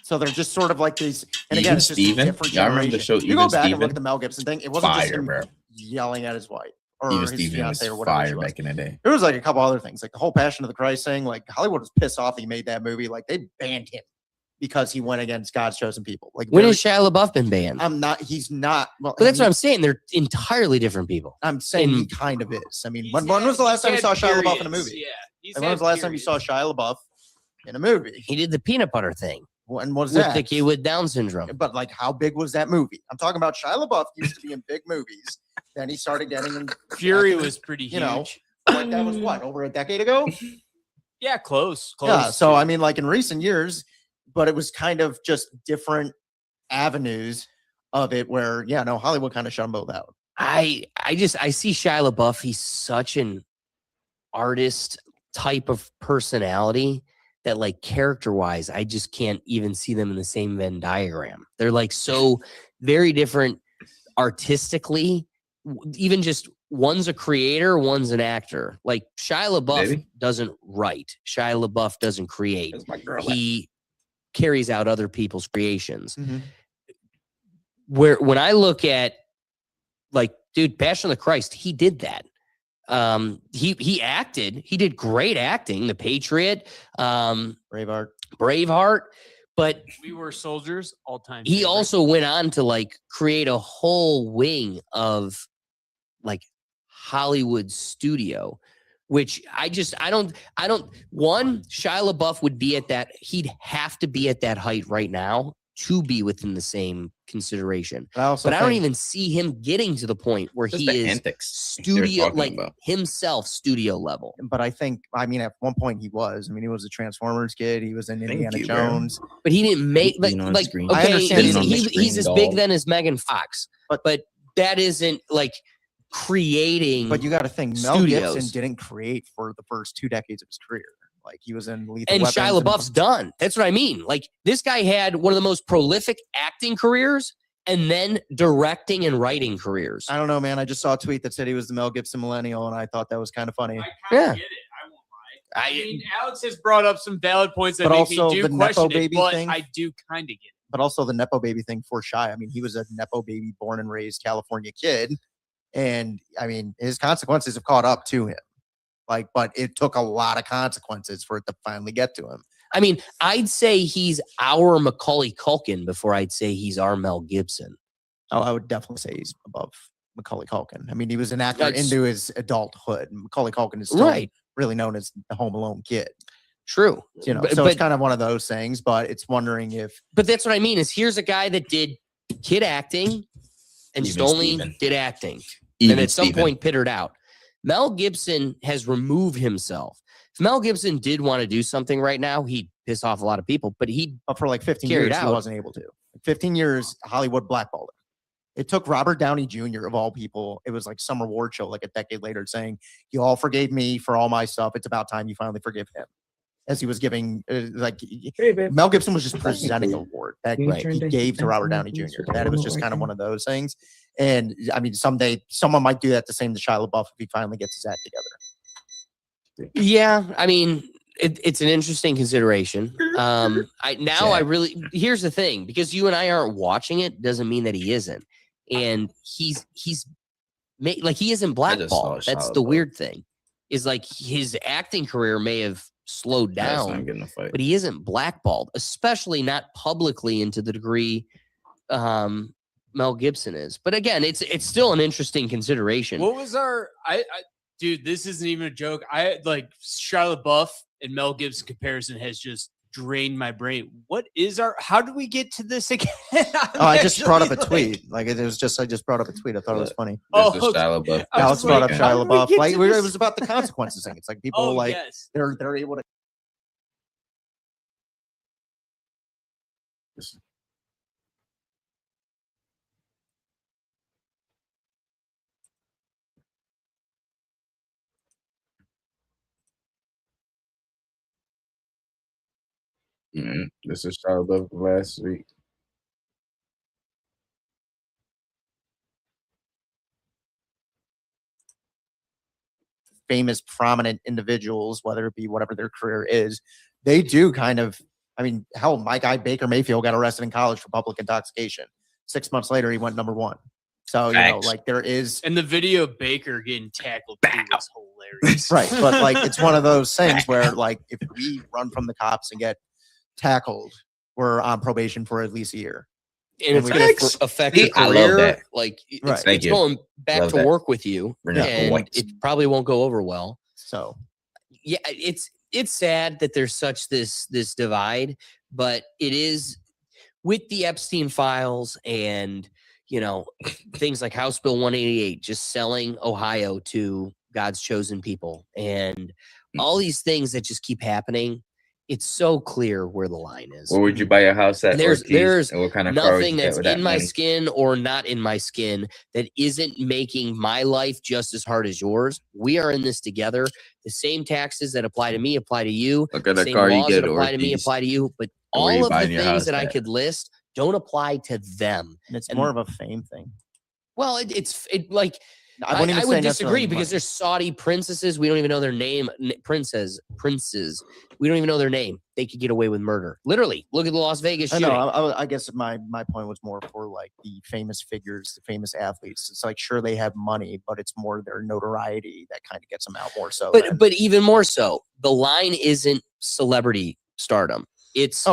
So they're just sort of like these. And again, Even it's just a Steven? different Y'all remember the generation. show You go Even back and look Steven? at the Mel Gibson thing. It wasn't just Fire, him bro. yelling at his wife or Even his Steven was fiance or whatever she fire was. back in the day. There was like a couple other things, like the whole Passion of the Christ thing. Like Hollywood was pissed off that he made that movie. Like they banned him because he went against God's chosen people. Like When very- has Shia LaBeouf been banned? He's not. Well, But that's what he- I'm saying. They're entirely different people. I'm saying he in- kind of is. I mean, He's when had- was the last time you he's saw had Shia LaBeouf in a periods, movie? Yeah. He's And when was had the last time you saw periods. Shia LaBeouf in a movie? He did the peanut butter thing When was with that? the kid with Down syndrome. But like, how big was that movie? I'm talking about Shia LaBeouf used to be in big movies. Then he started getting in Fury was pretty huge. you know, like that was what, over a decade ago? Yeah, close. Yeah. So I mean, like in recent years, but it was kind of just different avenues of it where, yeah, no, Hollywood kind of shut them both out. I see Shia LaBeouf. He's such an artist type of personality that, like, character wise, I just can't even see them in the same Venn diagram. They're like so very different artistically. Even just one's a creator, one's an actor. Like Shia LaBeouf doesn't write. Shia LaBeouf doesn't create. He carries out other people's creations. Where when I look at, like, dude, Passion of the Christ, he did that. He acted. He did great acting. The Patriot, Braveheart, but We Were Soldiers, all time. he also went on to, like, create a whole wing of, like, Hollywood studio, which I don't. One, Shia LaBeouf would be at that. He'd have to be at that height right now to be within the same consideration. But I don't even see him getting to the point where Just he the is antics studio, they're talking like about. himself, studio level. But I think, I mean, at one point he was. I mean, he was a Transformers kid. He was in Indiana you, bro. Jones. But he didn't make like Being on like screen. I okay, understand he's, being on the he's screen, as big dog. then as Megan Fox, but that isn't like creating. But you got to think, Mel studios. Gibson didn't create for the first 2 decades of his career. Like he was in Lethal And Weapons. Shia LaBeouf's done. That's what I mean. Like, this guy had one of the most prolific acting careers and then directing and writing careers. I don't know, man. I just saw a tweet that said he was the Mel Gibson millennial, and I thought that was kind of funny. Yeah. Get it. I won't lie. I mean, Alex has brought up some valid points that But make also me do the question Nepo it, baby but thing. I do kind of get it. But also the Nepo baby thing for Shia. I mean, he was a Nepo baby, born and raised California kid, and I mean, his consequences have caught up to him. Like, but it took a lot of consequences for it to finally get to him. I mean, I'd say he's our Macaulay Culkin before I'd say he's our Mel Gibson. Oh, I would definitely say he's above Macaulay Culkin. I mean, he was an actor That's- into his adulthood. Macaulay Culkin is still Right. really known as the Home Alone kid. True. You know, But- so but- it's kind of one of those things, but it's wondering if But that's what I mean is here's a guy that did kid acting and just Even only Steven. did acting. Even and at some Steven. point pittered out. Mel Gibson has removed himself. If Mel Gibson did want to do something right now, he'd piss off a lot of people, but he for like 15 carried years, he out. wasn't able to. 15 years, Hollywood blackballed him. It took Robert Downey Jr. of all people. It was like some award show, like a decade later, saying, "You all forgave me for all my stuff. It's about time you finally forgive him." As he was giving, Mel Gibson was just presenting an award that he gave to Robert Downey Jr. That it was just kind of one of those things. And I mean, someday someone might do that the same to Shia LaBeouf if he finally gets his act together. Yeah, I mean, it's an interesting consideration. I really here's the thing, because you and I aren't watching it doesn't mean that he isn't, and he's like he isn't blackballed. That's the weird thing, is like his acting career may have slowed That's not down, getting a fight. but he isn't blackballed, especially not publicly into the degree Mel Gibson is. But again, it's still an interesting consideration. What was our dude, this isn't even a joke. I like Shia LaBeouf and Mel Gibson comparison has just drained my brain. What is how do we get to this again? I just brought up a tweet. Like it was just, I just brought up a tweet. I thought it was funny. Oh, There's the Shia LaBeouf. Alex brought up how Shia did we LaBeouf. get Like to it this? was about the consequences thing. It's like people Oh, like yes. they're able to. This is Shia LaBeouf last week. Famous, prominent individuals, whether it be whatever their career is, they do kind of. I mean, hell, my guy Baker Mayfield got arrested in college for public intoxication. 6 months later, he went #1. So you know, Facts. like there is And the video of Baker getting tackled too was hilarious. right, but like it's one of those things where like if we run from the cops and get tackled, we're on probation for at least a year. And it's we going get- to affect See, your I love career. that. Like it's, Right. Thank it's you. going back Love to that. work with you, Bring out the and whites. it probably won't go over well. So Yeah, it's sad that there's such this divide, but it is with the Epstein files and things like House Bill 188 just selling Ohio to God's chosen people and all these things that just keep happening. it's so clear where the line is. Where would you buy a house at? And there's Ortiz? And what kind of car would nothing you get that's with that in my money? skin or not in my skin that isn't making my life just as hard as yours. We are in this together. The same taxes that apply to me apply to you. Look at the same car you laws get that at apply to me Ortiz. apply to you. But And where you all of the buying your things house that I at? could list don't apply to them. And it's more of a fame thing. Well, it's like I wouldn't even I say would necessarily disagree because money. there's Saudi princesses. We don't even know their name. Princes. We don't even know their name. They could get away with murder. Literally, look at the Las Vegas I shooting. know. I guess my point was more for like the famous figures, the famous athletes. It's like, sure, they have money, but it's more their notoriety that kind of gets them out more so. But even more so, the line isn't celebrity stardom. It's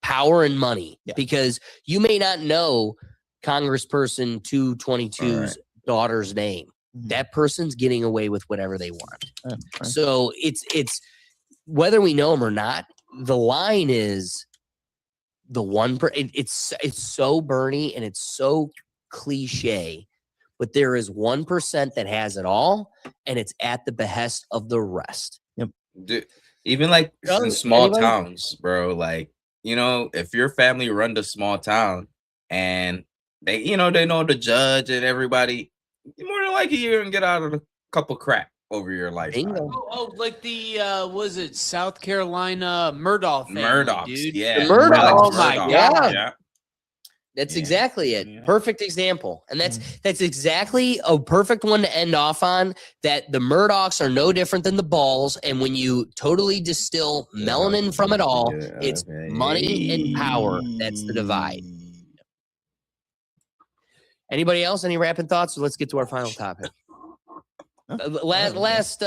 power and money. Because you may not know Congressperson 222's daughter's name. That person's getting away with whatever they want. So it's whether we know them or not, the line is the one. It's so Bernie and it's so cliche, but there is 1% that has it all, and it's at the behest of the rest. Yep. Dude, even like in small towns, bro. Like, you know, if your family run the small town and they, you know, they know the judge and everybody, more than likely you're gonna get out of a couple crack over your lifetime. Oh, like the was it South Carolina Murdaugh family, Murdaughs, dude? yeah. The Murdaugh. Alex Oh my Murdaugh, God. yeah. That's exactly it. Perfect example. And that's exactly a perfect one to end off on, that the Murdochs are no different than the balls. And when you totally distill melanin from it all, it's money and power. That's the divide. Anybody else? Any rapid thoughts? Let's get to our final topic. Last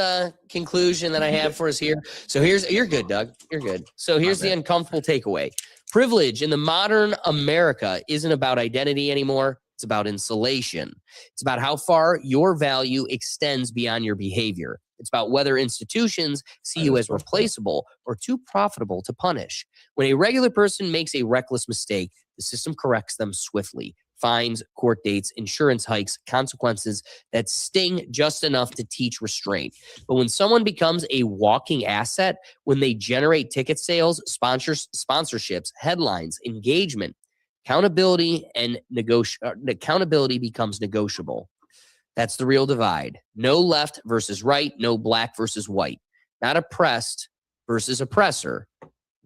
conclusion that I have for us here. So you're good, Doug. You're good. So here's the uncomfortable takeaway. Privilege in the modern America isn't about identity anymore. It's about insulation. It's about how far your value extends beyond your behavior. It's about whether institutions see you as replaceable or too profitable to punish. When a regular person makes a reckless mistake, the system corrects them swiftly. Fines, court dates, insurance hikes, consequences that sting just enough to teach restraint. But when someone becomes a walking asset, when they generate ticket sales, sponsorships, headlines, engagement, accountability becomes negotiable. That's the real divide. No left versus right, no black versus white. Not oppressed versus oppressor.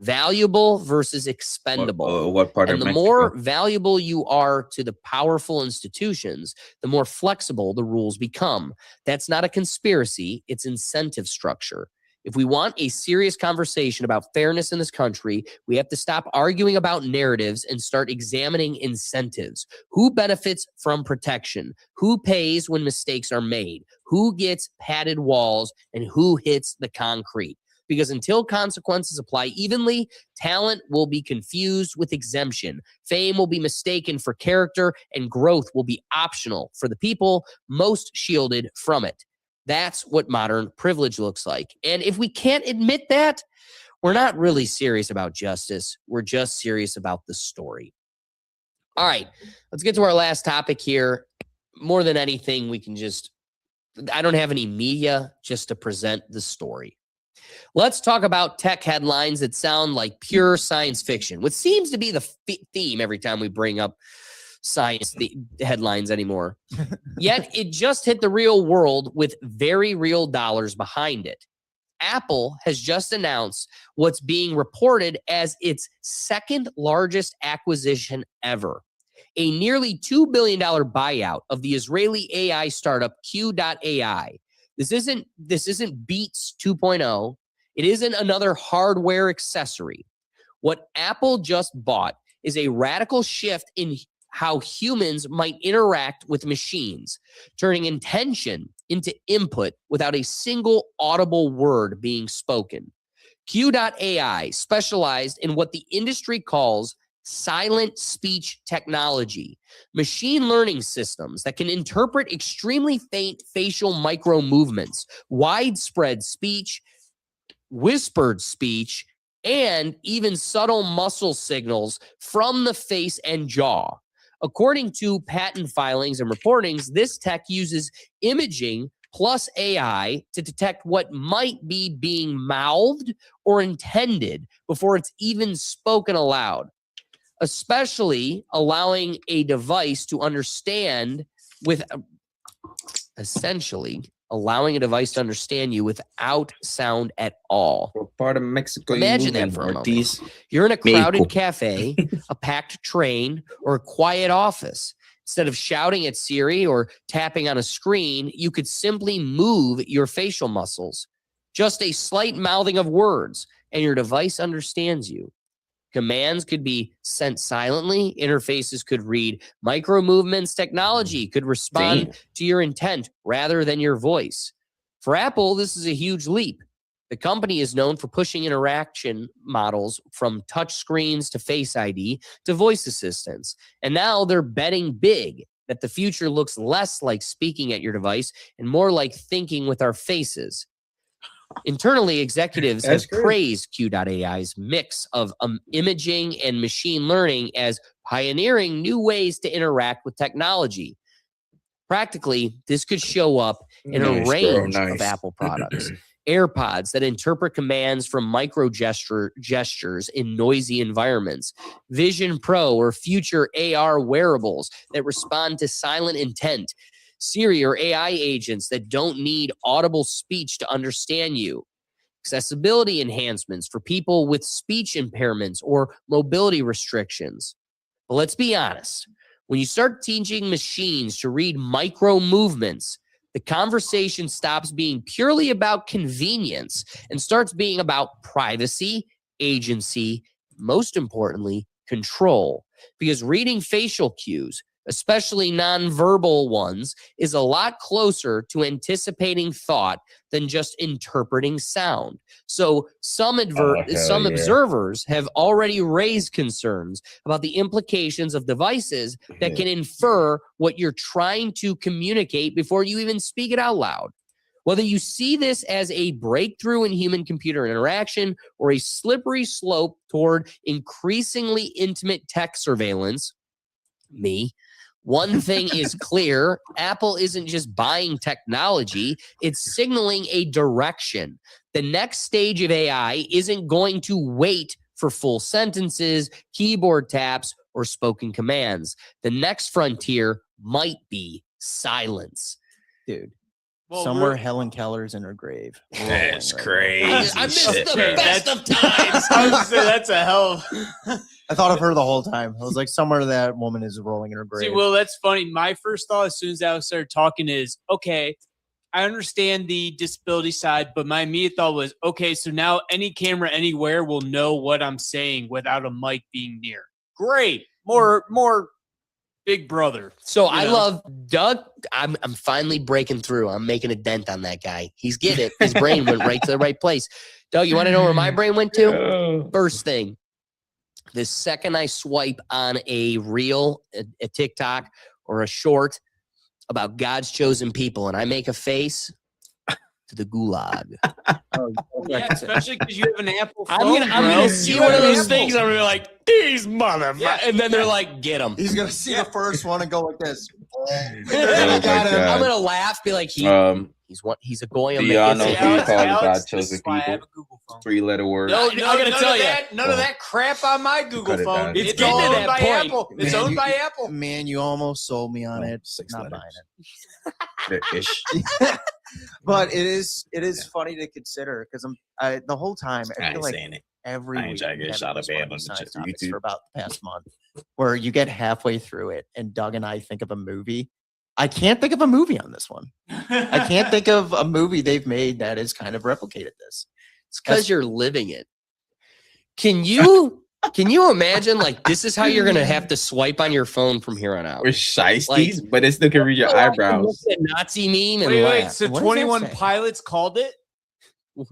Valuable versus expendable. What part and of the Mexico? more valuable you are to the powerful institutions, the more flexible the rules become. That's not a conspiracy, it's incentive structure. If we want a serious conversation about fairness in this country, we have to stop arguing about narratives and start examining incentives. Who benefits from protection? Who pays when mistakes are made? Who gets padded walls? And who hits the concrete? Because until consequences apply evenly, talent will be confused with exemption. Fame will be mistaken for character, and growth will be optional for the people most shielded from it. That's what modern privilege looks like. And if we can't admit that, we're not really serious about justice. We're just serious about the story. All right, let's get to our last topic here. More than anything, I don't have any media, just to present the story. Let's talk about tech headlines that sound like pure science fiction, which seems to be the theme every time we bring up science headlines anymore. Yet it just hit the real world with very real dollars behind it. Apple has just announced what's being reported as its second largest acquisition ever. A nearly $2 billion buyout of the Israeli AI startup Q.ai. This isn't Beats 2.0. It isn't another hardware accessory. What Apple just bought is a radical shift in how humans might interact with machines, turning intention into input without a single audible word being spoken. Q.ai specialized in what the industry calls silent speech technology, machine learning systems that can interpret extremely faint facial micro movements, widespread speech, whispered speech, and even subtle muscle signals from the face and jaw. According to patent filings and reportings, this tech uses imaging plus AI to detect what might be being mouthed or intended before it's even spoken aloud, especially allowing a device to understand you without sound at all. What part of Mexico Imagine you that moving, for a moment. Ortiz? You're in a crowded Mexico. cafe, a packed train, or a quiet office. Instead of shouting at Siri or tapping on a screen, you could simply move your facial muscles. Just a slight mouthing of words, and your device understands you. Commands could be sent silently. Interfaces could read micro movements. Technology could respond to your intent rather than your voice. For Apple, this is a huge leap. The company is known for pushing interaction models from touch screens to Face ID to voice assistants. And now they're betting big that the future looks less like speaking at your device and more like thinking with our faces. Internally, executives have praised Q.AI's mix of imaging and machine learning as pioneering new ways to interact with technology. Practically, this could show up in a range of Apple products. AirPods that interpret commands from micro gestures in noisy environments. Vision Pro or future AR wearables that respond to silent intent. Siri or AI agents that don't need audible speech to understand you. Accessibility enhancements for people with speech impairments or mobility restrictions. But let's be honest, when you start teaching machines to read micro movements, the conversation stops being purely about convenience and starts being about privacy, agency, most importantly, control. Because reading facial cues, especially nonverbal ones, is a lot closer to anticipating thought than just interpreting sound. So some observers have already raised concerns about the implications of devices that can infer what you're trying to communicate before you even speak it out loud. Whether you see this as a breakthrough in human-computer interaction or a slippery slope toward increasingly intimate tech surveillance, one thing is clear, Apple isn't just buying technology, it's signaling a direction. The next stage of AI isn't going to wait for full sentences, keyboard taps, or spoken commands. The next frontier might be silence. Dude. Well, Somewhere Helen Keller's in her grave. That's crazy. I missed the best of times. I was gonna say that's a hell of. I thought of her the whole time. I was like, somewhere that woman is rolling in her grave. See, well, that's funny. My first thought as soon as Alex started talking is, okay, I understand the disability side, but my immediate thought was, okay, so now any camera anywhere will know what I'm saying without a mic being near. Great. More Big Brother. So I love Doug. I'm finally breaking through. I'm making a dent on that guy. He's getting it. His brain went right to the right place. Doug, you want to know where my brain went to? First thing, the second I swipe on a reel, a TikTok, or a short about God's chosen people, and I make a face to the gulag. Yeah, especially because you have an Apple phone. I'm gonna see one of those things. I'm gonna be like, these motherfuckers, Yeah. and then they're like, get them. He's going to see the first one and go like this. I'm gonna laugh, be like, he's a goy. Do y'all know who you call God chosen I have people? a Google phone. 3-letter word. No, I'm gonna tell you. None of that crap on my Google Cut it phone. down. It's It's getting to owned that by point. Apple. It's Man, owned by Apple. Man, you almost sold me on it. 6 Not letters. buying it. Ish. But it is funny to consider because the whole time I I feel ain't like saying it. every I ain't week trying to we get have shot this up one on of these the science for topics YouTube. for about the past month, where you get halfway through it and Doug and I think of a movie. I can't think of a movie on this one. I can't think of a movie they've made that has kind of replicated this. It's because you're living it. Can you imagine, like, this is how you're gonna have to swipe on your phone from here on out? We're shiesties, but it still can read your Look eyebrows. at Nazi meme and Wait. laugh. So What does that 21 say? Pilots called it? That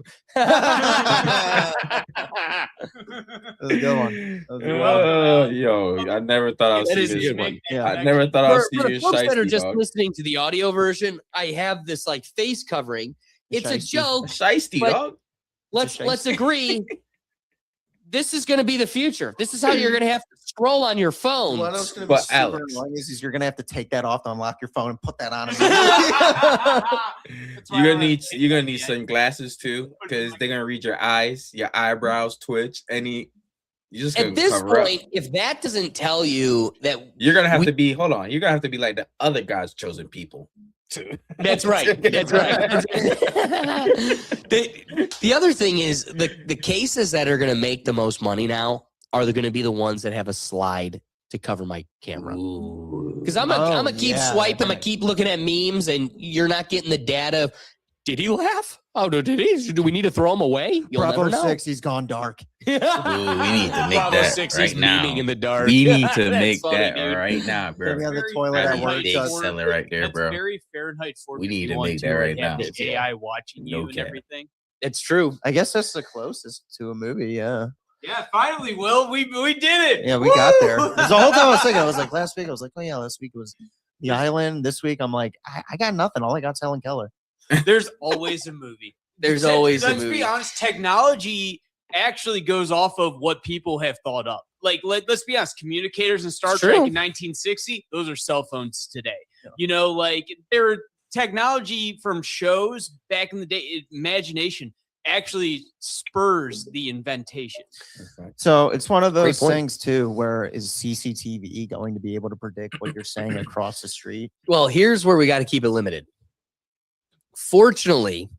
was a good one. That was a good one. Yo, I never thought I would That see is a this good one. one. Yeah. I never thought I would see For you the folks that are shiesty, just dog. listening to the audio version, I have this like face covering. It's a Shiesty. joke. Shiesty, but dog. Let's agree. this is going to be the future. This is how you're going to have to scroll on your phone. What else going to be But super Alex, annoying is you're going to have to take that off to unlock your phone and put that on. you're gonna need sunglasses too, because they're gonna read your eyes, your eyebrows twitch. You're just gonna At this cover point, up. if that doesn't tell you that You're gonna have to be. Hold on. You're gonna have to be like the other God's chosen people. That's right. That's right. The other thing is the cases that are going to make the most money now are going to be the ones that have a slide to cover my camera. Because I'm gonna keep swiping, I'm gonna keep looking at memes, and you're not getting the data. Did he laugh? Oh no, did he? Do we need to throw him away? You'll Bravo never know. 6, he's gone dark. Ooh, we need to make Bravo that 6 right is now. memeing in the dark. We need to That's make funny, that dude. right now, bro. Maybe on the toilet at work. Big seller right there, That's bro. very Fahrenheit 451. We need to make that too, right have now. The AI watching you No and cap. everything. It's true. I guess that's the closest to a movie. Yeah. Yeah, finally, Will, we did it. Yeah, we got there. There's the whole time I was thinking, I was like, last week, I was like, oh yeah, last week was The Island. This week, I'm like, I got nothing. All I got's Helen Keller. There's always a movie. There's always a Let's movie. be honest, technology actually goes off of what people have thought up. Like, let's be honest, communicators in Star It's Trek true. in 1960, those are cell phones today. You know, like their technology from shows back in the day, imagination actually spurs the invention. So it's one of Great those point. things too, where is CCTV going to be able to predict what you're saying across the street? Well, here's where we got to keep it limited. Fortunately,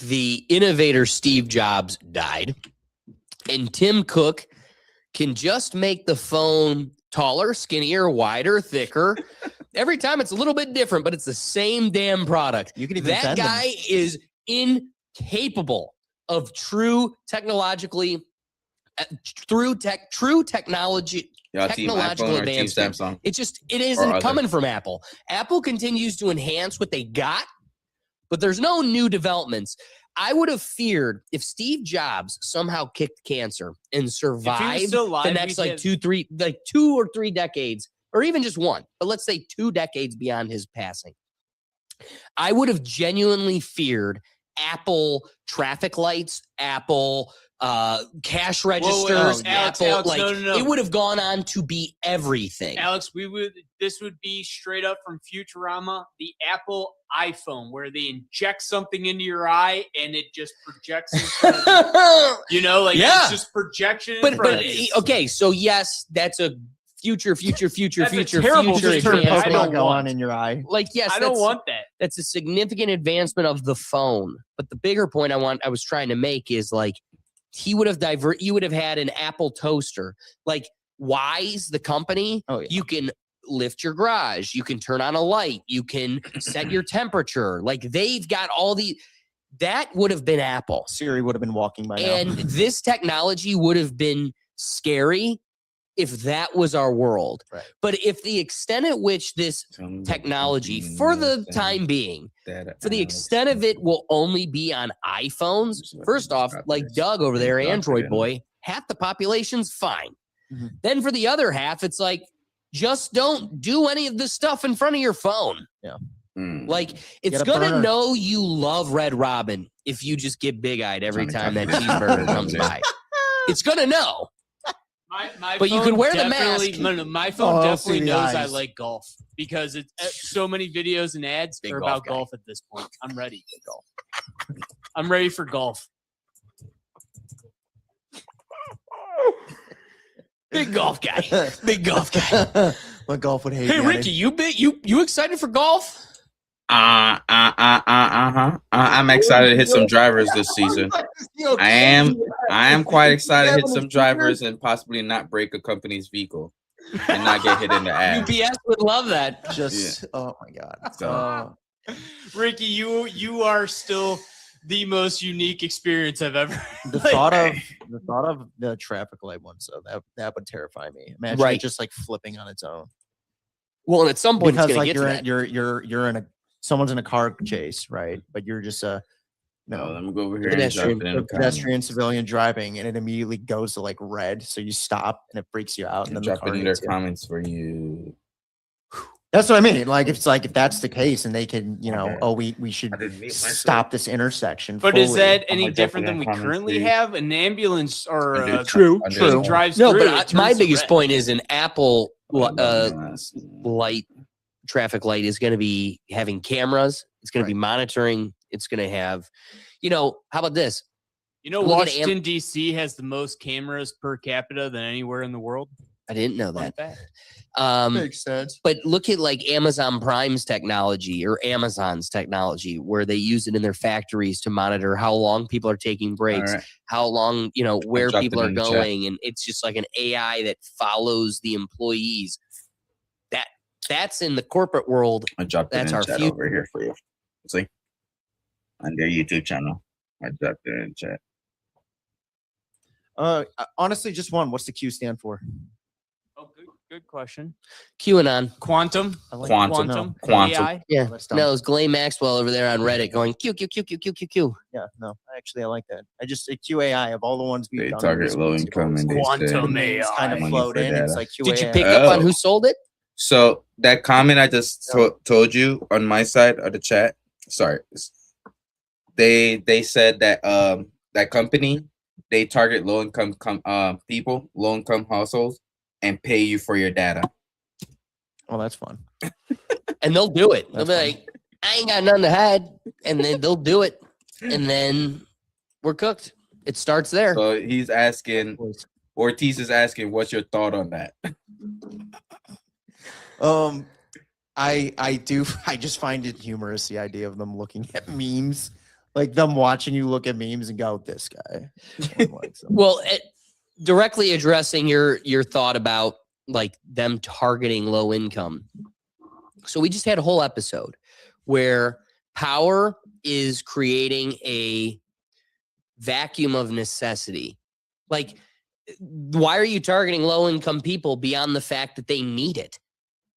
the innovator Steve Jobs died, and Tim Cook can just make the phone taller, skinnier, wider, thicker. Every time it's a little bit different, but it's the same damn product. You can even That bend them. guy is incapable of true technology, Y'all team technological iPhone or team advancement. Samsung? It isn't coming from Apple. Apple continues to enhance what they got, but there's no new developments. I would have feared if Steve Jobs somehow kicked cancer and survived still alive, the next we'd like have- 2 or 3 decades, or even just one, but let's say 2 decades beyond his passing. I would have genuinely feared Apple traffic lights, Apple cash registers, Alex, Apple, like no. it would have gone on to be everything. Alex, this would be straight up from Futurama, the Apple iPhone, where they inject something into your eye and it just projects in front of you. You know, like Yeah. it's just projection. But okay, so yes, that's a future That's a terrible future future. advancement. I don't go want. on in your eye. Like yes, I don't that's- want that. That's a significant advancement of the phone. But the bigger point I was trying to make is like you would have had an Apple toaster. Like Wise, the company, you can lift your garage, you can turn on a light, you can set your temperature. Like they've got all that would have been Apple. Siri would have been walking by now. And this technology would have been scary if that was our world. Right. But if the extent at which this technology, for the time being, for the extent of it will only be on iPhones, first off, like Doug over there, Android boy, half the population's fine. Mm-hmm. Then for the other half, it's like, just don't do any of this stuff in front of your phone. Yeah. Like, it's Get a going to burner. know you love Red Robin if you just get big-eyed every time that cheeseburger comes by. It's going to know. My But you phone can wear the definitely- mask. No, my phone Oh, definitely see the knows I eyes. like golf because it's so many videos and ads Big are golf about guy. golf at this point. I'm ready. I'm ready for golf. Big golf guy. Big golf guy. What golf would hate Hey, me, Ricky, you excited for golf? I'm excited to hit some drivers this season. I am quite excited to hit some drivers and possibly not break a company's vehicle and not get hit in the ass. UPS would love that. Just oh my god. So Ricky, you are still the most unique experience I've ever. The thought of the traffic light one, so that would terrify me. Imagine Right. it just like flipping on its own. Well, and at some point, Because it's going like to get to that. you're in a someone's in a car chase, right? But you're just let me go over here Pedestrian. and jump in the pedestrian civilian driving, and it immediately goes to like red, so you stop and it freaks you out, and then the drop car it in their hits you. comments for you. That's what I mean. Like if that's the case, and they can, we should stop this intersection. But is fully. that any different than we currently have? An ambulance or a True. drives No, through, but it my turns to biggest red. point is an Apple light, traffic light is going to be having cameras. It's going to be monitoring. It's going to have, how about this? Look at Washington, D.C. has the most cameras per capita than anywhere in the world. I didn't know that. Makes sense. But look at like Amazon Prime's technology or Amazon's technology, where they use it in their factories to monitor how long people are taking breaks, how long, where dropped people it are in the chat. going. And it's just like an AI that follows the employees. That's in the corporate world. I dropped it That's in our chat future. over here for you. See? On their YouTube channel. I dropped it in chat. Honestly, just one. What's the Q stand for? Oh, good question. QAnon. Quantum. Quantum. AI. Yeah. that's dumb. No, it's Ghislaine Maxwell over there on Reddit going Q, Q, Q, Q, Q, Q, Q. Yeah, no, actually, I like that. I just QAI of all the ones we've They done. target low income and they Quantum say AI. kind of money float for in. It's data. like QAI. Did you pick up on who sold it? So that comment I just told you on my side of the chat. Sorry, they said that that company, they target low income people, low income households, and pay you for your data. Well, that's fun. And they'll do it. They'll be like, I ain't got nothing to hide. And then they'll do it. And then we're cooked. It starts there. So he's asking, Ortiz is asking, what's your thought on that? I just find it humorous, the idea of them looking at memes, like them watching you look at memes and go, this guy. Well, directly addressing your thought about like them targeting low income. So we just had a whole episode where power is creating a vacuum of necessity. Like, why are you targeting low income people beyond the fact that they need it?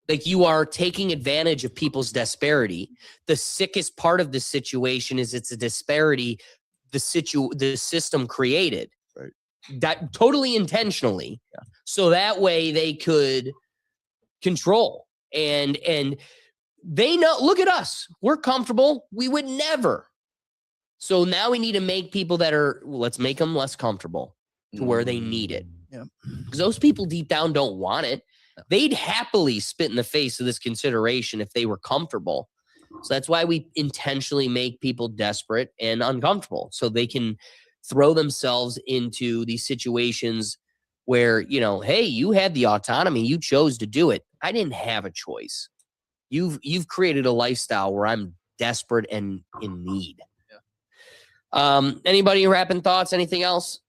Like, you are taking advantage of people's disparity. The sickest part of this situation is it's a disparity the system created. Right. That totally intentionally. Yeah. So that way they could control and they know, look at us. We're comfortable. We would never. So now we need to make people that are, let's make them less comfortable to where they need it. Yeah. Because those people deep down don't want it. They'd happily spit in the face of this consideration if they were comfortable. So that's why we intentionally make people desperate and uncomfortable so they can throw themselves into these situations where, hey, you had the autonomy. You chose to do it. I didn't have a choice. You've created a lifestyle where I'm desperate and in need. Yeah. Anybody wrapping thoughts? Anything else?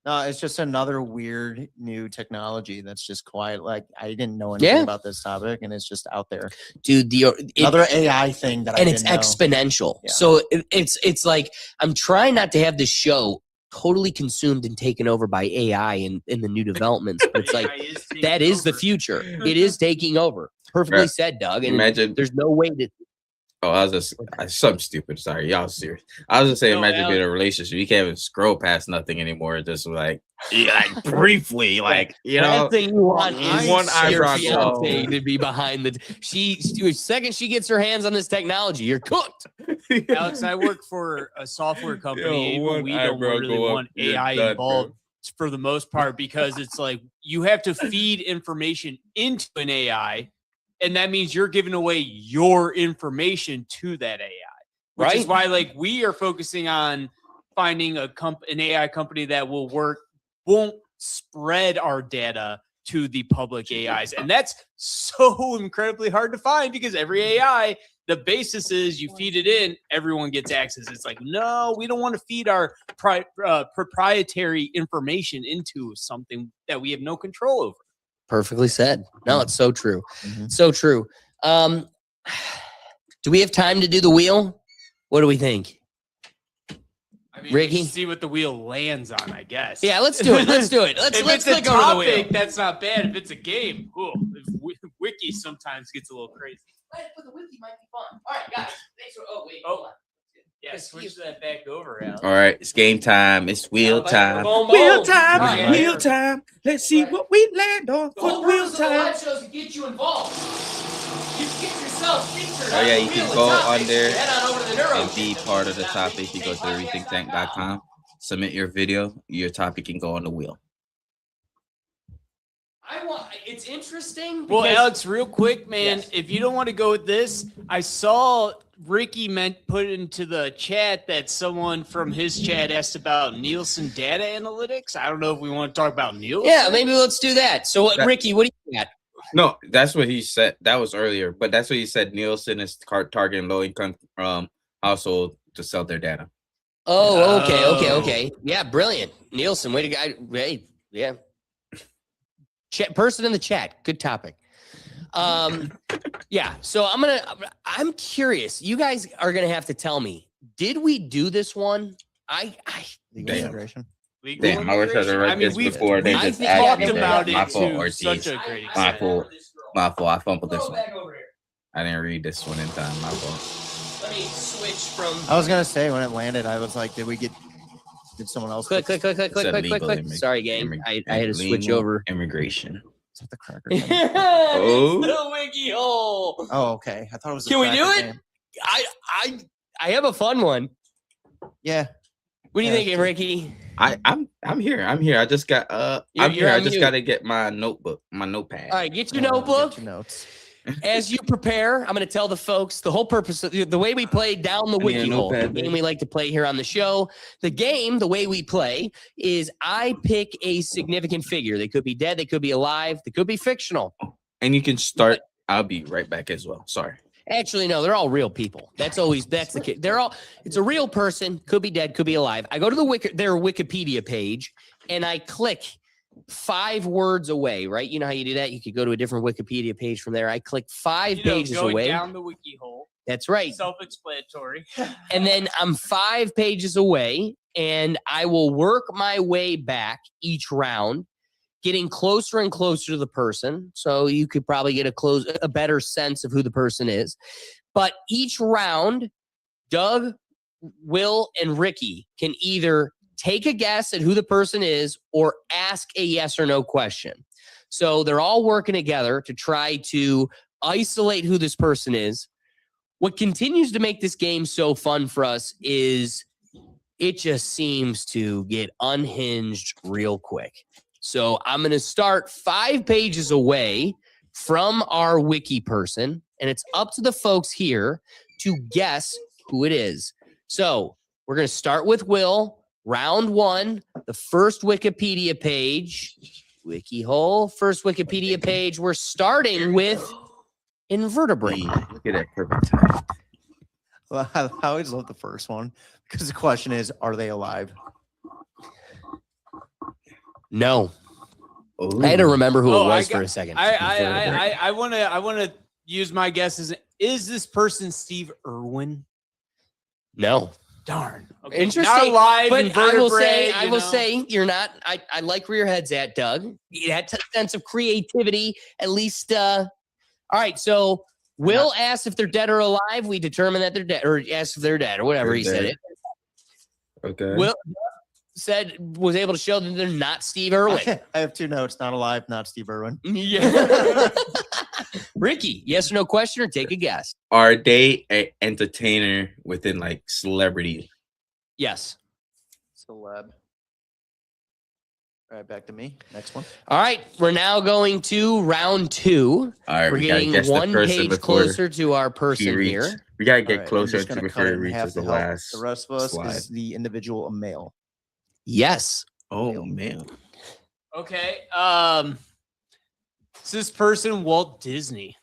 No, it's just another weird new technology that's just quiet. Like, I didn't know anything about this topic, and it's just out there. Dude, another AI thing that and I it's didn't know. exponential. Yeah. So it's like I'm trying not to have this show totally consumed and taken over by AI in the new developments. But it's like that is the future. It is taking over. Perfectly said, Doug. And Imagine there's no way to. Oh, I was just something stupid. Sorry, y'all serious. I was just saying, imagine being in a relationship. You can't even scroll past nothing anymore. Just like briefly, Last thing you want is one your eyebrow fiance to be behind the second she gets her hands on this technology, you're cooked. Alex, I work for a software company. Yo, Even we don't really want AI involved for the most part, because it's like you have to feed information into an AI, and that means you're giving away your information to that AI. Which is why, like, we are focusing on finding an AI company that won't spread our data to the public AIs. And that's so incredibly hard to find, because every AI, the basis is you feed it in, everyone gets access. It's like, no, we don't want to feed our proprietary information into something that we have no control over. Perfectly said. No, it's so true. So true. Do we have time to do the wheel? What do we think? I mean, Ricky? See what the wheel lands on, I guess. Yeah, let's do it. Let's do it. Let's if let's it's a click over the wheel. topic, that's not bad. If it's a game, cool. Wiki sometimes gets a little crazy. But the wiki might be fun. All right, guys. Thanks for. Oh wait. Oh, yeah. Switch that back over, Al. All right, it's game time. It's wheel time. Boom, boom. Wheel time. Right. Wheel time. Let's see what we land on The for whole wheel purpose of the time. live show is to get you involved. Get yourself featured. Oh yeah, you can go on there Head on over to the Neuro. and be part of the topic. You go to rethinktank.com, submit your video, your topic can go on the wheel. It's interesting. Well, because- Alex, real quick, man, Yes. if you don't want to go with this, I saw Ricky put into the chat that someone from his chat asked about Nielsen data analytics. I don't know if we want to talk about Nielsen. Yeah, maybe let's do that. So, Ricky, what do you got? No, that's what he said. That was earlier, but that's what he said. Nielsen is targeting low-income household to sell their data. Oh, okay. Yeah, brilliant. Nielsen, way to go. Hey, yeah. Person in the chat. Good topic. Yeah. So I'm curious. You guys are gonna have to tell me. Did we do this one? Legal immigration. Damn, I wish I'd have read this before. They just talked added about it. it My fault, to Ortiz. such a great My extent. fault. My fault. I fumbled this one. I didn't read this one in time. My fault. Let me switch from. I was gonna say when it landed, I was like, did someone else Click. It's a legal Sorry, gang. I had to switch legal over. Immigration. Is that the cracker? Oh. It's the wiki hole. Oh, okay. I thought it was. Can we do it? I have a fun one. Yeah. What do you thinking, Ricky? I'm here. I just got You're I'm here. I on just mute. gotta get my notepad. All right, get your notebook. Get your notes. As you prepare, I'm going to tell the folks the whole purpose of the way we play down the I need a wiki hole. The notepad, game babe. we like to play here on the show. The game, the way we play, is I pick a significant figure. They could be dead, they could be alive, they could be fictional. And you can start. I'll be right back as well. Sorry. Actually, no, they're all real people. That's the case. It's a real person, could be dead, could be alive. I go to their Wikipedia page and I click 5 words away, right? You know how you do that? You could go to a different Wikipedia page from there. I click 5 pages going away. down the wiki hole. That's right. Self-explanatory. And then I'm 5 pages away and I will work my way back each round, getting closer and closer to the person. So you could probably get a better sense of who the person is. But each round, Doug, Will, and Ricky can either take a guess at who the person is or ask a yes or no question. So they're all working together to try to isolate who this person is. What continues to make this game so fun for us is it just seems to get unhinged real quick. So I'm going to start 5 pages away from our wiki person, and it's up to the folks here to guess who it is. So we're going to start with Will. Round 1, the first Wikipedia page. Wiki hole, first Wikipedia page. We're starting with invertebrate. Look at that perfect time. Well, I always love the first one because the question is, are they alive? No. I had to remember who it was for a second. I want to use my guess. Is this person Steve Irwin? No. Darn. Okay. Interesting. Not alive, but I will invertebrate, say you're not. I like where your head's at, Doug. That sense of creativity, at least. All right. So Will asked if they're dead or alive. We determine that they're dead, or asked if they're dead, or whatever They're he said dead. it. Okay. Will was able to show that they're not Steve Irwin. I have 2 notes. Not alive, not Steve Irwin. Yeah. Ricky, yes or no question, or take a guess. Are they an entertainer within like celebrity? Yes. Celeb. All right, back to me. Next one. All right, we're now going to round 2. All right, we're we gotta getting guess the 1 person page before closer to our person reach. here. We gotta All get right, I'm closer just to gonna before cut it it in half reaches to the help last. the rest of us slide. is the individual a male. Yes. Oh man. Okay. Is this person Walt Disney?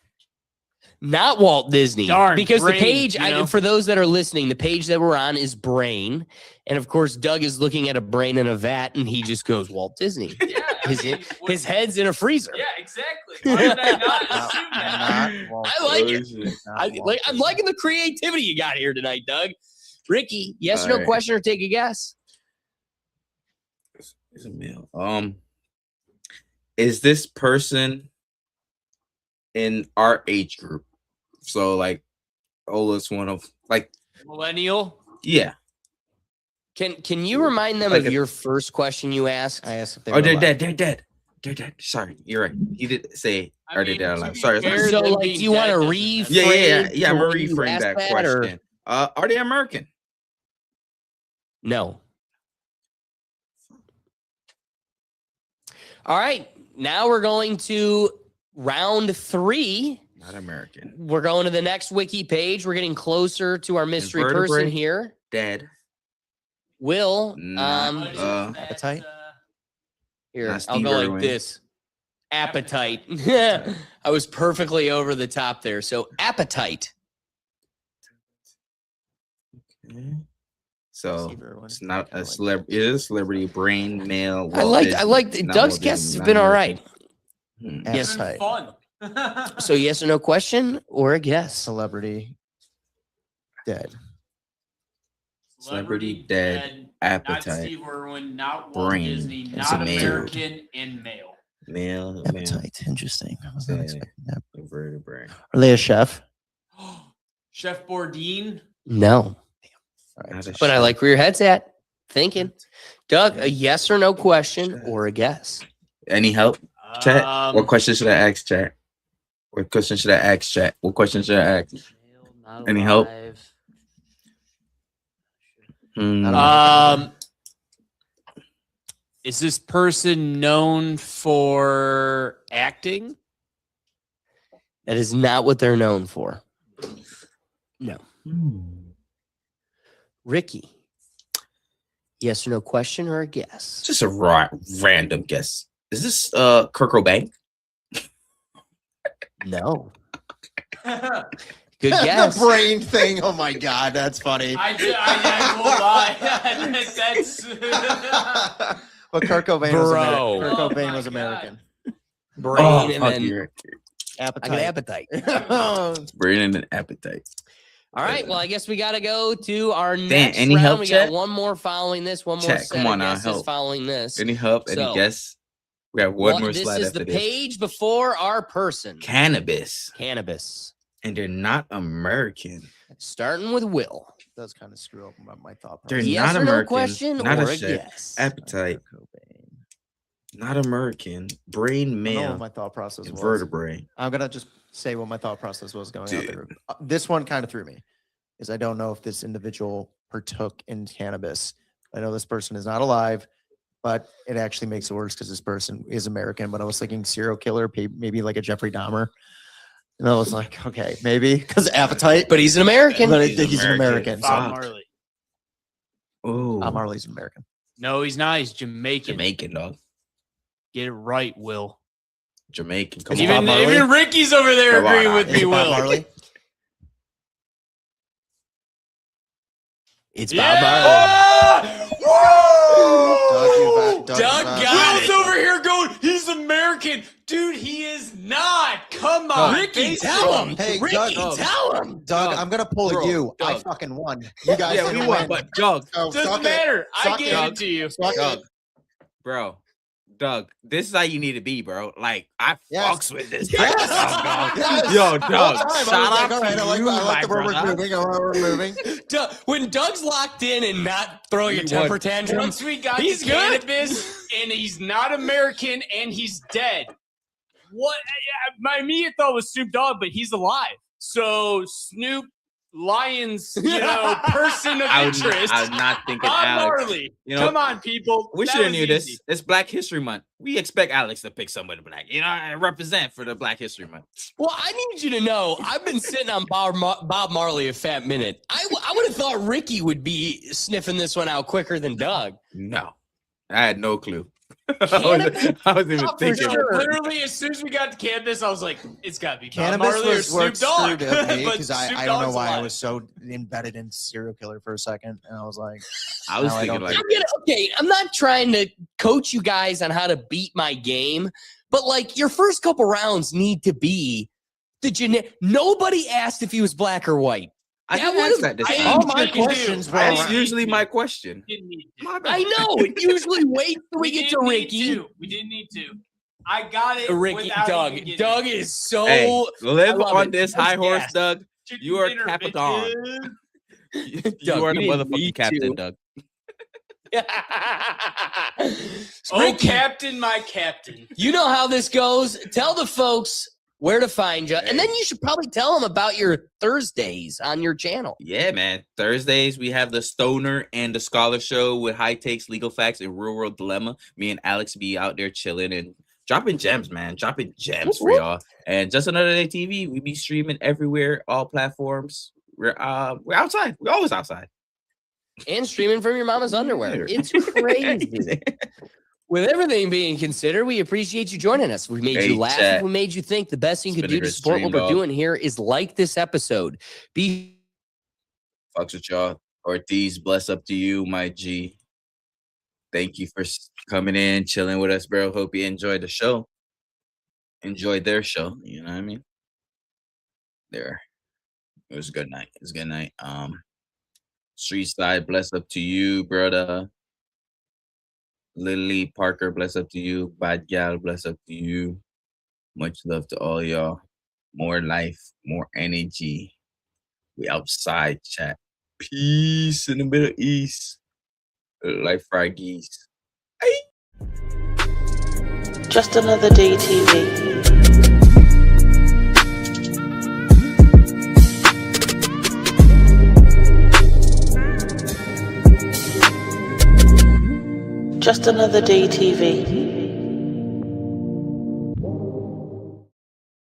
Not Walt Disney. Darn, because Brain, the page, you know? for those that are listening, the page that we're on is Brain. And of course, Doug is looking at a brain in a vat and he just goes, Walt Disney. Yeah, his head's in a freezer. Yeah, exactly. Why did I not assume that? I like it. I'm liking the creativity you got here tonight, Doug. Ricky, yes or no All right. question, or take a guess. It's a male. Is this person in our age group? So like oldest one of like Millennial? yeah. Can you remind them Like of your first question you asked? I asked if they Oh, were they're alive. dead. They're dead. Sorry, you're right. He did say I are they mean, dead or to alive? be Sorry. fair, So, them like, being do you want to dead doesn't reframe? Yeah. I'm the gonna way you reframe asked that or- question. Are they American? No. All right. Now we're going to round 3. Not American. We're going to the next wiki page. We're getting closer to our mystery person Invertebrate? here. Dead. Will, Not, appetite. here, not I'll Steve go like Irwin. this. Appetite. I was perfectly over the top there. So appetite. Okay. So Steve Irwin. it's not a celebrity. It is a celebrity. Brain, male. I like Doug's guesses have been all right. Yes. It's been fun. So yes or no question or a guess? Celebrity. Dead. Celebrity dead. Not Appetite. Steve Irwin, not Walt Brain. Disney, It's not a male. American, and male. Male. Appetite. Interesting. I was not expecting that. Invertebrate. Are they a chef? Chef Bourdain. No. Not a But I chef. like where your head's at. Thinking. Doug, a yes or no question or a guess? Any help, chat? What question should I ask, chat? What question should I ask, chat? What question should I ask? Any help? Is this person known for acting? That is not what they're known for. No. Ricky. Yes or no question or a guess? Just a random guess. Is this Kurt Cobain? No. Good guess. The brain thing. Oh my God, that's funny. I won't lie. That's But Kurt Cobain was American. Bro. Kurt Oh Cobain my was God. American. Brain and fuck then you. I Appetite. got appetite. Brain and an appetite. All right. Well, I guess we got to go to our Dan, next any round. help, We chat? got one more following this. One more Chat, set come of on now, guesses help. following this. Any help? Any So, guess? We got one more this slide is after the this. page before our person. Cannabis. Cannabis. And they're not American. Starting with Will. Does kind of screw up my thought They're process. Yes not or no American. question not or a a chef. guess? Appetite. Kurt Cobain. Not American. Brain I don't know male. what my thought process was. Vertebrae. I'm gonna just say what my thought process was going out Dude. there. This one kind of threw me, is I don't know if this individual partook in cannabis. I know this person is not alive, but it actually makes it worse because this person is American. But I was thinking serial killer, maybe like a Jeffrey Dahmer. And I was like, okay, maybe because appetite. But he's an American. But he's an American. Bob So Marley. Oh. Bob Marley's American. No, he's not. He's Jamaican. Jamaican, dog. Get it right, Will. Jamaican. Come Even, on. Bob Marley. even Ricky's over there Come on, agreeing with Is me, it Bob Will. Marley? It's Yeah! Bob Marley. Whoa! Doug got Will's over here going, he's American. Dude, he is not. Come on. Ricky, tell him. Hey, Ricky, Doug. tell him. Doug, I'm gonna pull Bro, you. I Doug. fucking won. You guys Yeah, we didn't won, win. but Doug, So Doesn't suck it. matter. I Suck gave it. it to you. Suck Doug, it. bro. Doug, this is how you need to be, bro. Like, I Yes. fucks with this. Yes. Dog. Yes. Yo, The whole Doug, time, I shout was out like, all to right, I like you, the my way we're brother. moving. I like we're moving. When Doug's locked in and not throwing a We temper won. tantrum, Once we got he's to good. cannabis and he's not American and he's dead. What? My immediate thought was Snoop Dogg, but he's alive. So Snoop Lions, person of I was interest. not thinking Bob Alex. Marley. You know, Come on, people. We That should have was knew this. easy. It's Black History Month. We expect Alex to pick somebody black. You know, and represent for the Black History Month. Well, I need you to know, I've been sitting on Bob Marley a fat minute. I would have thought Ricky would be sniffing this one out quicker than Doug. No, I had no clue. Cannabis? I wasn't even Oh, for thinking. sure. Literally, as soon as we got to cannabis, I was like, it's got to be Bob Cannabis Marley or was Snoop what Dogg. screwed up me But because Snoop I don't know Dogg's why I alive. was so embedded in serial killer for a second, and I was like, I was No, I thinking don't like, Okay, I'm not trying to coach you guys on how to beat my game, but like your first couple rounds need to be the generic. Nobody asked if he was black or white. I That didn't ask would've that this changed time. all my the game. questions were That's around- usually my question. Didn't need to. My bad. I know. Usually wait till we get to didn't need Ricky. to. We didn't need to. I got it. Ricky, without Doug. even getting Doug it. is so. Hey, live I love on it. this Doug's high horse, gassed. Doug. Chicken You are dinner, Capitan. bitches. You Doug, are you the didn't motherfucking need captain, to. Doug. Oh, Captain, my Captain. You know how this goes. Tell the folks where to find you. And then you should probably tell them about your Thursdays on your channel. Yeah, man. Thursdays, we have the Stoner and the Scholar Show with high takes, legal facts, and real world dilemma. Me and Alex be out there chilling and dropping gems, man. Dropping gems for y'all. And Just Another Day TV, we be streaming everywhere, all platforms. We're outside. We're always outside. And streaming from your mama's underwear. It's crazy. With everything being considered, we appreciate you joining us. We made you laugh. Chat. We made you think. The best thing you could do to Spinning support what stream, we're dog. doing here is like this episode. Be Fucks with y'all. Ortiz, bless up to you, my G. Thank you for coming in, chilling with us, bro. Hope you enjoyed the show. Enjoyed their show. You know what I mean? There. It was a good night. It was a good night. Street Side, bless up to you, brother. Lily Parker, bless up to you. Bad Gal, bless up to you. Much love to all y'all. More life, more energy. We outside, chat. Peace in the Middle East. Life fried geese. Just Another Day TV. Just Another Day TV.